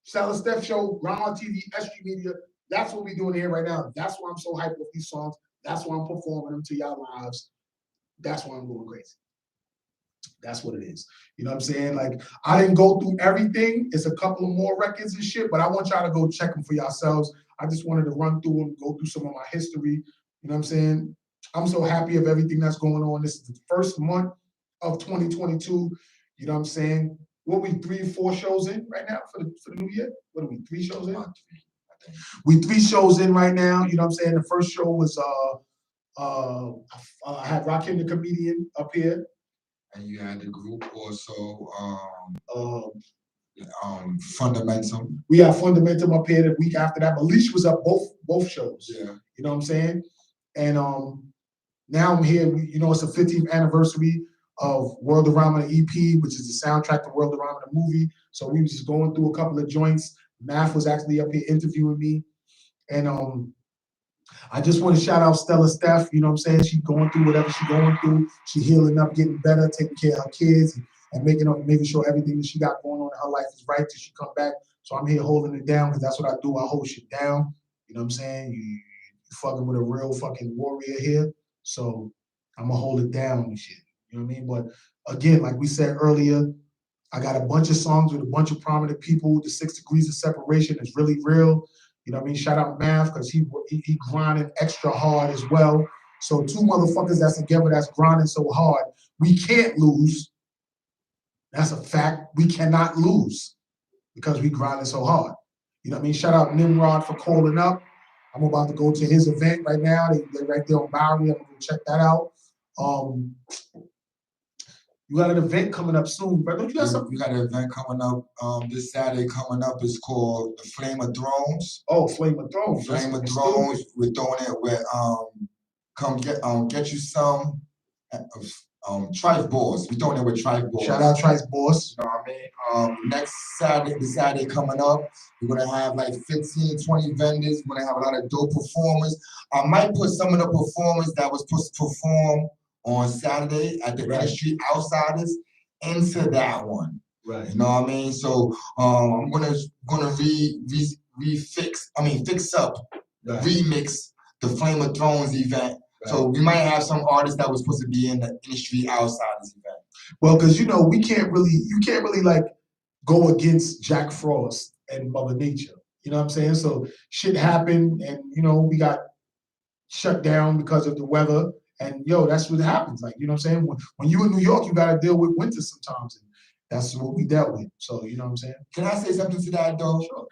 Stella Steph Show, Grindhardtv, SG Media. That's what we doing here right now. That's why I'm so hyped with these songs. That's why I'm performing them to y'all lives. That's why I'm going crazy. That's what it is. You know what I'm saying? Like, I didn't go through everything. It's a couple of more records and shit, but I want y'all to go check them for yourselves. I just wanted to run through them, go through some of my history. You know what I'm saying? I'm so happy of everything that's going on. This is the first month of 2022. You know what I'm saying? What we 3 or 4 shows in right now for the new year? What are we, 3 shows in? We 3 shows in right now. You know what I'm saying? The first show was I had Rakim the Comedian up here. And you had the group also, Fundamentum. We had Fundamentum up here the week after that. But Leash was up both shows. Yeah. You know what I'm saying? And now I'm here. You know, it's the 15th anniversary of Worldarama the EP, which is the soundtrack to Worldarama the movie. So we was just going through a couple of joints. Math was actually up here interviewing me. And I just want to shout out Stella Steph. You know what I'm saying? She's going through whatever she's going through. She's healing up, getting better, taking care of her kids, and making sure everything that she got going on in her life is right till she come back. So I'm here holding it down because that's what I do. I hold shit down. You know what I'm saying? You fucking with a real fucking warrior here. So I'm going to hold it down and shit. You know what I mean? But again, like we said earlier, I got a bunch of songs with a bunch of prominent people. The 6 Degrees of Separation is really real. You know what I mean? Shout out Math because he grinding extra hard as well. So 2 motherfuckers that's together that's grinding so hard. We can't lose. That's a fact. We cannot lose because we grinding so hard. You know what I mean? Shout out Nimrod for calling up. I'm about to go to his event right now. They're right there on Bowery. I'm gonna go check that out. You You got an event coming up soon, bro. Don't you got something? We got an event coming up. This Saturday coming up is called the Flame of Thrones. Oh, Flame of Thrones. Flame of Thrones. We're throwing it with come get you some Trife Boss. We're throwing it with Trife Boss. Shout out Trife Boss. You know what I mean? Next Saturday, the Saturday coming up, we're gonna have like 15, 20 vendors. We're gonna have a lot of dope performers. I might put some of the performers that was supposed to perform on Saturday at the Industry Outsiders into that one. Right. You know what I mean? So I'm gonna fix up, remix the Flame of Thrones event. Right. So we might have some artists that was supposed to be in the Industry Outsiders event. Well, because you can't really like go against Jack Frost and Mother Nature. You know what I'm saying? So shit happened, and we got shut down because of the weather. And that's what happens. Like, you know what I'm saying? When you in New York, you gotta deal with winter sometimes. And that's what we dealt with. So you know what I'm saying? Can I say something to that though? Sure.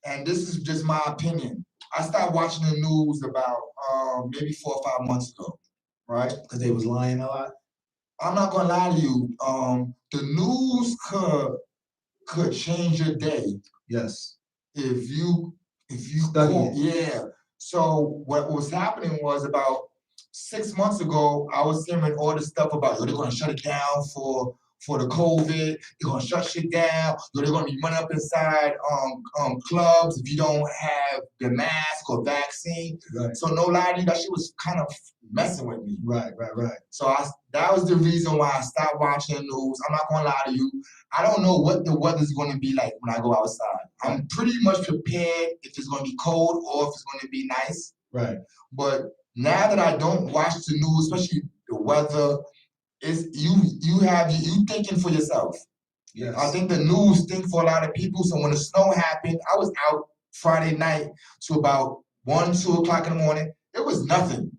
And this is just my opinion. I started watching the news about maybe 4 or 5 months ago, right? Because they was lying a lot. I'm not gonna lie to you. The news could change your day. Yes. If you study it. Yeah. So what was happening was about 6 months ago, I was hearing all this stuff about they're gonna shut it down for the COVID. They're gonna shut shit down. They're gonna be running up inside clubs if you don't have the mask or vaccine. Right. So no lie to you, that shit was kind of messing with me. Right. So that was the reason why I stopped watching the news. I'm not gonna lie to you. I don't know what the weather's gonna be like when I go outside. I'm pretty much prepared if it's gonna be cold or if it's gonna be nice. Right. But now that I don't watch the news, especially the weather, is you thinking for yourself. Yes. I think the news think for a lot of people. So when the snow happened, I was out Friday night to about 1, 2 o'clock in the morning. It was nothing.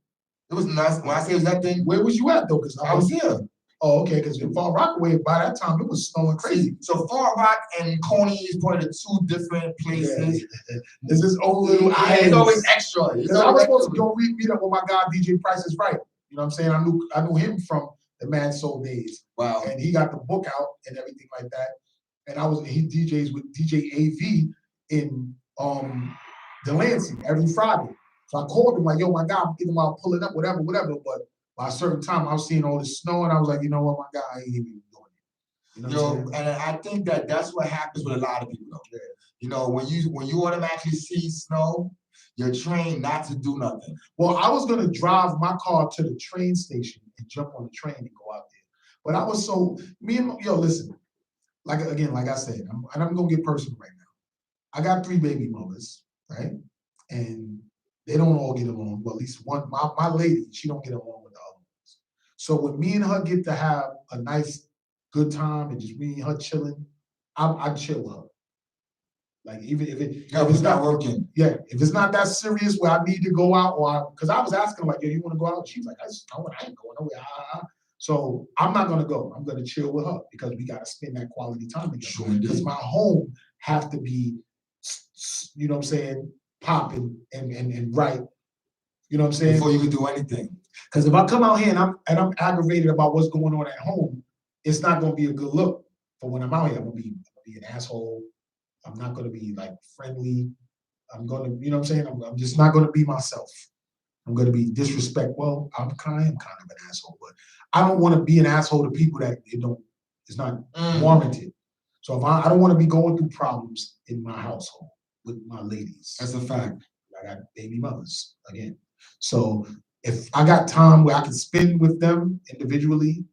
It was nothing. When I say it was nothing, where was you at though? Because I was here. Oh, okay. Because in Far Rockaway, by that time, it was snowing crazy. So Far Rock and Coney is probably the 2 different places. Yeah. There's this old little island. It's always extra. I was supposed to go meet up with my guy DJ Price is Right. You know what I'm saying? I knew him from the Mad Soul days. Wow. And he got the book out and everything like that. And he DJs with DJ AV in Delancey every Friday. So I called him like, yo, my guy, I'm thinking about pulling up, whatever. But by a certain time, I was seeing all this snow, and I was like, you know what, my guy, I ain't even doing it. You know what I'm saying? And I think that's what happens with a lot of people, though. Yeah. When you automatically see snow, you're trained not to do nothing. Well, I was gonna drive my car to the train station and jump on the train and go out there, but I was listen, like I said, I'm gonna get personal right now. I got 3 baby mothers, right, and they don't all get along. Well, at least one, my lady, she don't get along with the other ones. So when me and her get to have a nice, good time and just me and her chilling, I chill with her. Like even if it's not working. Yeah, if it's not that serious where I need to go out because I was asking her like, yo, you want to go out? She's like, I ain't going nowhere. So I'm not gonna go. I'm gonna chill with her because we gotta spend that quality time together. Sure. Because my home have to be, you know what I'm saying, popping and right. You know what I'm saying? Before you can do anything. Because if I come out here and I'm aggravated about what's going on at home, it's not gonna be a good look. But when I'm out here, I'm gonna be an asshole. I'm not gonna be like friendly. I'm gonna, you know what I'm saying? I'm just not gonna be myself. I'm gonna be disrespectful. Well, I am kind of an asshole, but I don't want to be an asshole to people that it's not warranted. So I don't want to be going through problems in my household with my ladies. That's a fact. I got baby mothers again. So if I got time where I can spend with them individually,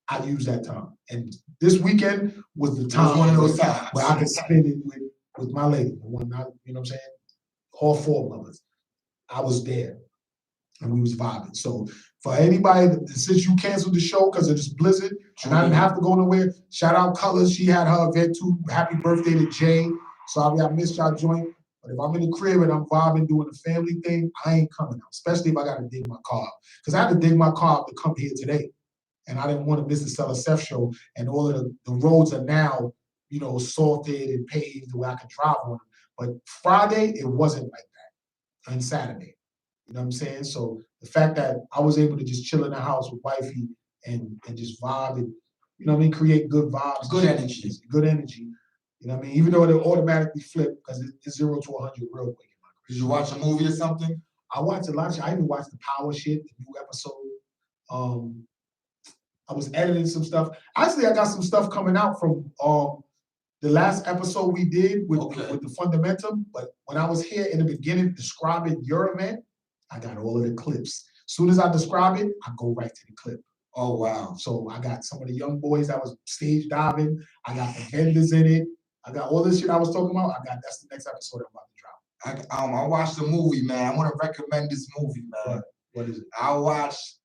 I use that time. And this weekend was the time one of those times where I could spend it with my lady. The one, you know what I'm saying? All 4 mothers. I was there and we was vibing. So for anybody, since you canceled the show because of this blizzard, and I didn't have to go nowhere, shout out Colors. She had her event too. Happy birthday to Jay. Sorry I missed y'all joint. But if I'm in the crib and I'm vibing doing the family thing, I ain't coming out, especially if I got to dig my car out. Because I had to dig my car out to come here today. And I didn't want to miss the Stella Seth show. And all of the roads are now, salted and paved the way I could drive on them. But Friday, it wasn't like that. And Saturday. You know what I'm saying? So the fact that I was able to just chill in the house with wifey and just vibe and you know what I mean, create good vibes. Good energy. Good energy. You know what I mean? Even though it'll automatically flip because it's 0 to 100 real quick. Did you watch a movie or something? I watched a lot of shit. I even watched the Power shit, the new episode. I was editing some stuff. Actually, I got some stuff coming out from the last episode we did with the Fundamentum. But when I was here in the beginning describing your event, I got all of the clips. As soon as I describe it, I go right to the clip. Oh, wow. So I got some of the young boys that was stage diving. I got the vendors in it. I got all this shit I was talking about. That's the next episode I'm about to drop. I watched the movie, man. I want to recommend this movie, man. What is it? I watched,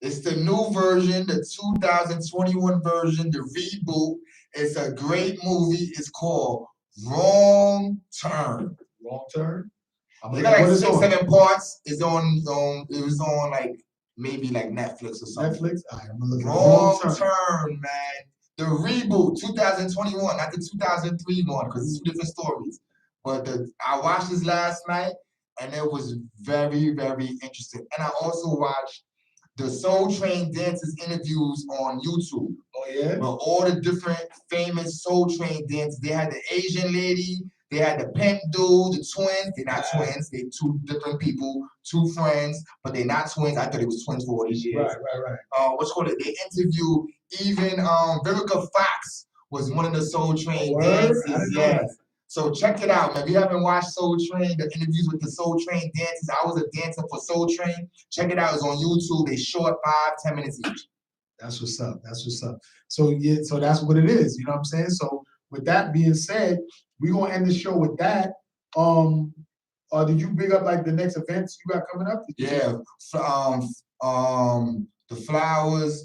it's the new version, the 2021 version, the reboot. It's a great movie. It's called Wrong Turn. Wrong Turn? They got like 6, 7 parts. It was on like maybe like Netflix or something. Netflix? All right, I'm gonna look at Wrong Turn, man. The reboot, 2021, not the 2003 one, because it's 2 different stories. But I watched this last night, and it was very, very interesting. And I also watched the Soul Train dancers interviews on YouTube. Oh yeah? But all the different famous Soul Train dancers. They had the Asian lady, they had the pimp dude, the twins. They're not twins, they're 2 different people, 2 friends, but they're not twins. I thought it was twins for all these years. Right. What's called it? They interviewed even Vivica Fox was one of the Soul Train dancers. Yes. So check it out, man. If you haven't watched Soul Train, the interviews with the Soul Train dancers, I was a dancer for Soul Train. Check it out. It's on YouTube. They short 5-10 minutes each. That's what's up. That's what's up. So yeah, so that's what it is. You know what I'm saying? So with that being said, we're gonna end the show with that. Did you bring up like the next events you got coming up? Yeah. The Flowers,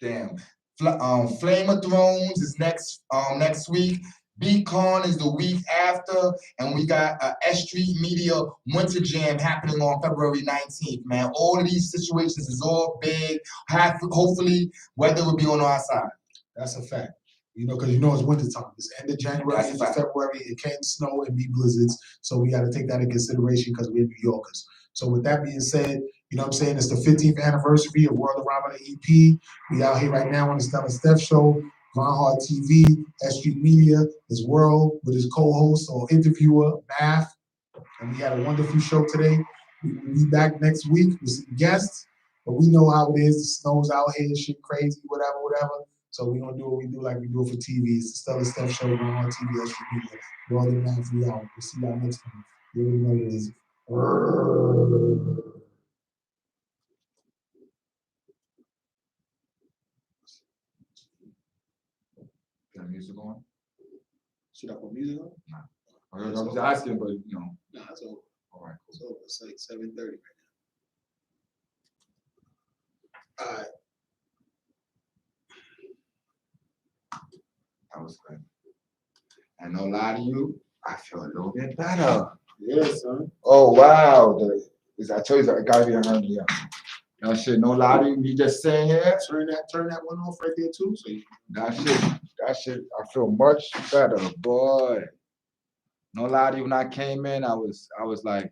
damn. Flame of Thrones is next week. BCon is the week after, and we got S Street Media Winter Jam happening on February 19th, man. All of these situations is all big. Hopefully, weather will be on our side. That's a fact. You know, because you know it's winter time. It's end of January into February. It can snow and be blizzards, so we got to take that in consideration because we're New Yorkers. So with that being said, you know what I'm saying? It's the 15th anniversary of Worldarama, the EP. We out here right now on the Stella Steph Show. Grindhardtv, S Street Media, his World with his co-host or interviewer, Math. And we had a wonderful show today. We'll be back next week with some guests, but we know how it is. The snow's out here, shit crazy, whatever. So we're going to do what we do like we do it for TV. It's the Stella Steph Show, Grindhardtv, S Street Media. Worldarama, we out. We'll see y'all next time. You already know what it is. Got music on? Should I put music on? Nah. I was asking, but you know. Nah, it's over. All right, cool. It's over. It's like 7:30 right now. All right. That was good. And no lie to you, I feel a little bit better. Yeah, son. Oh wow. I told you, I gotta be a yeah. That shit, no lie to you, me just saying here. Turn that one off right there too. So that shit, I feel much better, boy. No lie to you, when I came in, I was like,